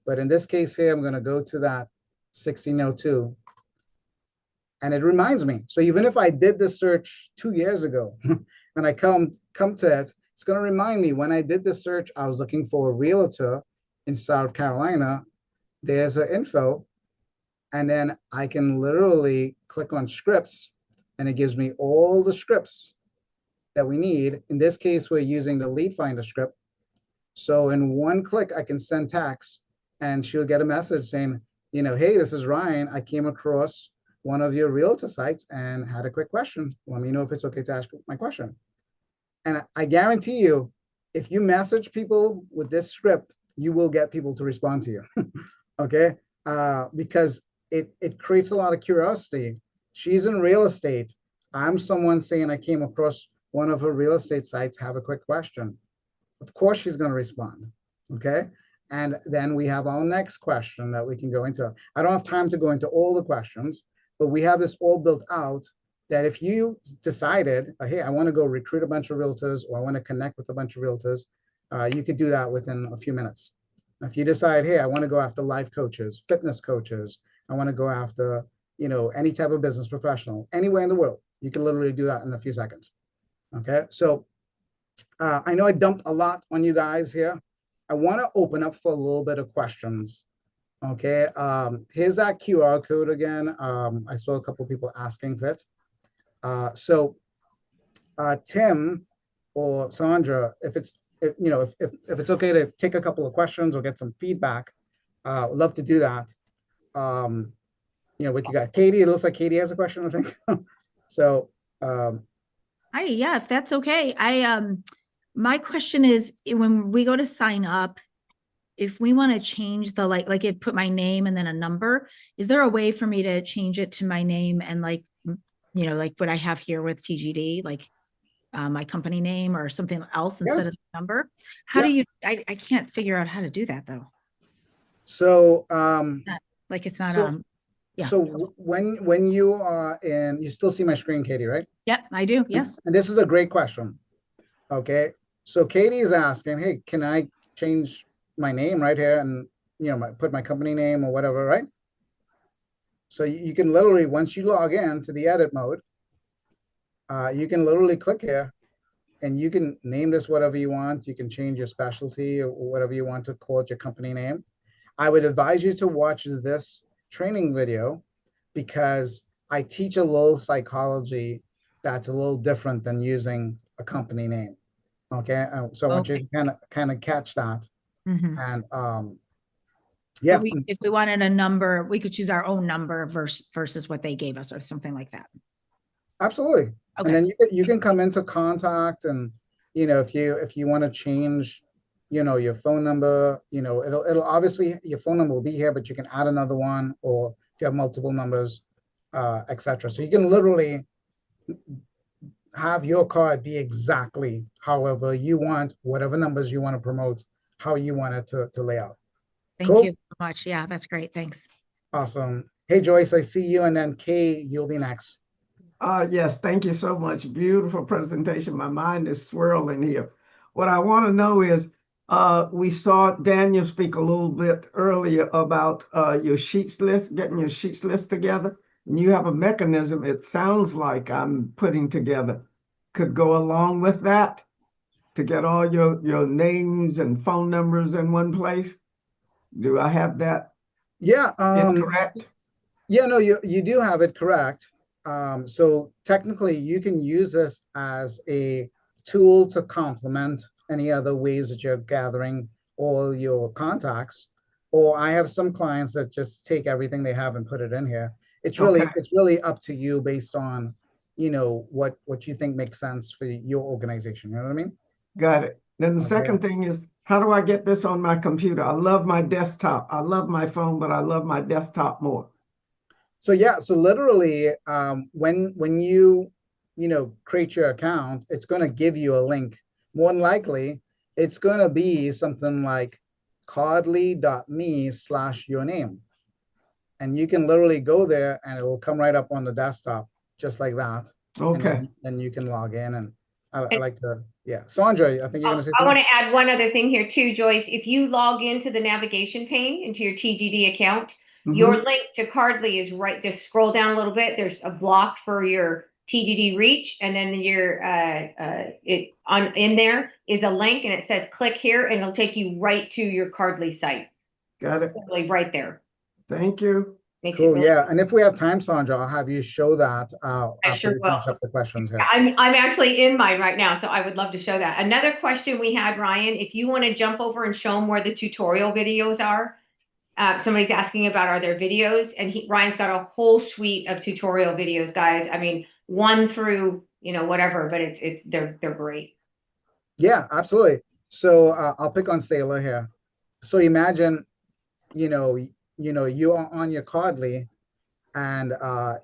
But in this case here, I'm going to go to that 1602, and it reminds me. So even if I did this search 2 years ago and I come to it, it's going to remind me when I did this search, I was looking for a realtor in South Carolina. There's an info, and then I can literally click on scripts, and it gives me all the scripts that we need. In this case, we're using the lead finder script. So in one click, I can send text, and she'll get a message saying, hey, this is Ryan. I came across one of your realtor sites and had a quick question. Let me know if it's okay to ask my question. And I guarantee you, if you message people with this script, you will get people to respond to you. Okay? Because it creates a lot of curiosity. She's in real estate. I'm someone saying I came across one of her real estate sites, have a quick question. Of course she's going to respond. Okay? And then we have our next question that we can go into. I don't have time to go into all the questions, but we have this all built out that if you decided, hey, I want to go recruit a bunch of realtors, or I want to connect with a bunch of realtors, you could do that within a few minutes. If you decide, hey, I want to go after life coaches, fitness coaches, I want to go after, any type of business professional, anywhere in the world, you can literally do that in a few seconds. Okay, so I know I dumped a lot on you guys here. I want to open up for a little bit of questions. Okay, here's that QR code again. I saw a couple people asking for it. So Tim or Sandra, if it's okay to take a couple of questions or get some feedback, I'd love to do that. With you guys. Katie, it looks like Katie has a question, I think. So hi, yeah, if that's okay. My question is, when we go to sign up, if we want to change the like it put my name and then a number, is there a way for me to change it to my name and like what I have here with TGD, like my company name or something else instead of the number? How do you, I can't figure out how to do that though. So it's not yeah. So when you are in, you still see my screen, Katie, right? Yep, I do. Yes. And this is a great question. Okay. So Katie is asking, hey, can I change my name right here and put my company name or whatever, right? So you can literally, once you log in to the edit mode, you can literally click here and you can name this whatever you want. You can change your specialty or whatever you want to call it, your company name. I would advise you to watch this training video because I teach a little psychology that's a little different than using a company name. Okay. So I want you to kind of catch that. Mm-hmm. And yeah, if we wanted a number, we could choose our own number versus what they gave us or something like that. Absolutely. Okay. And then you can come into contact, and if you want to change your phone number, it'll obviously, your phone number will be here, but you can add another one, or if you have multiple numbers, etc. So you can literally have your card be exactly however you want, whatever numbers you want to promote, how you want it to lay out. Thank you so much. Yeah, that's great. Thanks. Awesome. Hey, Joyce, I see you. And then Kay, you'll be next. Yes, thank you so much. Beautiful presentation. My mind is swirling here. What I want to know is, we saw Daniel speak a little bit earlier about your sheets list, getting your sheets list together. And you have a mechanism, it sounds like I'm putting together, could go along with that to get all your names and phone numbers in one place. Do I have that? Yeah. Correct? Yeah, no, you do have it correct. So technically you can use this as a tool to complement any other ways that you're gathering all your contacts. Or I have some clients that just take everything they have and put it in here. It's really up to you based on, what you think makes sense for your organization. You know what I mean? Got it. Then the second thing is, how do I get this on my computer? I love my desktop. I love my phone, but I love my desktop more. So yeah, so literally, when you create your account, it's going to give you a link. More than likely, it's going to be something like cardly.me/your name. And you can literally go there and it will come right up on the desktop, just like that. Okay. And then you can log in, and I like to, yeah. Sandra, I think you're going to say something. I want to add one other thing here too, Joyce. If you log into the navigation pane, into your TGD account, Your link to Cardly is right. Just scroll down a little bit. There's a block for your TGD reach, and then your in there is a link, and it says click here, and it'll take you right to your Cardly site. Got it. Literally right there. Thank you. Makes it Cool. really Yeah. And if we have time, Sandra, I'll have you show that I after sure we will. finish up the questions here. I'm actually in mine right now, so I would love to show that. Another question we had, Ryan, if you want to jump over and show them where the tutorial videos are. Somebody's asking about, are there videos? And Ryan's got a whole suite of tutorial videos, guys. I mean, 1 through, whatever, but they're great. Yeah, absolutely. So I'll pick on Sailor here. So imagine, you are on your Cardly, and I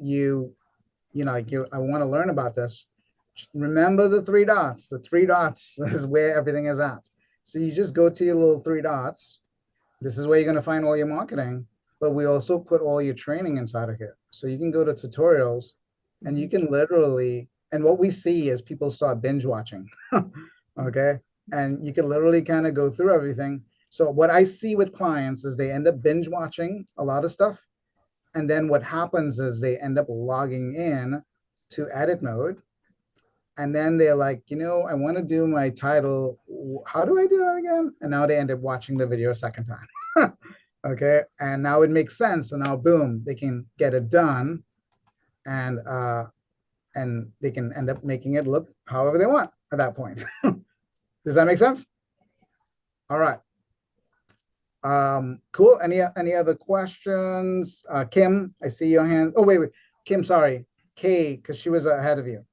want to learn about this. Remember the 3 dots. The 3 dots is where everything is at. So you just go to your little 3 dots. This is where you're going to find all your marketing, but we also put all your training inside of here. So you can go to tutorials, and you can literally, and what we see is people start binge watching. Okay. And you can literally kind of go through everything. So what I see with clients is they end up binge watching a lot of stuff. And then what happens is they end up logging in to edit mode. And then they're like, I want to do my title. How do I do that again? And now they end up watching the video a second time. Okay. And now it makes sense. And now, boom, they can get it done. And they can end up making it look however they want at that point. Does that make sense? All right. Cool. Any other questions? Kim, I see your hand. Oh, wait. Kim, sorry. Kay, because she was ahead of you.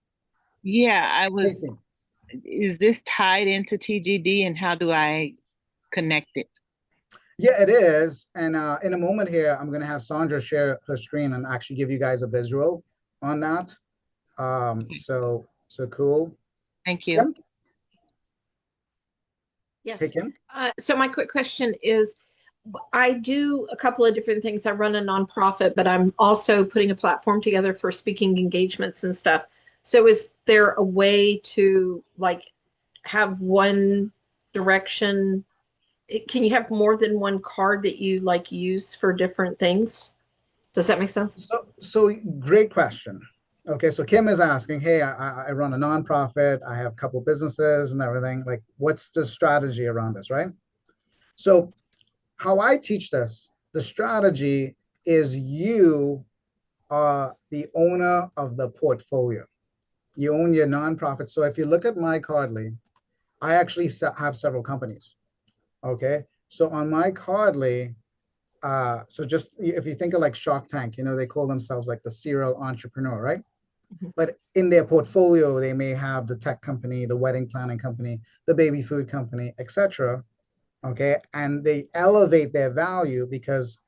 Yeah, I was. Is this tied into TGD, and how do I connect it? Yeah, it is. And in a moment here, I'm going to have Sandra share her screen and actually give you guys a visual on that. So cool. Thank you. Kim? Yes. Hey, Kim? So my quick question is, I do a couple of different things. I run a nonprofit, but I'm also putting a platform together for speaking engagements and stuff. So is there a way to have one direction? Can you have more than one card that you use for different things? Does that make sense? So great question. Okay, so Kim is asking, hey, I run a nonprofit, I have a couple businesses and everything. What's the strategy around this, right? So how I teach this, the strategy is you are the owner of the portfolio. You own your nonprofit. So if you look at my Cardly, I actually have several companies. Okay, so on my Cardly, so just if you think of Shark Tank, they call themselves the serial entrepreneur, right? Mm-hmm. But in their portfolio, they may have the tech company, the wedding planning company, the baby food company, etc. Okay, and they elevate their value because,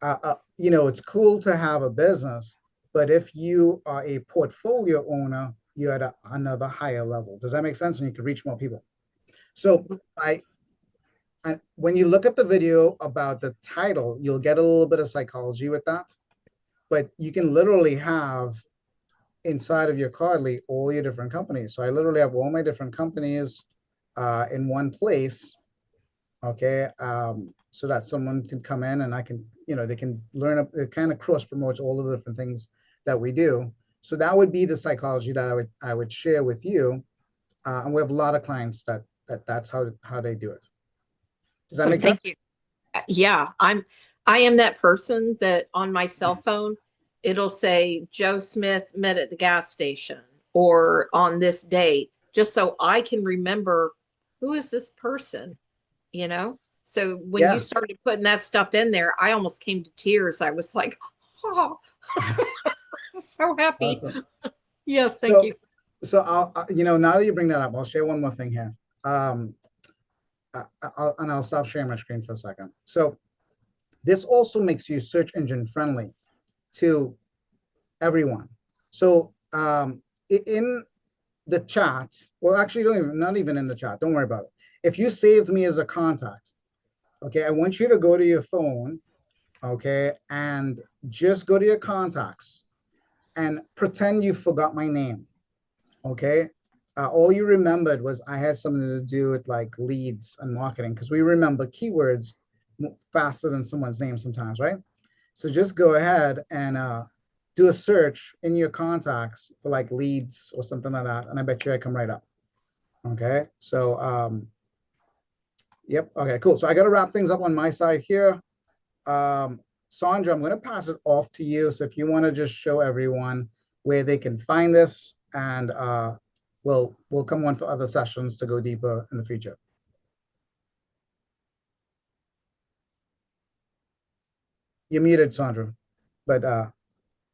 it's cool to have a business, but if you are a portfolio owner, you're at another higher level. Does that make sense? And you can reach more people. So and when you look at the video about the title, you'll get a little bit of psychology with that, but you can literally have inside of your Cardly all your different companies. So I literally have all my different companies in one place. Okay, so that someone can come in and I can, they can learn. It kind of cross promotes all of the different things that we do. So that would be the psychology that I would share with you, and we have a lot of clients that's how they do it. Does that make sense? Thank you. Yeah, I am that person that on my cell phone, it'll say Joe Smith met at the gas station or on this date, just so I can remember who is this person, So when you started putting that stuff in there, I almost came to tears. I was like, oh, so happy. Awesome. Yes, thank you. So I'll, now that you bring that up, I'll share one more thing here. I'll stop sharing my screen for a second. So this also makes you search engine friendly to everyone. So in the chat, well, actually, not even in the chat. Don't worry about it. If you saved me as a contact, okay, I want you to go to your phone, okay, and just go to your contacts and pretend you forgot my name, okay? All you remembered was I had something to do with leads and marketing, because we remember keywords faster than someone's name sometimes, right? So just go ahead and do a search in your contacts for like leads or something like that. And I bet you I come right up. Okay. So, yep. Okay, cool. So I got to wrap things up on my side here. Sandra, I'm going to pass it off to you. So if you want to just show everyone where they can find this, and we'll come on for other sessions to go deeper in the future. You're muted, Sandra, but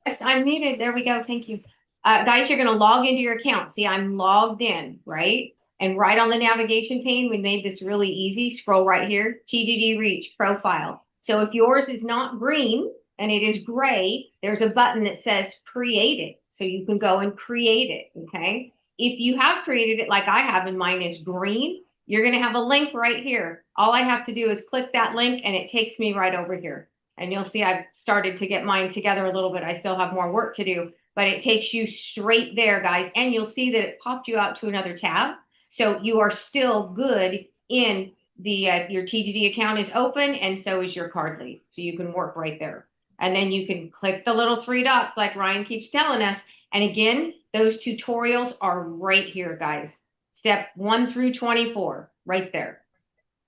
yes, I'm muted. There we go. Thank you. Guys, you're going to log into your account. See, I'm logged in, right? And right on the navigation pane, we made this really easy. Scroll right here, TGD Reach Profile. So if yours is not green and it is gray, there's a button that says Create It. So you can go and create it, okay? If you have created it like I have and mine is green, you're going to have a link right here. All I have to do is click that link and it takes me right over here. And you'll see I've started to get mine together a little bit. I still have more work to do, but it takes you straight there, guys. And you'll see that it popped you out to another tab. So you are still good in the, your TGD account is open, and so is your Cardly. So you can work right there. And then you can click the little 3 dots like Ryan keeps telling us. And again, those tutorials are right here, guys. Step 1 through 24, right there.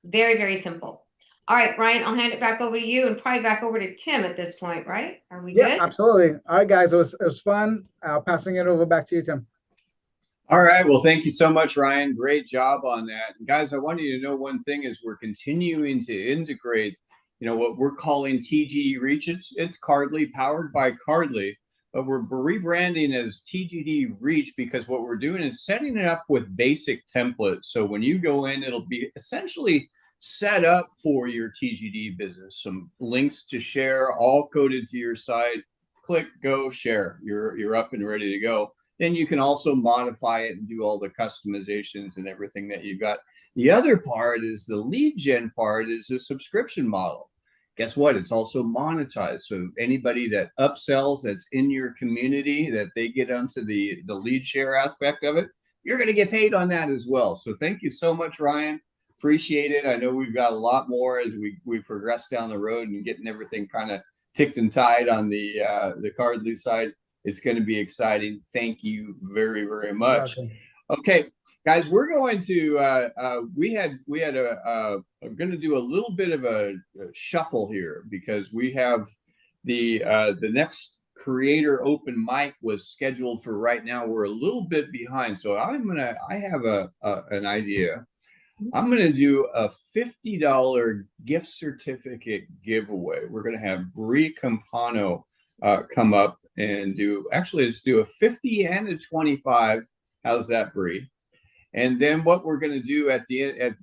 Very, very simple. All right, Ryan, I'll hand it back over to you and probably back over to Tim at this point, right? Are we good? Absolutely. All right, guys, it was fun. Passing it over back to you, Tim. All right. Well, thank you so much, Ryan. Great job on that. And guys, I want you to know one thing is we're continuing to integrate, what we're calling TGD Reach. It's Cardly, powered by Cardly, but we're rebranding as TGD Reach because what we're doing is setting it up with basic templates. So when you go in, it'll be essentially set up for your TGD business. Some links to share, all coded to your site. Click, go, share. You're up and ready to go. Then you can also modify it and do all the customizations and everything that you've got. The other part is the lead gen part is a subscription model. Guess what? It's also monetized. So anybody that upsells that's in your community that they get onto the lead share aspect of it, you're going to get paid on that as well. So thank you so much, Ryan. Appreciate it. I know we've got a lot more as we progress down the road and getting everything kind of ticked and tied on the Cardly side. It's going to be exciting. Thank you very, very much. Okay, guys, we're going to I'm going to do a little bit of a shuffle here because we have the next creator open mic was scheduled for right now. We're a little bit behind, so I have an idea. I'm going to do a $50 gift certificate giveaway. We're going to have Bree Campano come up and let's do a 50 and a 25. How's that, Bree? And then what we're going to do at the end,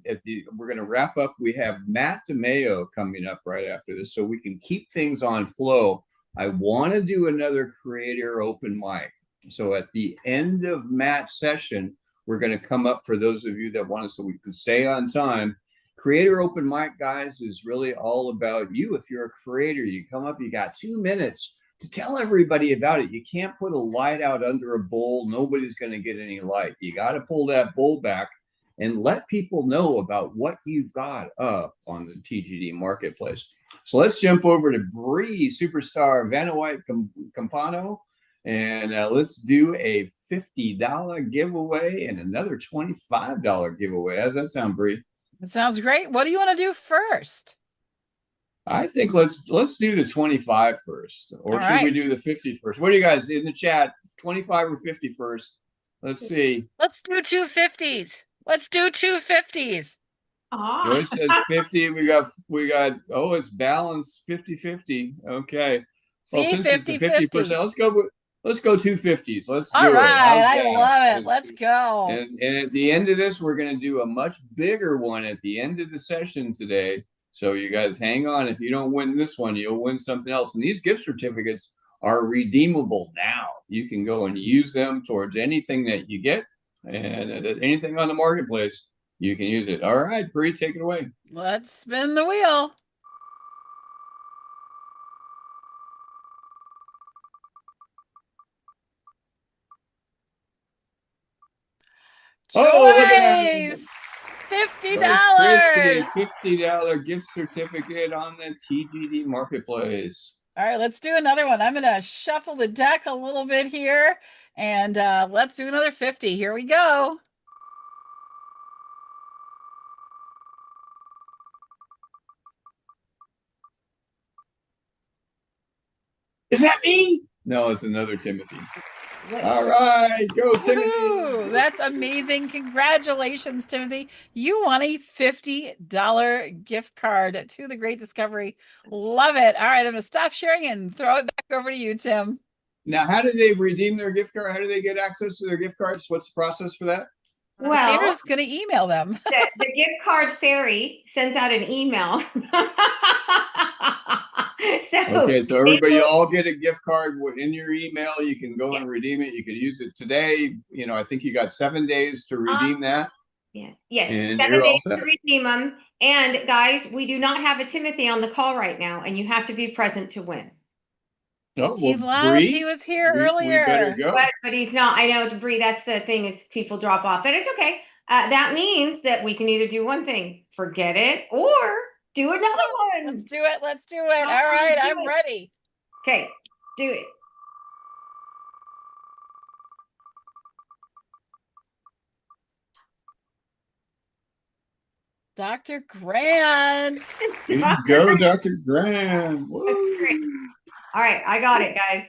we're going to wrap up. We have Matt DiMaio coming up right after this, so we can keep things on flow. I want to do another creator open mic. So at the end of Matt's session, we're going to come up for those of you that want to, so we can stay on time. Creator open mic, guys, is really all about you. If you're a creator, you come up, you got 2 minutes to tell everybody about it. You can't put a light out under a bowl. Nobody's going to get any light. You got to pull that bowl back and let people know about what you've got up on the TGD marketplace. So let's jump over to Bree Superstar Vanawhite Campano. And let's do a $50 giveaway and another $25 giveaway. How does that sound, Bree? That sounds great. What do you want to do first? I think let's do the 25 first. Or should we do the 50 first? What do you guys in the chat? 25 or 50 first? Let's see. Let's do 2 50s. Let's do 2 50s. Joyce says 50. We got it's balanced 50-50. Okay. Well, See, since 50, it's the 50%, let's go 2 50s. Let's do All right, it. I love it. Let's go. And at the end of this, we're going to do a much bigger one at the end of the session today. So you guys hang on. If you don't win this one, you'll win something else. And these gift certificates are redeemable now. You can go and use them towards anything that you get, and anything on the marketplace, you can use it. All right, Bree, take it away. Let's spin the wheel. Joyce, $50. Christy, $50 gift certificate on the TGD marketplace. All right, let's do another one. I'm going to shuffle the deck a little bit here, and let's do another 50. Here we go. Is that me? No, it's another Timothy. All right, go Timothy. Woohoo! That's amazing. Congratulations, Timothy. You won a $50 gift card to the Great Discovery. Love it. All right, I'm going to stop sharing and throw it back over to you, Tim. Now, how do they redeem their gift card? How do they get access to their gift cards? What's the process for that? Well, Sandra's going to email them. the gift card fairy sends out an email. Okay, so everybody, all get a gift card in your email. You can go and redeem it. You can use it today. You know, I think you got 7 days to redeem that. Yeah. Yes. And 7 you're all days set. to redeem them. And guys, we do not have a Timothy on the call right now, and you have to be present to win. Oh, He well, left. Bree, He was here we earlier. better go. But he's not. I know, Bree, that's the thing is people drop off, but it's okay. That means that we can either do one thing, forget it, or do another one. Let's do it. Let's do it. All right, I'm ready. Okay, do it. Dr. Grant. Here you go, Dr. Grant. All right, I got it, guys.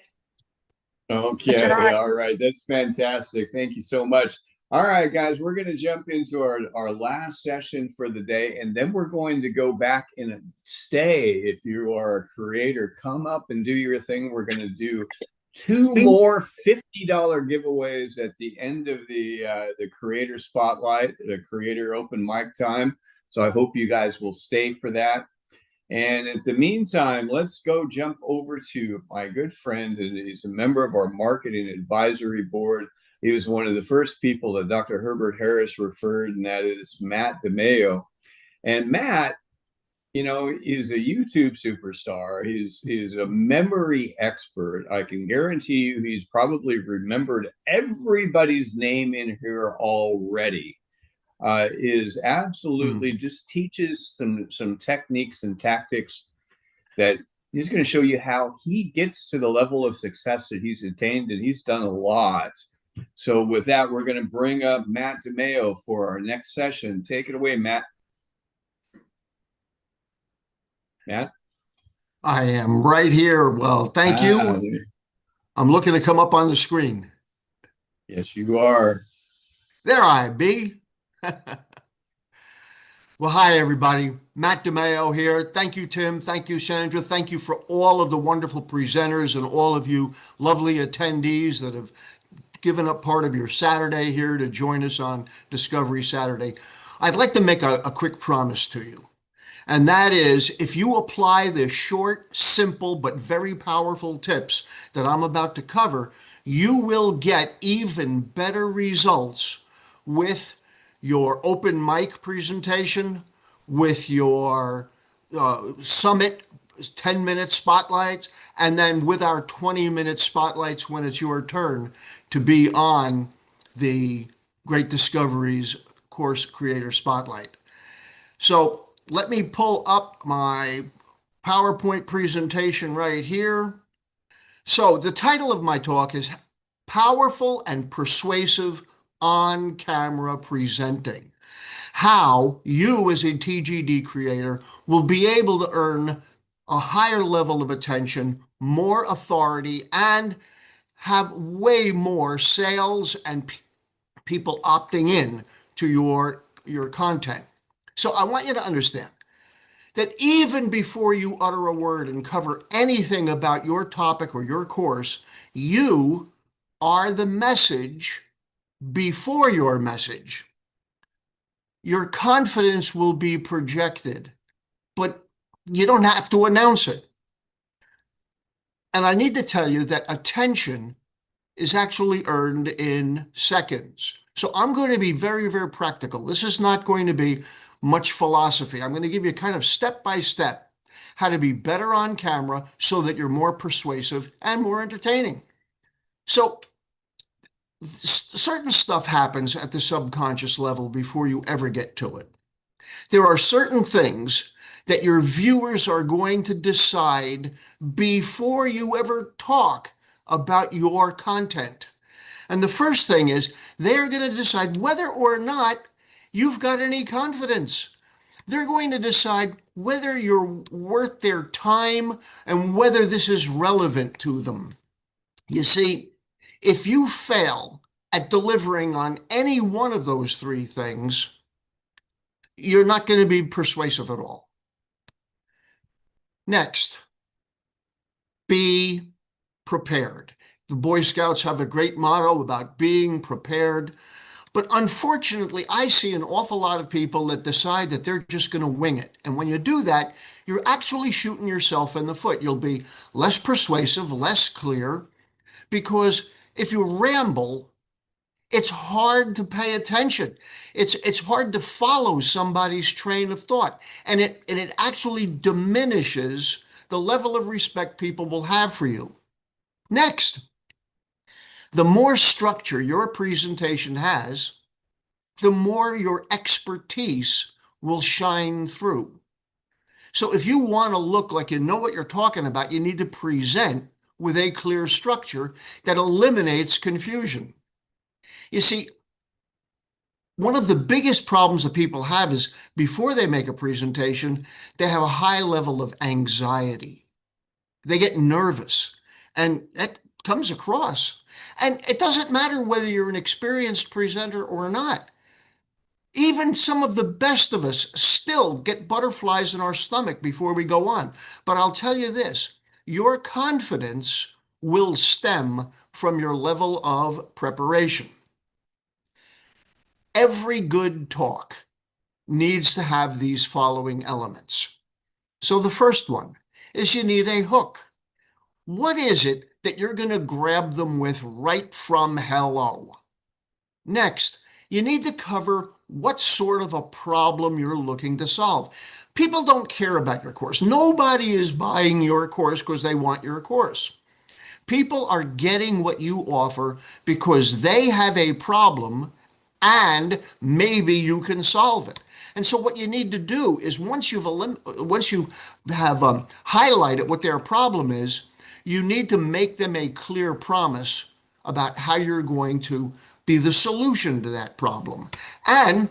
Okay, all right. That's fantastic. Thank you so much. All right, guys, we're going to jump into our last session for the day, and then we're going to go back and stay. If you are a creator, come up and do your thing. We're going to do 2 more $50 giveaways at the end of the creator spotlight, the creator open mic time. So I hope you guys will stay for that. And in the meantime, let's go jump over to my good friend, and he's a member of our marketing advisory board. He was one of the first people that Dr. Herbert Harris referred, and that is Matt DiMaio. And Matt, you know, is a YouTube superstar. He's a memory expert. I can guarantee you he's probably remembered everybody's name in here already. Is absolutely just teaches some techniques and tactics that he's going to show you how he gets to the level of success that he's attained, and he's done a lot. So with that, we're going to bring up Matt DiMaio for our next session. Take it away, Matt. Matt? I am right here. Well, thank you. I'm looking to come up on the screen. Yes, you are. There I be. Well, hi, everybody. Matt DiMaio here. Thank you, Tim. Thank you, Sandra. Thank you for all of the wonderful presenters and all of you lovely attendees that have given up part of your Saturday here to join us on Discovery Saturday. I'd like to make a quick promise to you. And that is, if you apply the short, simple, but very powerful tips that I'm about to cover, you will get even better results with your open mic presentation, with your summit 10-minute spotlights, and then with our 20-minute spotlights when it's your turn to be on the Great Discoveries Course Creator Spotlight. So let me pull up my PowerPoint presentation right here. So the title of my talk is Powerful and Persuasive On-Camera Presenting. How you as a TGD creator will be able to earn a higher level of attention, more authority, and have way more sales and people opting in to your content. So I want you to understand that even before you utter a word and cover anything about your topic or your course, you are the message before your message. Your confidence will be projected, but you don't have to announce it. And I need to tell you that attention is actually earned in seconds. So I'm going to be very, very practical. This is not going to be much philosophy. I'm going to give you kind of step-by-step how to be better on camera so that you're more persuasive and more entertaining. So certain stuff happens at the subconscious level before you ever get to it. There are certain things that your viewers are going to decide before you ever talk about your content. And the first thing is they're going to decide whether or not you've got any confidence. They're going to decide whether you're worth their time and whether this is relevant to them. You see, if you fail at delivering on any one of those three things, you're not going to be persuasive at all. Next, be prepared. The Boy Scouts have a great motto about being prepared. But unfortunately, I see an awful lot of people that decide that they're just going to wing it. And when you do that, you're actually shooting yourself in the foot. You'll be less persuasive, less clear, because if you ramble, it's hard to pay attention. It's hard to follow somebody's train of thought. And it actually diminishes the level of respect people will have for you. Next, the more structure your presentation has, the more your expertise will shine through. So if you want to look like you know what you're talking about, you need to present with a clear structure that eliminates confusion. You see, one of the biggest problems that people have is before they make a presentation, they have a high level of anxiety. They get nervous, and that comes across. And it doesn't matter whether you're an experienced presenter or not. Even some of the best of us still get butterflies in our stomach before we go on. But I'll tell you this, your confidence will stem from your level of preparation. Every good talk needs to have these following elements. So the first one is you need a hook. What is it that you're going to grab them with right from hello? Next, you need to cover what sort of a problem you're looking to solve. People don't care about your course. Nobody is buying your course because they want your course. People are getting what you offer because they have a problem and maybe you can solve it. And so what you need to do is once you have highlighted what their problem is, you need to make them a clear promise about how you're going to be the solution to that problem and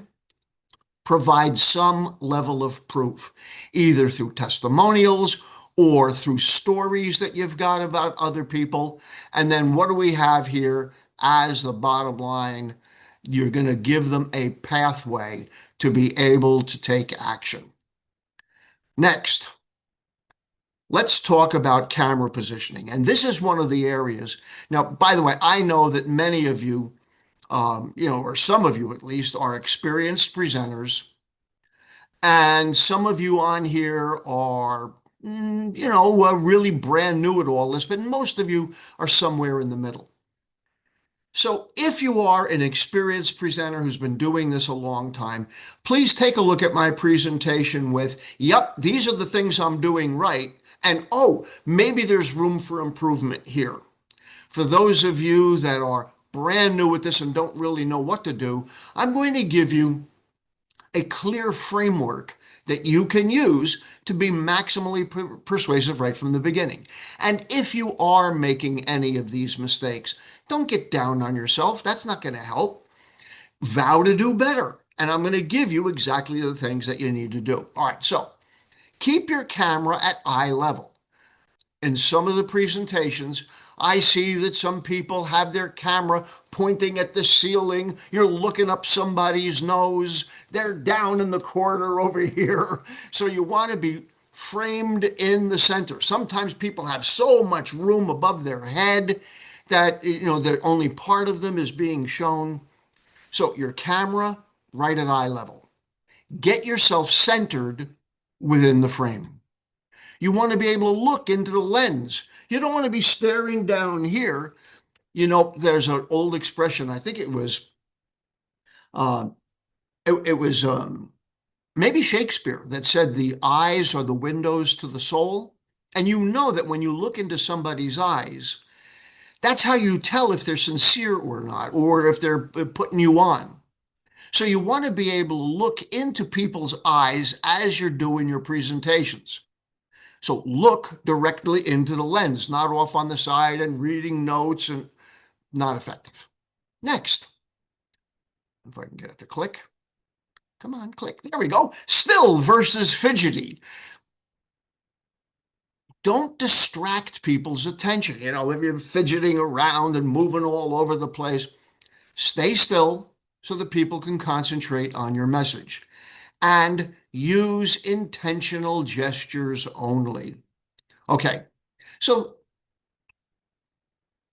provide some level of proof, either through testimonials or through stories that you've got about other people. And then what do we have here as the bottom line? You're going to give them a pathway to be able to take action. Next, let's talk about camera positioning. And this is one of the areas. Now, by the way, I know that many of you, or some of you at least, are experienced presenters. And some of you on here are, really brand new at all this, but most of you are somewhere in the middle. So if you are an experienced presenter who's been doing this a long time, please take a look at my presentation with, yep, these are the things I'm doing right. And oh, maybe there's room for improvement here. For those of you that are brand new at this and don't really know what to do, I'm going to give you a clear framework that you can use to be maximally persuasive right from the beginning. And if you are making any of these mistakes, don't get down on yourself. That's not going to help. Vow to do better. And I'm going to give you exactly the things that you need to do. All right, so keep your camera at eye level. In some of the presentations, I see that some people have their camera pointing at the ceiling. You're looking up somebody's nose. They're down in the corner over here. So you want to be framed in the center. Sometimes people have so much room above their head that, that only part of them is being shown. So your camera right at eye level. Get yourself centered within the frame. You want to be able to look into the lens. You don't want to be staring down here. There's an old expression. I think it was, maybe Shakespeare that said the eyes are the windows to the soul. And you know that when you look into somebody's eyes, that's how you tell if they're sincere or not, or if they're putting you on. So you want to be able to look into people's eyes as you're doing your presentations. So look directly into the lens, not off on the side and reading notes, and not effective. Next, if I can get it to click. Come on, click. There we go. Still versus fidgety. Don't distract people's attention. You know, if you're fidgeting around and moving all over the place, stay still so that people can concentrate on your message. And use intentional gestures only. Okay, so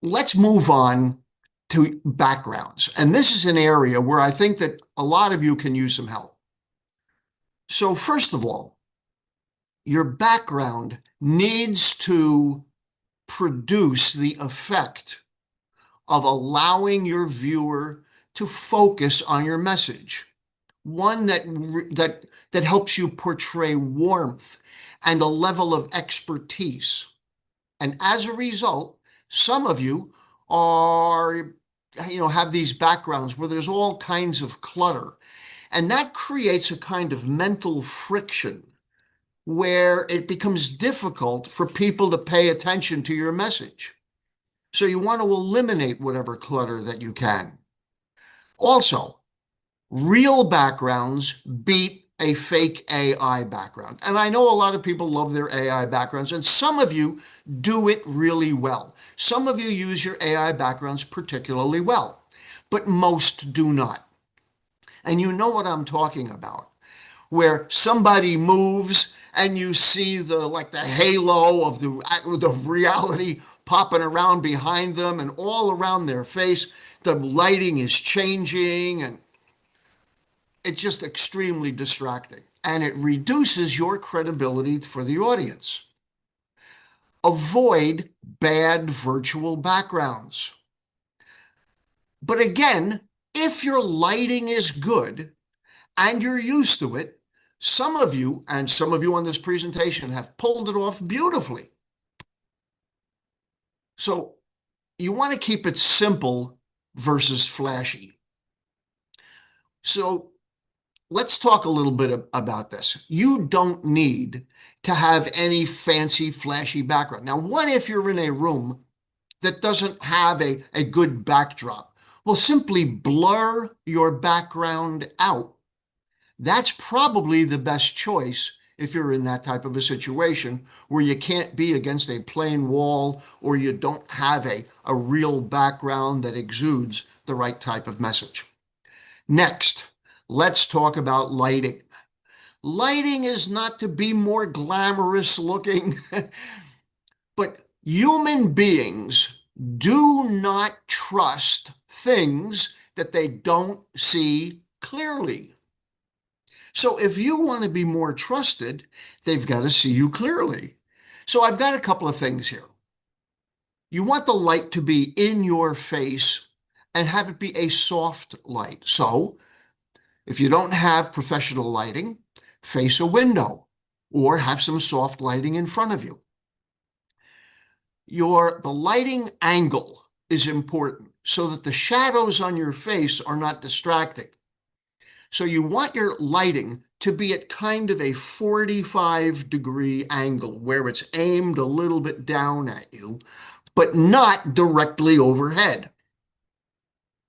let's move on to backgrounds. And this is an area where I think that a lot of you can use some help. So first of all, your background needs to produce the effect of allowing your viewer to focus on your message. One that helps you portray warmth and a level of expertise. And as a result, some of you have these backgrounds where there's all kinds of clutter. And that creates a kind of mental friction where it becomes difficult for people to pay attention to your message. So you want to eliminate whatever clutter that you can. Also, real backgrounds beat a fake AI background. And I know a lot of people love their AI backgrounds, and some of you do it really well. Some of you use your AI backgrounds particularly well, but most do not. And you know what I'm talking about, where somebody moves and you see the halo of the reality popping around behind them, and all around their face, the lighting is changing, and it's just extremely distracting. And it reduces your credibility for the audience. Avoid bad virtual backgrounds. But again, if your lighting is good and you're used to it, some of you on this presentation have pulled it off beautifully. So you want to keep it simple versus flashy. So let's talk a little bit about this. You don't need to have any fancy, flashy background. Now, what if you're in a room that doesn't have a good backdrop? Well, simply blur your background out. That's probably the best choice if you're in that type of a situation where you can't be against a plain wall, or you don't have a real background that exudes the right type of message. Next, let's talk about lighting. Lighting is not to be more glamorous looking, but human beings do not trust things that they don't see clearly. So if you want to be more trusted, they've got to see you clearly. So I've got a couple of things here. You want the light to be in your face and have it be a soft light. So if you don't have professional lighting, face a window or have some soft lighting in front of you. The lighting angle is important so that the shadows on your face are not distracting. So you want your lighting to be at kind of a 45-degree angle where it's aimed a little bit down at you, but not directly overhead.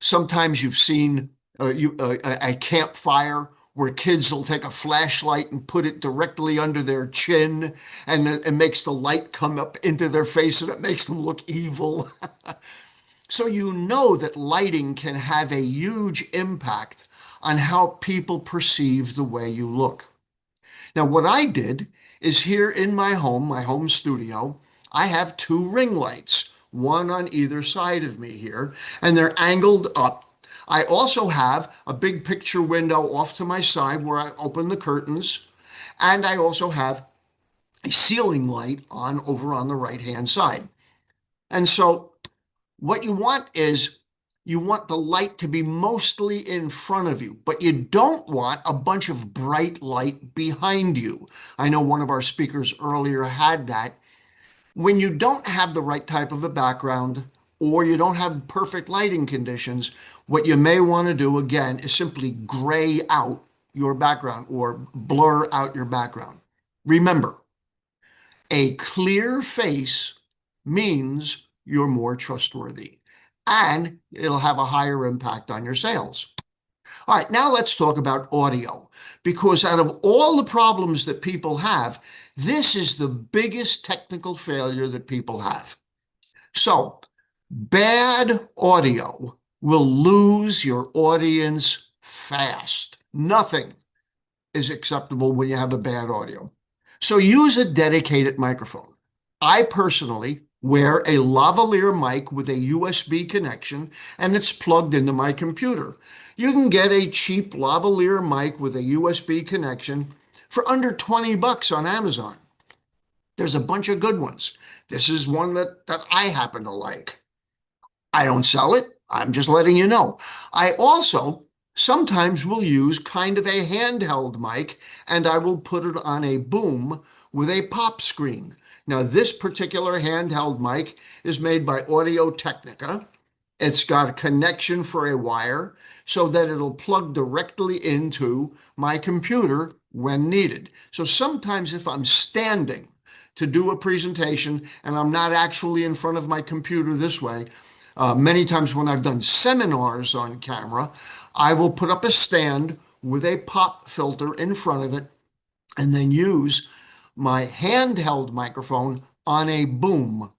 Sometimes you've seen a campfire where kids will take a flashlight and put it directly under their chin, and it makes the light come up into their face and it makes them look evil. So you know that lighting can have a huge impact on how people perceive the way you look. Now, what I did is here in my home studio, I have 2 ring lights, one on either side of me here, and they're angled up. I also have a big picture window off to my side where I open the curtains, and I also have a ceiling light on over on the right-hand side. And so what you want is you want the light to be mostly in front of you, but you don't want a bunch of bright light behind you. I know one of our speakers earlier had that. When you don't have the right type of a background or you don't have perfect lighting conditions, what you may want to do again is simply gray out your background or blur out your background. Remember, a clear face means you're more trustworthy and it'll have a higher impact on your sales. All right, now let's talk about audio, because out of all the problems that people have, this is the biggest technical failure that people have. So, bad audio will lose your audience fast. Nothing is acceptable when you have a bad audio. So use a dedicated microphone. I personally wear a lavalier mic with a USB connection, and it's plugged into my computer. You can get a cheap lavalier mic with a USB connection for under $20 on Amazon. There's a bunch of good ones. This is one that I happen to like. I don't sell it. I'm just letting you know. I also sometimes will use kind of a handheld mic, and I will put it on a boom with a pop screen. Now, this particular handheld mic is made by Audio-Technica. It's got a connection for a wire so that it'll plug directly into my computer when needed. So sometimes if I'm standing to do a presentation and I'm not actually in front of my computer this way, many times when I've done seminars on camera, I will put up a stand with a pop filter in front of it and then use my handheld microphone on a boom.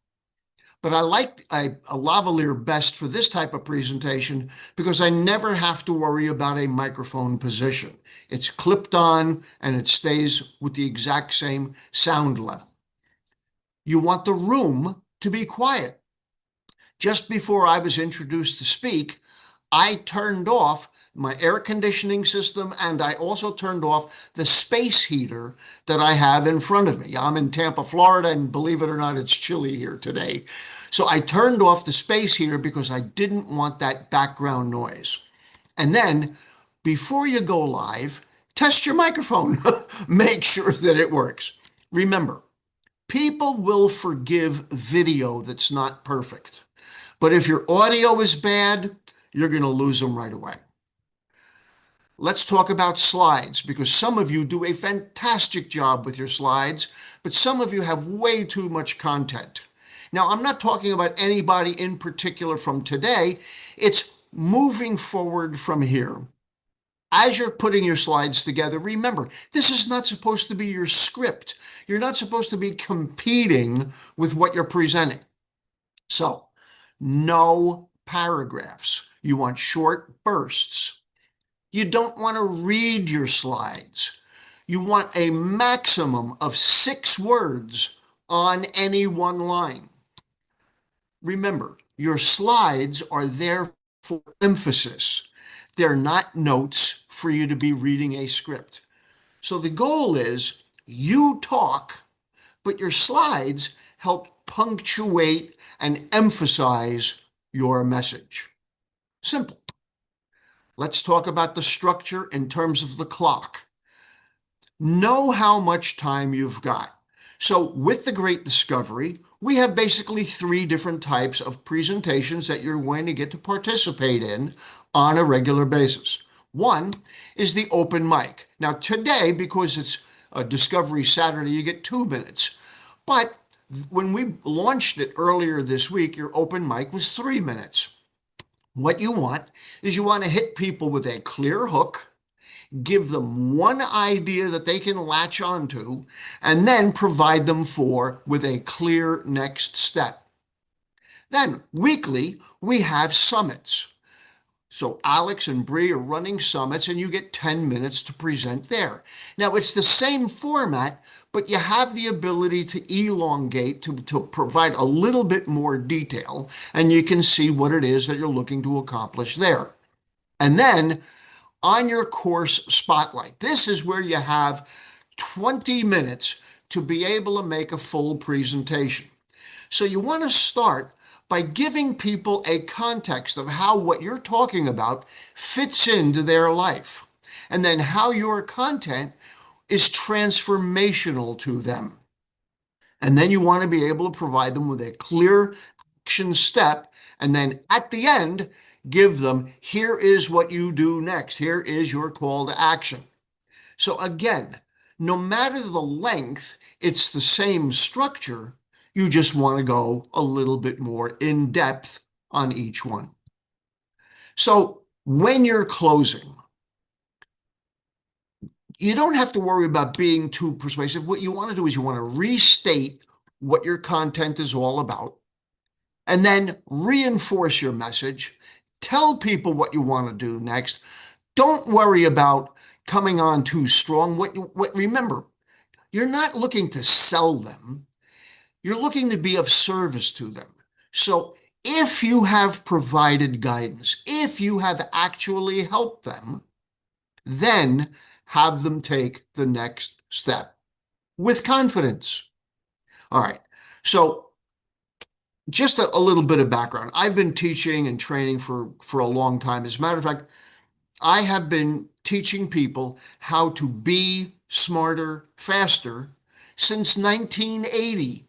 But I like a lavalier best for this type of presentation because I never have to worry about a microphone position. It's clipped on and it stays with the exact same sound level. You want the room to be quiet. Just before I was introduced to speak, I turned off my air conditioning system and I also turned off the space heater that I have in front of me. I'm in Tampa, Florida, and believe it or not, it's chilly here today. So I turned off the space heater because I didn't want that background noise. And then, before you go live, test your microphone. Make sure that it works. Remember, people will forgive video that's not perfect. But if your audio is bad, you're going to lose them right away. Let's talk about slides, because some of you do a fantastic job with your slides, but some of you have way too much content. Now, I'm not talking about anybody in particular from today. It's moving forward from here. As you're putting your slides together, remember, this is not supposed to be your script. You're not supposed to be competing with what you're presenting. So, no paragraphs. You want short bursts. You don't want to read your slides. You want a maximum of 6 words on any one line. Remember, your slides are there for emphasis. They're not notes for you to be reading a script. So the goal is you talk, but your slides help punctuate and emphasize your message. Simple. Let's talk about the structure in terms of the clock. Know how much time you've got. So with the Great Discovery, we have basically 3 different types of presentations that you're going to get to participate in on a regular basis. One is the open mic. Now today, because it's a Discovery Saturday, you get 2 minutes. But when we launched it earlier this week, your open mic was 3 minutes. What you want is you want to hit people with a clear hook, give them one idea that they can latch onto, and then provide them with a clear next step. Then weekly, we have summits. So Alex and Bree are running summits and you get 10 minutes to present there. Now it's the same format, but you have the ability to elongate to provide a little bit more detail, and you can see what it is that you're looking to accomplish there. And then on your course spotlight, this is where you have 20 minutes to be able to make a full presentation. So you want to start by giving people a context of how what you're talking about fits into their life, and then how your content is transformational to them. And then you want to be able to provide them with a clear action step, and then at the end, give them, here is what you do next. Here is your call to action. So again, no matter the length, it's the same structure. You just want to go a little bit more in depth on each one. So when you're closing, you don't have to worry about being too persuasive. What you want to do is you want to restate what your content is all about, and then reinforce your message. Tell people what you want to do next. Don't worry about coming on too strong. Remember, you're not looking to sell them. You're looking to be of service to them. So if you have provided guidance, if you have actually helped them, then have them take the next step with confidence. All right. So just a little bit of background. I've been teaching and training for a long time. As a matter of fact, I have been teaching people how to be smarter, faster since 1980.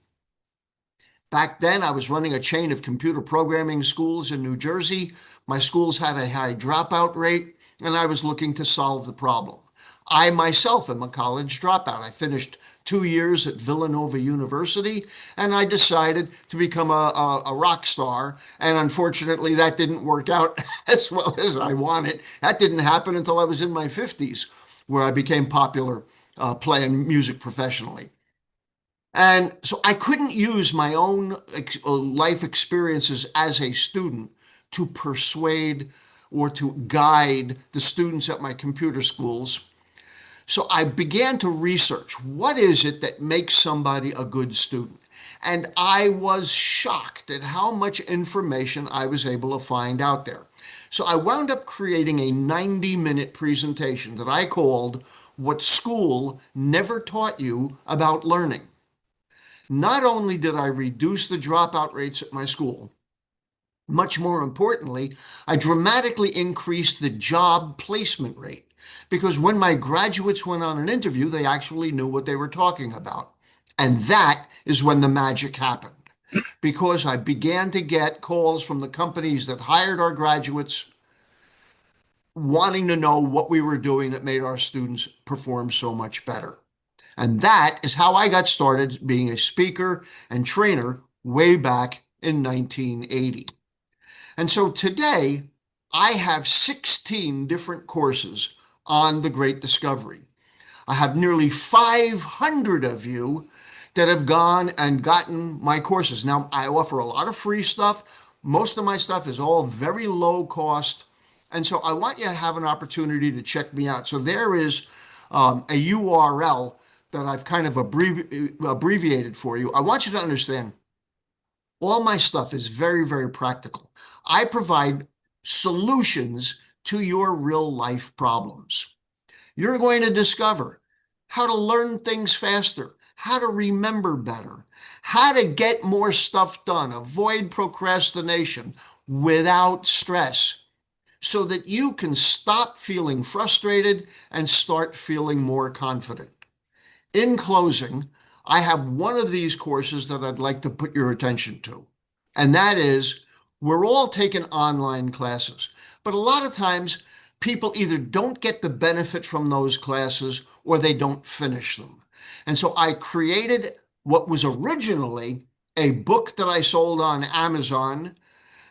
Back then, I was running a chain of computer programming schools in New Jersey. My schools had a high dropout rate, and I was looking to solve the problem. I myself am a college dropout. I finished 2 years at Villanova University, and I decided to become a rock star. And unfortunately, that didn't work out as well as I wanted. That didn't happen until I was in my 50s, where I became popular playing music professionally. And so I couldn't use my own life experiences as a student to persuade or to guide the students at my computer schools. So I began to research, what is it that makes somebody a good student? And I was shocked at how much information I was able to find out there. So I wound up creating a 90-minute presentation that I called What School Never Taught You About Learning. Not only did I reduce the dropout rates at my school, much more importantly, I dramatically increased the job placement rate, because when my graduates went on an interview, they actually knew what they were talking about. And that is when the magic happened, because I began to get calls from the companies that hired our graduates wanting to know what we were doing that made our students perform so much better. And that is how I got started being a speaker and trainer way back in 1980. And so today, I have 16 different courses on the Great Discovery. I have nearly 500 of you that have gone and gotten my courses. Now, I offer a lot of free stuff. Most of my stuff is all very low cost. And so I want you to have an opportunity to check me out. So there is a URL that I've kind of abbreviated for you. I want you to understand, all my stuff is very, very practical. I provide solutions to your real life problems. You're going to discover how to learn things faster, how to remember better, how to get more stuff done, avoid procrastination without stress, so that you can stop feeling frustrated and start feeling more confident. In closing, I have one of these courses that I'd like to put your attention to, and that is, we're all taking online classes, but a lot of times people either don't get the benefit from those classes or they don't finish them. And so I created what was originally a book that I sold on Amazon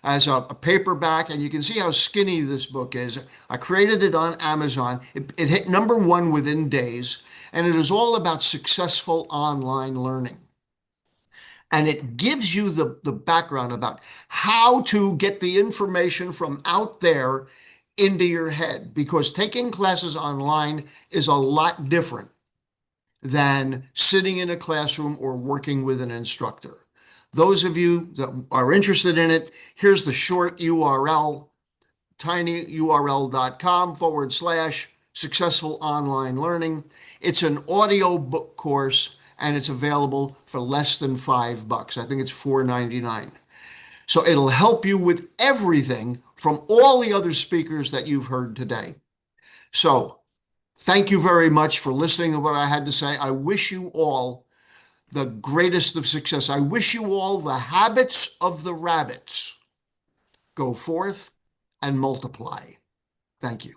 as a paperback, and you can see how skinny this book is. I created it on Amazon. It hit #1 within days, and it is all about successful online learning. And it gives you the background about how to get the information from out there into your head, because taking classes online is a lot different than sitting in a classroom or working with an instructor. Those of you that are interested in it, here's the short URL, tinyurl.com/successful online learning. It's an audio book course, and it's available for less than $5. I think it's $4.99. So it'll help you with everything from all the other speakers that you've heard today. So thank you very much for listening to what I had to say. I wish you all the greatest of success. I wish you all the habits of the rabbits. Go forth and multiply. Thank you.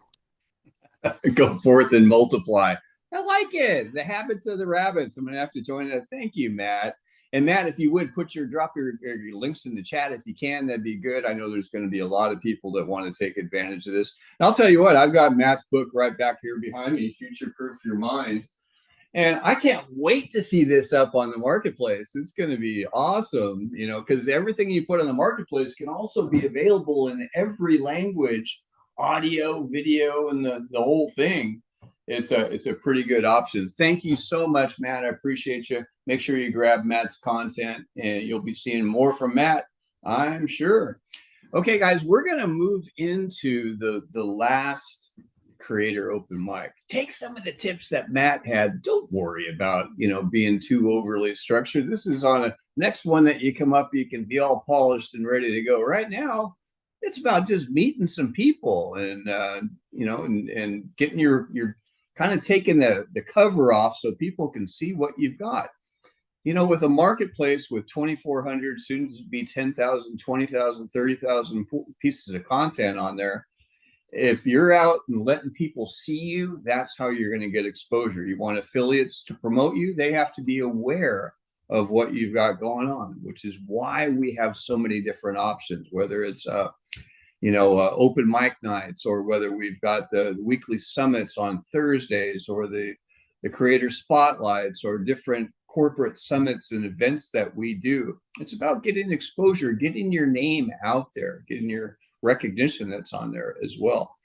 Go forth and multiply. I like it. The habits of the rabbits. I'm going to have to join that. Thank you, Matt. And Matt, if you would drop your links in the chat if you can, that'd be good. I know there's going to be a lot of people that want to take advantage of this. And I'll tell you what, I've got Matt's book right back here behind me, Future Proof Your Mind. And I can't wait to see this up on the marketplace. It's going to be awesome, you know, because everything you put on the marketplace can also be available in every language, audio, video, and the whole thing. It's a pretty good option. Thank you so much, Matt. I appreciate you. Make sure you grab Matt's content, and you'll be seeing more from Matt, I'm sure. Okay, guys, we're going to move into the last creator open mic. Take some of the tips that Matt had. Don't worry about, you know, being too overly structured. This is on a next one that you come up, you can be all polished and ready to go. Right now, it's about just meeting some people and you know, and getting your kind of taking the cover off so people can see what you've got. You know, with a marketplace with 2,400, soon to be 10,000, 20,000, 30,000 pieces of content on there, if you're out and letting people see you, that's how you're going to get exposure. You want affiliates to promote you, they have to be aware of what you've got going on, which is why we have so many different options, whether it's you know, open mic nights, or whether we've got the weekly summits on Thursdays, or the creator spotlights, or different corporate summits and events that we do. It's about getting exposure, getting your name out there, getting your recognition that's on there as well.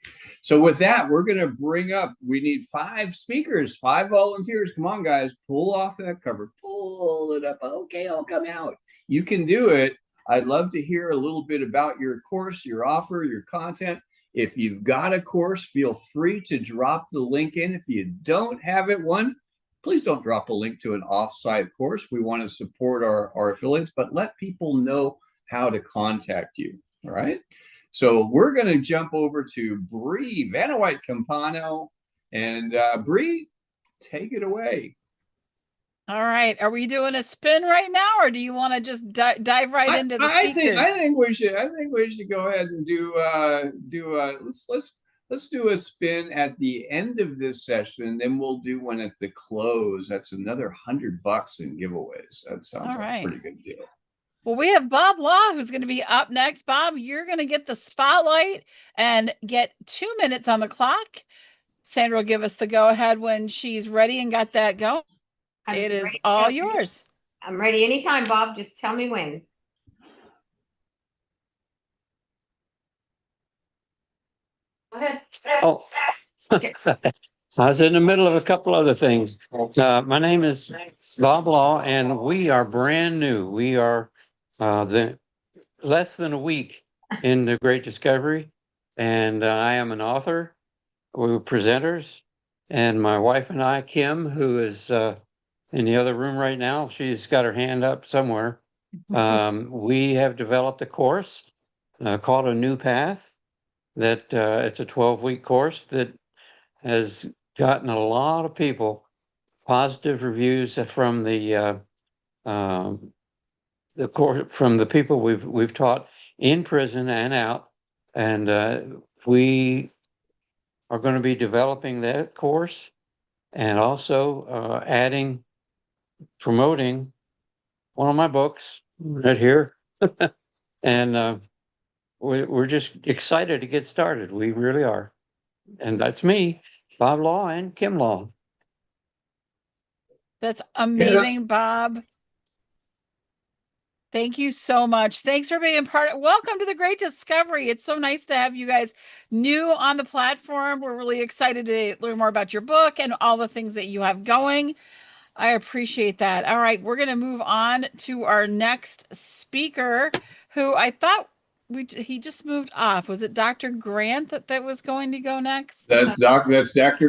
So with that, we're going to bring up, we need 5 speakers, 5 volunteers. Come on, guys, pull off that cover, pull it up. Okay, I'll come out. You can do it. I'd love to hear a little bit about your course, your offer, your content. If you've got a course, feel free to drop the link in. If you don't have it, please don't drop a link to an offsite course. We want to support our affiliates, but let people know how to contact you. All right. So we're going to jump over to Bree Vanawhite Campano, and Bree, take it away. All right. Are we doing a spin right now, or do you want to just dive right into the speakers? I think we should go ahead and let's do a spin at the end of this session, then we'll do one at the close. That's another $100 in giveaways. That sounds like a pretty good deal. Well, we have Bob Law, who's going to be up next. Bob, you're going to get the spotlight and get 2 minutes on the clock. Sandra will give us the go ahead when she's ready and got that going. It is all yours. I'm ready anytime, Bob. Just tell me when. Go ahead. Oh, I was in the middle of a couple other things. My name is Bob Law, and we are brand new. We are less than a week in the Great Discovery, and I am an author. We were presenters, and my wife and I, Kim, who is in the other room right now, she's got her hand up somewhere. We have developed a course called A New Path. That it's a 12-week course that has gotten a lot of people positive reviews from the course, from the people we've taught in prison and out, and we are going to be developing that course and also promoting one of my books right here. And we're just excited to get started. We really are. And that's me, Bob Law and Kim Law. That's amazing, Bob. Thank you so much. Thanks for being welcome to the Great Discovery. It's so nice to have you guys new on the platform. We're really excited to learn more about your book and all the things that you have going. I appreciate that. All right, we're going to move on to our next speaker, who I thought he just moved off. Was it Dr. Grant that was going to go next? That's Dr.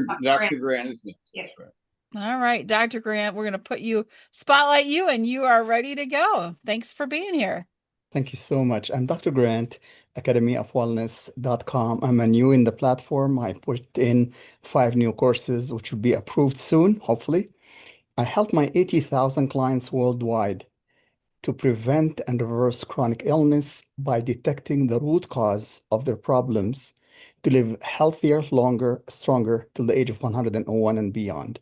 Grant is next. Yes. Right. All right, Dr. Grant, we're going to spotlight you, and you are ready to go. Thanks for being here. Thank you so much. I'm Dr. Grant, academyofwellness.com. I'm a new in the platform. I put in 5 new courses, which will be approved soon, hopefully. I help my 80,000 clients worldwide to prevent and reverse chronic illness by detecting the root cause of their problems to live healthier, longer, stronger till the age of 101 and beyond.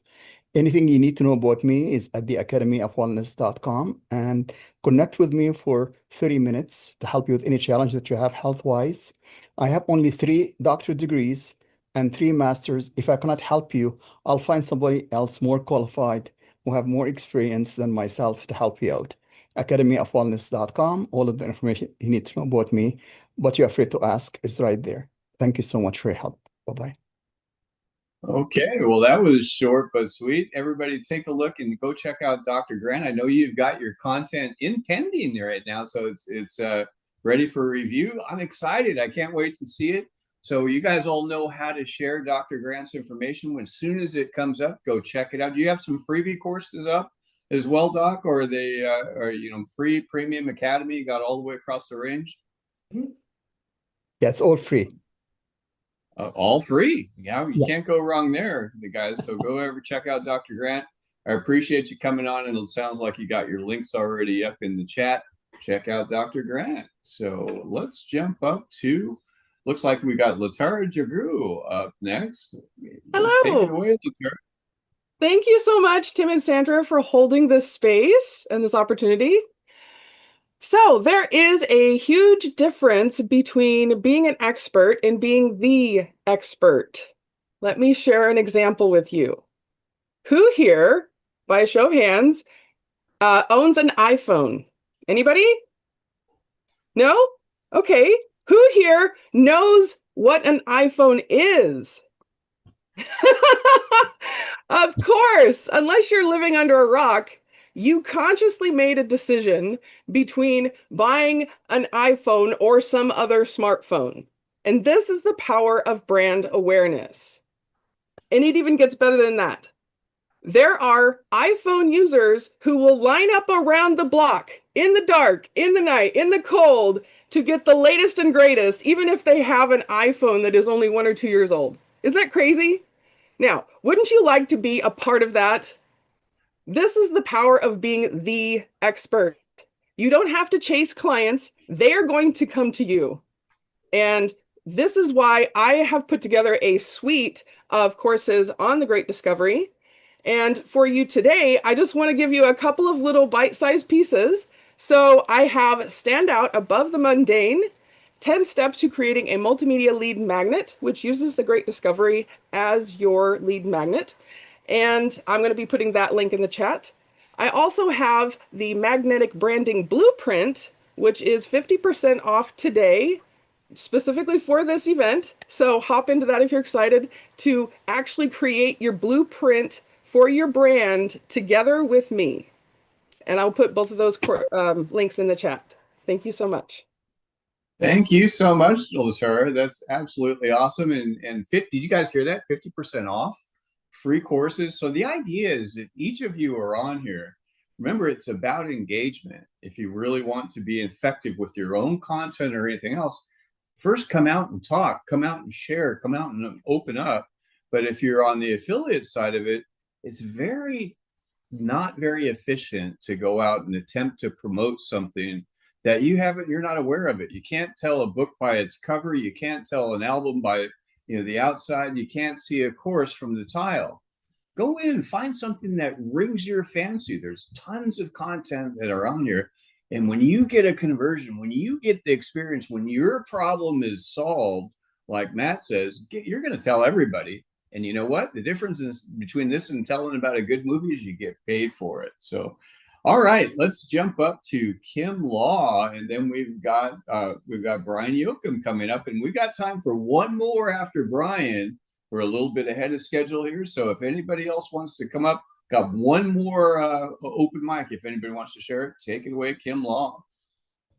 Anything you need to know about me is at theacademyofwellness.com, and connect with me for 30 minutes to help you with any challenge that you have health-wise. I have only 3 doctorate degrees and 3 masters. If I cannot help you, I'll find somebody else more qualified who have more experience than myself to help you out. academyofwellness.com, all of the information you need to know about me, but you're afraid to ask is right there. Thank you so much for your help. Bye-bye. Okay, well, that was short but sweet. Everybody take a look and go check out Dr. Grant. I know you've got your content in pending right now, so it's ready for review. I'm excited. I can't wait to see it. So you guys all know how to share Dr. Grant's information. As soon as it comes up, go check it out. Do you have some freebie courses up as well, Doc? Or are they free premium academy? You got all the way across the range? Yeah, it's all free. All free. Yeah, you Yeah. can't go wrong there, the guys. So go over, check out Dr. Grant. I appreciate you coming on, and it sounds like you got your links already up in the chat. Check out Dr. Grant. So let's jump up to, looks like we got Latara Jagru up next. Hello. Take it away, Latara. Thank you so much, Tim and Sandra, for holding this space and this opportunity. So there is a huge difference between being an expert and being the expert. Let me share an example with you. Who here, by a show of hands, owns an iPhone? Anybody? No? Okay. Who here knows what an iPhone is? Of course, unless you're living under a rock, you consciously made a decision between buying an iPhone or some other smartphone. And this is the power of brand awareness. And it even gets better than that. There are iPhone users who will line up around the block in the dark, in the night, in the cold to get the latest and greatest, even if they have an iPhone that is only 1 or 2 years old. Isn't that crazy? Now, wouldn't you like to be a part of that? This is the power of being the expert. You don't have to chase clients. They are going to come to you. And this is why I have put together a suite of courses on the Great Discovery. And for you today, I just want to give you a couple of little bite-sized pieces. So I have Stand Out Above the Mundane, 10 Steps to Creating a Multimedia Lead Magnet, which uses the Great Discovery as your lead magnet. And I'm going to be putting that link in the chat. I also have the Magnetic Branding Blueprint, which is 50% off today, specifically for this event. So hop into that if you're excited to actually create your blueprint for your brand together with me. And I'll put both of those links in the chat. Thank you so much. Thank you so much, Latara. That's absolutely awesome. And did you guys hear that? 50% off free courses. So the idea is that each of you are on here. Remember, it's about engagement. If you really want to be effective with your own content or anything else, first come out and talk, come out and share, come out and open up. But if you're on the affiliate side of it, it's not very efficient to go out and attempt to promote something that you're not aware of it. You can't tell a book by its cover. You can't tell an album by the outside. You can't see a course from the tile. Go in, find something that rings your fancy. There's tons of content that are on here. And when you get a conversion, when you get the experience, when your problem is solved, like Matt says, you're going to tell everybody. And you know what? The difference is between this and telling about a good movie is you get paid for it. So, all right, let's jump up to Kim Law, and then we've got Brian Yoakum coming up, and we've got time for one more after Brian. We're a little bit ahead of schedule here, so if anybody else wants to come up, got one more open mic. If anybody wants to share it, take it away, Kim Law.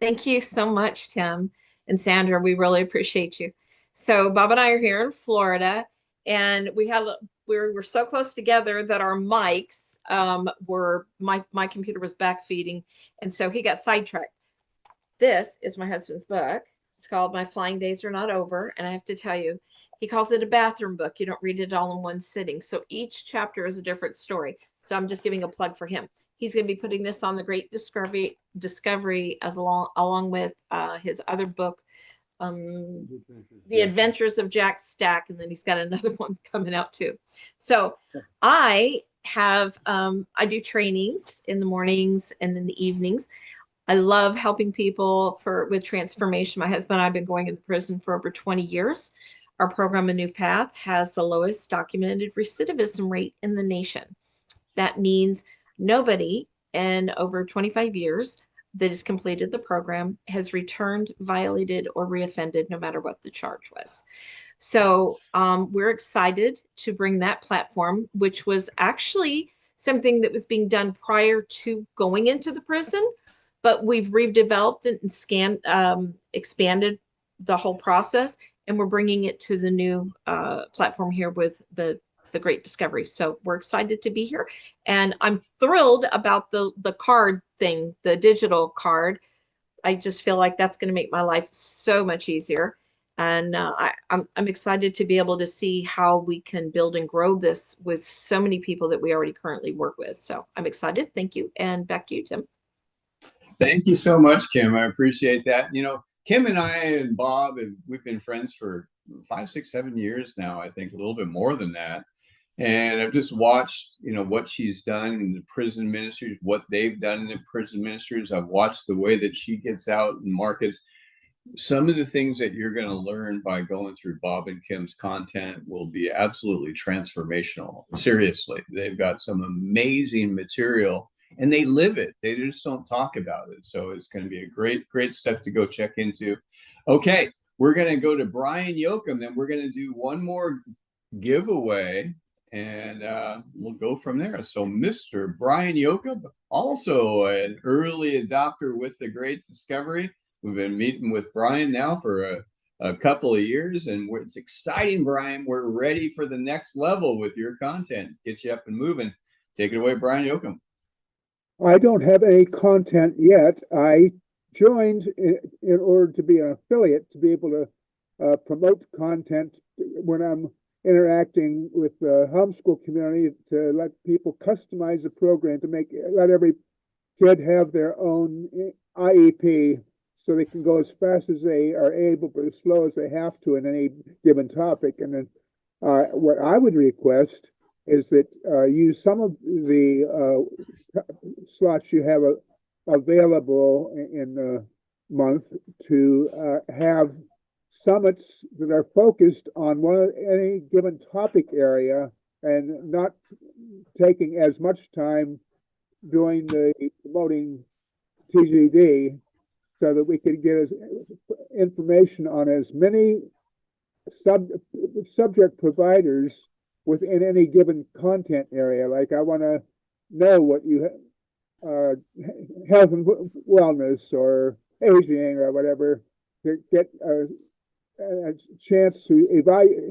Thank you so much, Tim and Sandra. We really appreciate you. So Bob and I are here in Florida, and we're so close together that our mics my computer was back feeding, and so he got sidetracked. This is my husband's book. It's called My Flying Days Are Not Over, and I have to tell you, He calls it a bathroom book. You don't read it all in one sitting. So each chapter is a different story. So I'm just giving a plug for him. He's going to be putting this on the Great Discovery as along with his other book, The Adventures of Jack Stack, and then he's got another one coming out too. So I have I do trainings in the mornings and in the evenings. I love helping people with transformation. My husband and I have been going in prison for over 20 years. Our program, A New Path, has the lowest documented recidivism rate in the nation. That means nobody in over 25 years that has completed the program has returned, violated, or reoffended, no matter what the charge was. So we're excited to bring that platform, which was actually something that was being done prior to going into the prison, but we've redeveloped it and expanded the whole process, and we're bringing it to the new platform here with the Great Discovery. So we're excited to be here, and I'm thrilled about the card thing, the digital card. I just feel like that's going to make my life so much easier, and I'm excited to be able to see how we can build and grow this with so many people that we already currently work with. So I'm excited. Thank you, and back to you, Tim. Thank you so much, Kim. I appreciate that. You know, Kim and I and Bob, we've been friends for 5, 6, 7 years now. I think a little bit more than that. And I've just watched, you know, what she's done in the prison ministries, what they've done in the prison ministries. I've watched the way that she gets out and markets. Some of the things that you're going to learn by going through Bob and Kim's content will be absolutely transformational. Seriously, they've got some amazing material and they live it. They just don't talk about it. So it's going to be a great stuff to go check into. Okay, we're going to go to Brian Yoakum, then we're going to do one more giveaway, and we'll go from there. So Mr. Brian Yoakum, also an early adopter with the Great Discovery. We've been meeting with Brian now for a couple of years, and it's exciting, Brian. We're ready for the next level with your content. Get you up and moving. Take it away, Brian Yoakum. I don't have any content yet. I joined in order to be an affiliate, to be able to promote content when I'm interacting with the homeschool community, to let people customize the program, to let every kid have their own IEP so they can go as fast as they are able, but as slow as they have to in any given topic. And then what I would request is that use some of the slots you have available in the month to have summits that are focused on any given topic area, and not taking as much time doing the promoting TGD, so that we could get information on as many subject providers within any given content area. Like, I want to know what you health and wellness or aging or whatever, to get a chance to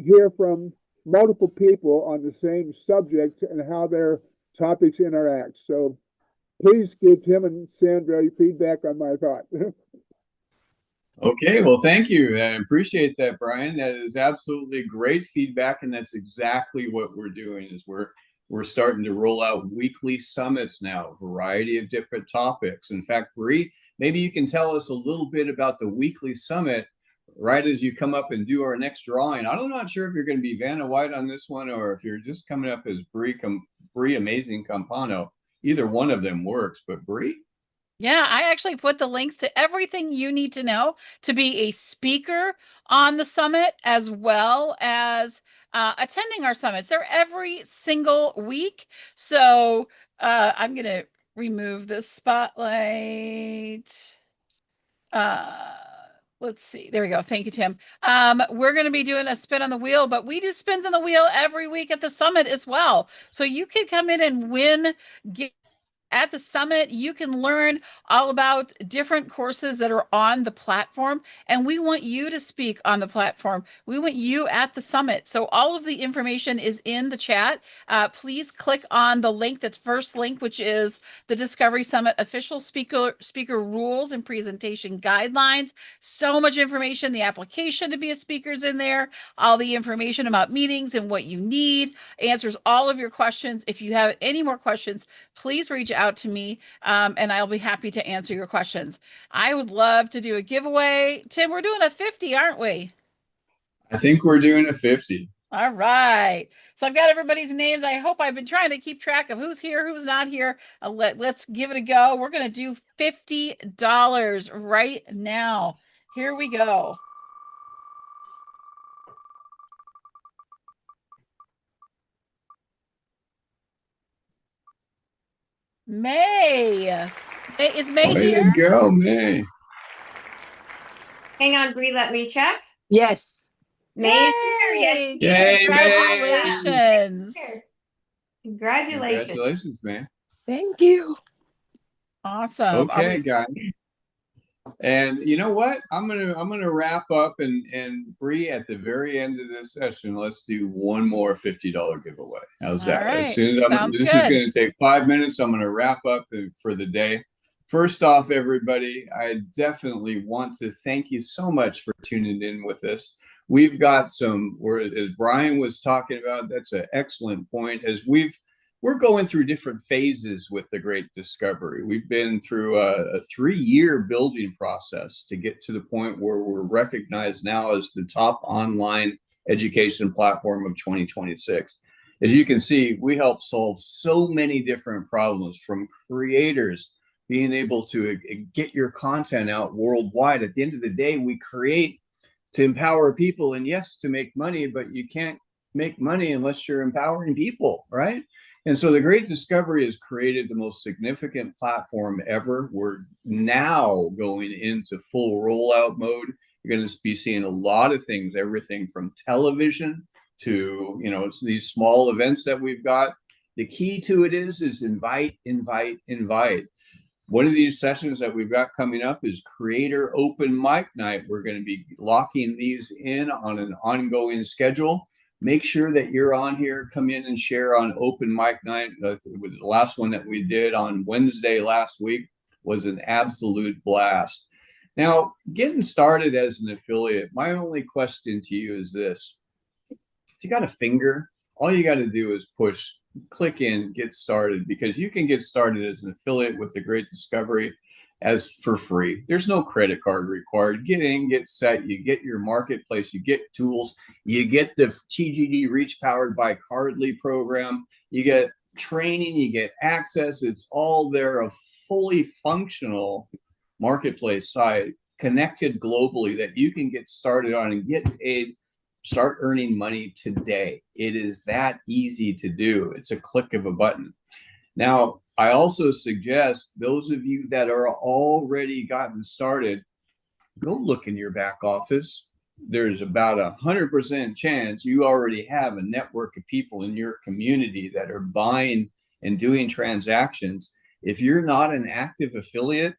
hear from multiple people on the same subject and how their topics interact. So please give Tim and Sandra your feedback on my thought. Okay, well, thank you. I appreciate that, Brian. That is absolutely great feedback, and that's exactly what we're doing. Is we're starting to roll out weekly summits now, a variety of different topics. In fact, Bree, maybe you can tell us a little bit about the weekly summit right as you come up and do our next drawing. I'm not sure if you're going to be Vanna White on this one, or if you're just coming up as Bree Amazing Campano. Either one of them works, but Bree? Yeah, I actually put the links to everything you need to know to be a speaker on the summit, as well as attending our summits. They're every single week. So I'm going to remove this spotlight. Let's see. There we go. Thank you, Tim. We're going to be doing a spin on the wheel, but we do spins on the wheel every week at the summit as well. So you can come in and win At the summit, you can learn all about different courses that are on the platform, and we want you to speak on the platform. We want you at the summit. So all of the information is in the chat. Please click on the link, that's first link, which is the Discovery Summit official speaker rules and presentation guidelines. So much information, the application to be a speaker is in there, all the information about meetings and what you need, answers all of your questions. If you have any more questions, please reach out to me, and I'll be happy to answer your questions. I would love to do a giveaway. Tim, we're doing a 50, aren't we? I think we're doing a 50. All right. So I've got everybody's names. I hope I've been trying to keep track of who's here, who's not here. Let's give it a go. We're going to do $50 right now. Here we go. May. Is May Way here? to go, May. Hang on, Bree, let me check. Yes. May's here. Yes. Yay! Yay, Congratulations. Congratulations. Congratulations, man. Thank you. Awesome. Okay, guys. And you know what? I'm gonna wrap up, and Bree, at the very end of this session, let's do one more $50 giveaway. How's that? All right. As soon as this is going to take 5 minutes, I'm going to wrap up for the day. First off, everybody, I definitely want to thank you so much for tuning in with us. We've got as Brian was talking about, that's an excellent point. As we're going through different phases with the Great Discovery. We've been through a 3-year building process to get to the point where we're recognized now as the top online education platform of 2026. As you can see, we help solve so many different problems, from creators being able to get your content out worldwide. At the end of the day, we create to empower people, and yes, to make money, but you can't make money unless you're empowering people, right? And so the Great Discovery has created the most significant platform ever. We're now going into full rollout mode. You're going to be seeing a lot of things, everything from television to, it's these small events that we've got. The key to it is invite, invite, invite. One of these sessions that we've got coming up is Creator Open Mic Night. We're going to be locking these in on an ongoing schedule. Make sure that you're on here. Come in and share on Open Mic Night. The last one that we did on Wednesday last week was an absolute blast. Now, getting started as an affiliate, my only question to you is this. If you got a finger, all you got to do is click in, get started, because you can get started as an affiliate with the Great Discovery for free. There's no credit card required. Get in, get set, you get your marketplace, you get tools, you get the TGD Reach Powered by Cardly program, you get training, you get access. It's all there, a fully functional marketplace site connected globally that you can get started on and get paid, start earning money today. It is that easy to do. It's a click of a button. Now, I also suggest those of you that are already gotten started, go look in your back office. There's about 100% chance you already have a network of people in your community that are buying and doing transactions. If you're not an active affiliate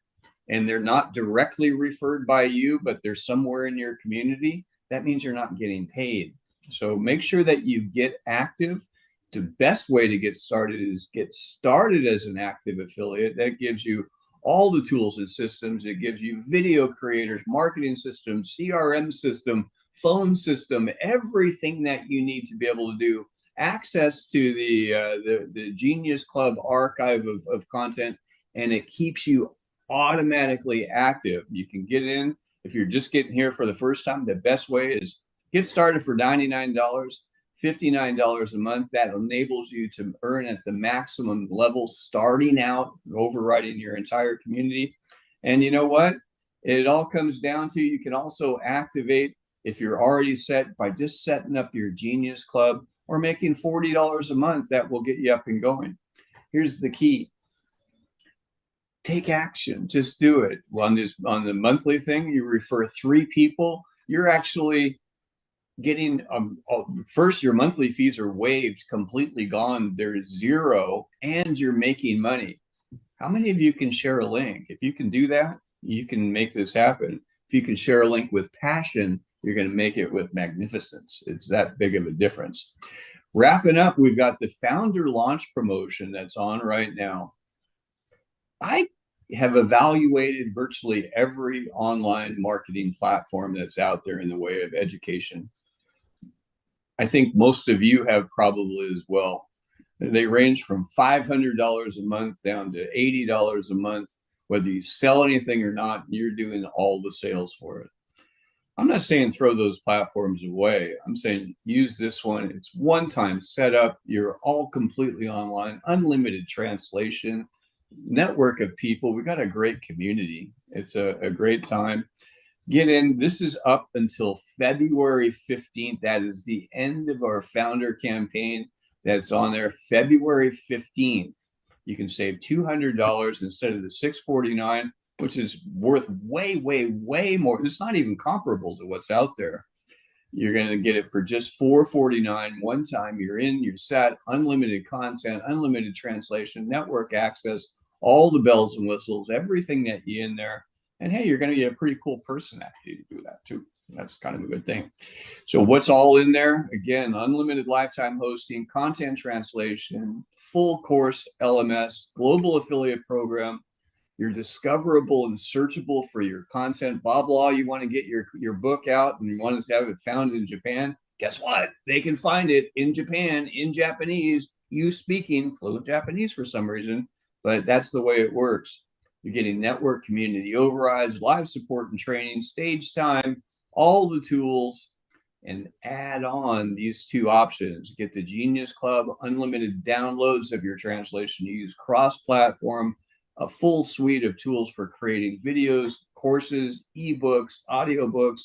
and they're not directly referred by you, but they're somewhere in your community, that means you're not getting paid. So make sure that you get active. The best way to get started is get started as an active affiliate. That gives you all the tools and systems. It gives you video creators, marketing systems, CRM system, phone system, everything that you need to be able to do. Access to the Genius Club archive of content, and it keeps you automatically active. You can get in. If you're just getting here for the first time, the best way is get started for $99. $59 a month. That enables you to earn at the maximum level starting out, overriding your entire community. And you know what? It all comes down to, you can also activate if you're already set by just setting up your Genius Club or making $40 a month. That will get you up and going. Here's the key. Take action. Just do it. On the monthly thing, you refer 3 people. You're actually getting first, your monthly fees are waived, completely gone. They're zero, and you're making money. How many of you can share a link? If you can do that, you can make this happen. If you can share a link with passion, you're going to make it with magnificence. It's that big of a difference. Wrapping up, we've got the founder launch promotion that's on right now. I have evaluated virtually every online marketing platform that's out there in the way of education. I think most of you have probably as well. They range from $500 a month down to $80 a month. Whether you sell anything or not, you're doing all the sales for it. I'm not saying throw those platforms away. I'm saying use this one. It's one-time setup. You're all completely online, unlimited translation, network of people. We've got a great community. It's a great time. Get in. This is up until February 15th. That is the end of our founder campaign. That's on there February 15th. You can save $200 instead of the $649, which is worth way, way, way more. It's not even comparable to what's out there. You're going to get it for just $449 one time. You're in, you're set, unlimited content, unlimited translation, network access, all the bells and whistles, everything that you in there. And hey, you're going to get a pretty cool person after you do that too. That's kind of a good thing. So what's all in there? Again, unlimited lifetime hosting, content translation, full course LMS, global affiliate program. You're discoverable and searchable for your content. Bob Law, you want to get your book out and you want to have it found in Japan? Guess what? They can find it in Japan, in Japanese, you speaking fluent Japanese for some reason, but that's the way it works. You're getting network community overrides, live support and training, stage time, all the tools, and add on these two options. Get the Genius Club, unlimited downloads of your translation. You use cross-platform, a full suite of tools for creating videos, courses, ebooks, audiobooks,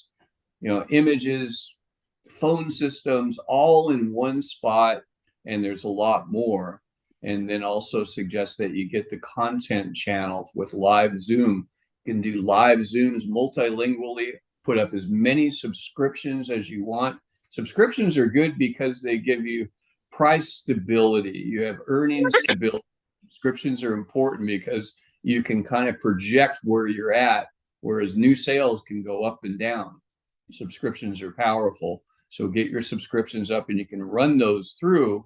images, phone systems, all in one spot. And there's a lot more. And then also suggest that you get the content channel with live Zoom. You can do live Zooms multilingually, put up as many subscriptions as you want. Subscriptions are good because they give you price stability. You have earnings stability. Subscriptions are important because you can kind of project where you're at, whereas new sales can go up and down. Subscriptions are powerful. So get your subscriptions up and you can run those through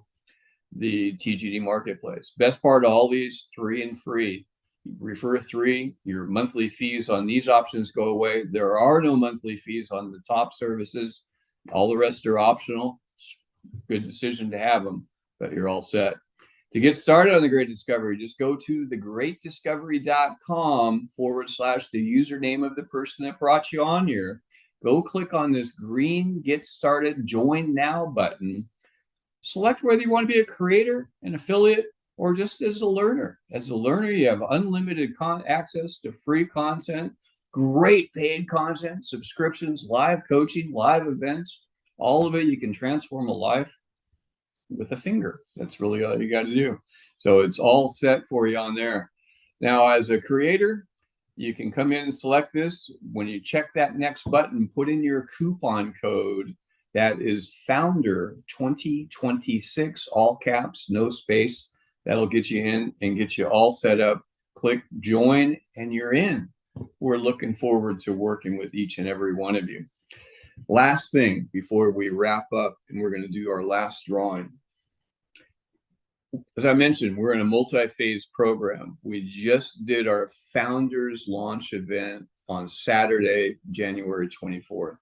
the TGD marketplace. Best part of all these, 3 and free. You refer 3, your monthly fees on these options go away. There are no monthly fees on the top services. All the rest are optional. Good decision to have them, but you're all set. To get started on the Great Discovery, just go to thegreatdiscovery.com / the username of the person that brought you on here. Go click on this green Get Started Join Now button. Select whether you want to be a creator, an affiliate, or just as a learner. As a learner, you have unlimited access to free content, great paid content, subscriptions, live coaching, live events, all of it. You can transform a life with a finger. That's really all you got to do. So it's all set for you on there. Now, as a creator, you can come in and select this. When you check that next button, put in your coupon code. That is Founder 2026, all caps, no space. That'll get you in and get you all set up. Click join and you're in. We're looking forward to working with each and every one of you. Last thing before we wrap up, and we're going to do our last drawing. As I mentioned, we're in a multi-phase program. We just did our Founders Launch event on Saturday, January 24th.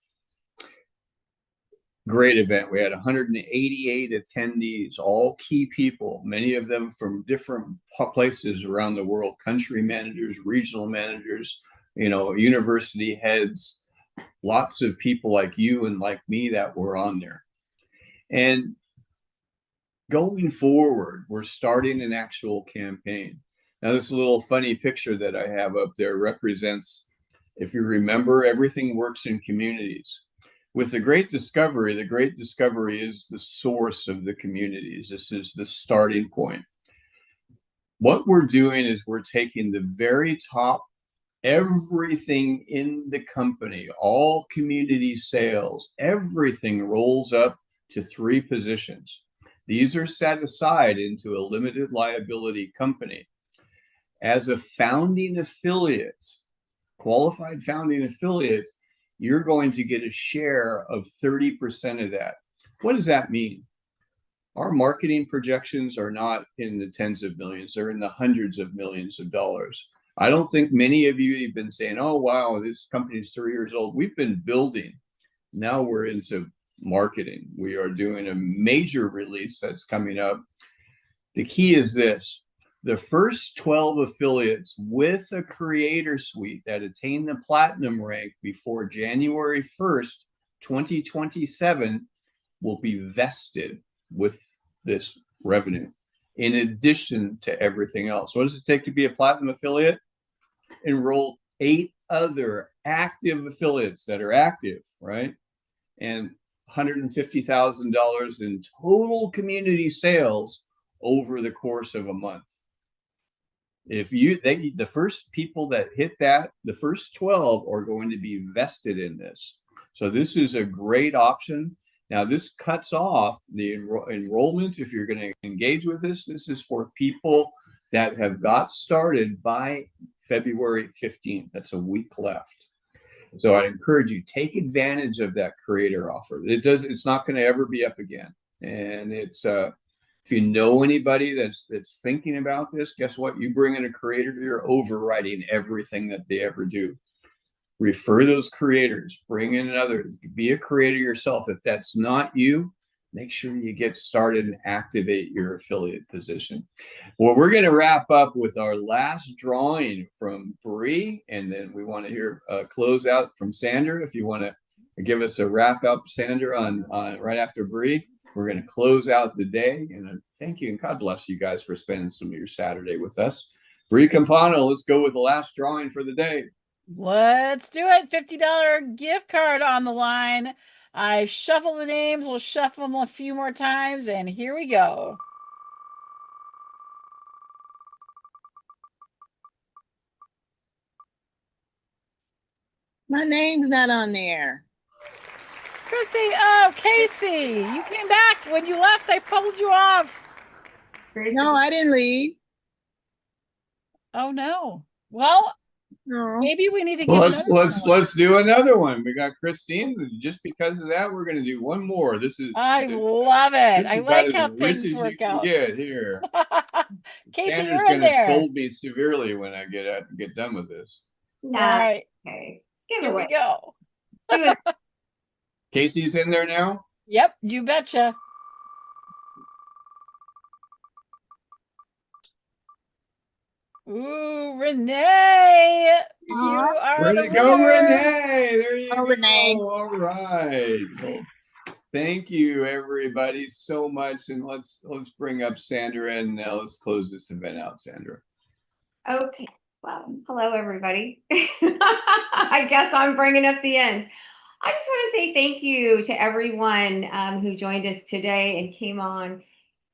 Great event. We had 188 attendees, all key people, many of them from different places around the world, country managers, regional managers, university heads, lots of people like you and like me that were on there. And going forward, we're starting an actual campaign. Now, this little funny picture that I have up there represents, if you remember, everything works in communities. With the Great Discovery is the source of the communities. This is the starting point. What we're doing is we're taking the very top, everything in the company, all community sales, everything rolls up to 3 positions. These are set aside into a limited liability company. As a founding affiliate, qualified founding affiliate, you're going to get a share of 30% of that. What does that mean? Our marketing projections are not in the tens of millions, they're in the hundreds of millions of dollars. I don't think many of you have been saying, oh, wow, this company is 3 years old. We've been building. Now we're into marketing. We are doing a major release that's coming up. The key is this. The first 12 affiliates with a creator suite that attain the platinum rank before January 1st, 2027 will be vested with this revenue in addition to everything else. What does it take to be a platinum affiliate? Enroll 8 other active affiliates that are active, right? And $150,000 in total community sales over the course of a month. If the first people that hit that, the first 12 are going to be vested in this. So this is a great option. Now this cuts off the enrollment. If you're going to engage with this, this is for people that have got started by February 15th. That's a week left. So I encourage you, take advantage of that creator offer. It's not going to ever be up again. And it's if you know anybody that's thinking about this, guess what? You bring in a creator, you're overriding everything that they ever do. Refer those creators, bring in another, be a creator yourself. If that's not you, make sure you get started and activate your affiliate position. Well, we're going to wrap up with our last drawing from Bree, and then we want to hear a closeout from Sandra. If you want to give us a wrap up, Sandra, on right after Bree, we're going to close out the day. And thank you, and God bless you guys for spending some of your Saturday with us. Bree Campano, let's go with the last drawing for the day. Let's do it. $50 gift card on the line. I shuffle the names. We'll shuffle them a few more times, and here we go. My name's not on there. Christy, oh, Casey, you came back. When you left, I pulled you off. No, I didn't leave. Oh, no. Well, maybe we need to give let's do another one. We got Christine. Just because of that, we're going to do one more. I love it. I like how things work out. Get here. Casey, Sanders you're in going to there. scold me severely when I get done with this. All right. Okay. Here we go. Let's do it. Casey's in there now? Yep, you betcha. Ooh, Renee, you are Where'd the it go, winner. Renee? There you go. Renee. All right. Well, thank you, everybody, so much. And let's bring up Sandra, and let's close this event out, Sandra. Okay. Well, hello, everybody. I guess I'm bringing up the end. I just want to say thank you to everyone who joined us today and came on.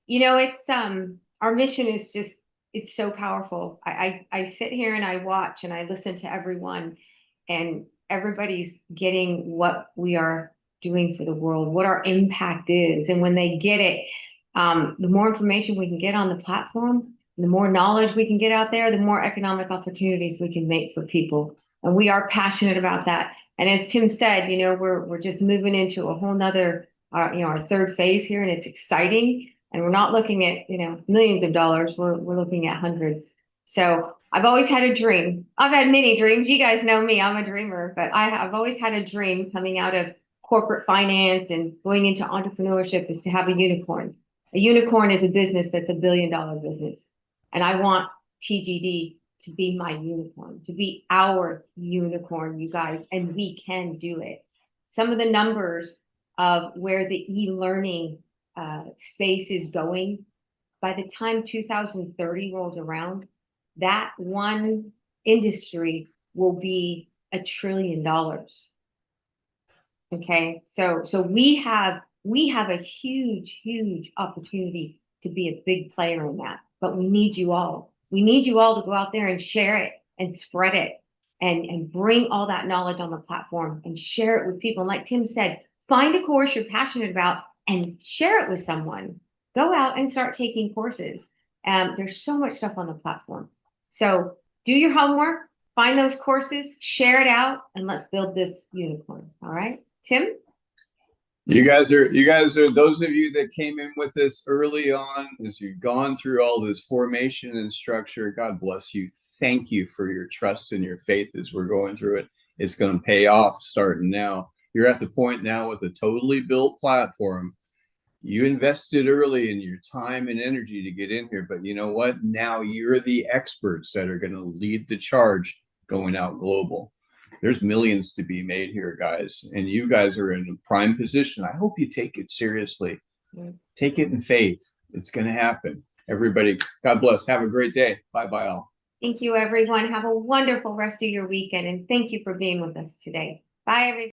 You know, it's our mission is just, it's so powerful. I sit here and I watch and I listen to everyone, and everybody's getting what we are doing for the world, what our impact is. And when they get it, the more information we can get on the platform, the more knowledge we can get out there, the more economic opportunities we can make for people. And we are passionate about that. And as Tim said, you know, we're just moving into a whole nother, our third phase here, and it's exciting. And we're not looking at, millions of dollars. We're looking at hundreds. So I've always had a dream. I've had many dreams. You guys know me. I'm a dreamer, but I've always had a dream coming out of corporate finance and going into entrepreneurship is to have a unicorn. A unicorn is a business that's $1 billion business. And I want TGD to be my unicorn, to be our unicorn, you guys, and we can do it. Some of the numbers of where the e-learning space is going, by the time 2030 rolls around, that one industry will be $1 trillion. Okay, so we have a huge opportunity to be a big player in that, but we need you all. We need you all to go out there and share it and spread it and bring all that knowledge on the platform and share it with people. And like Tim said, find a course you're passionate about and share it with someone. Go out and start taking courses. There's so much stuff on the platform. So do your homework, find those courses, share it out, and let's build this unicorn. All right, Tim? You guys are those of you that came in with us early on, as you've gone through all this formation and structure. God bless you. Thank you for your trust and your faith as we're going through it. It's going to pay off starting now. You're at the point now with a totally built platform. You invested early in your time and energy to get in here, but you know what? Now you're the experts that are going to lead the charge going out global. There's millions to be made here, guys, and you guys are in a prime position. I hope you take it seriously. Take it in faith. It's going to happen. Everybody, God bless. Have a great day. Bye-bye all. Thank you, everyone. Have a wonderful rest of your weekend, and thank you for being with us today. Bye, everybody.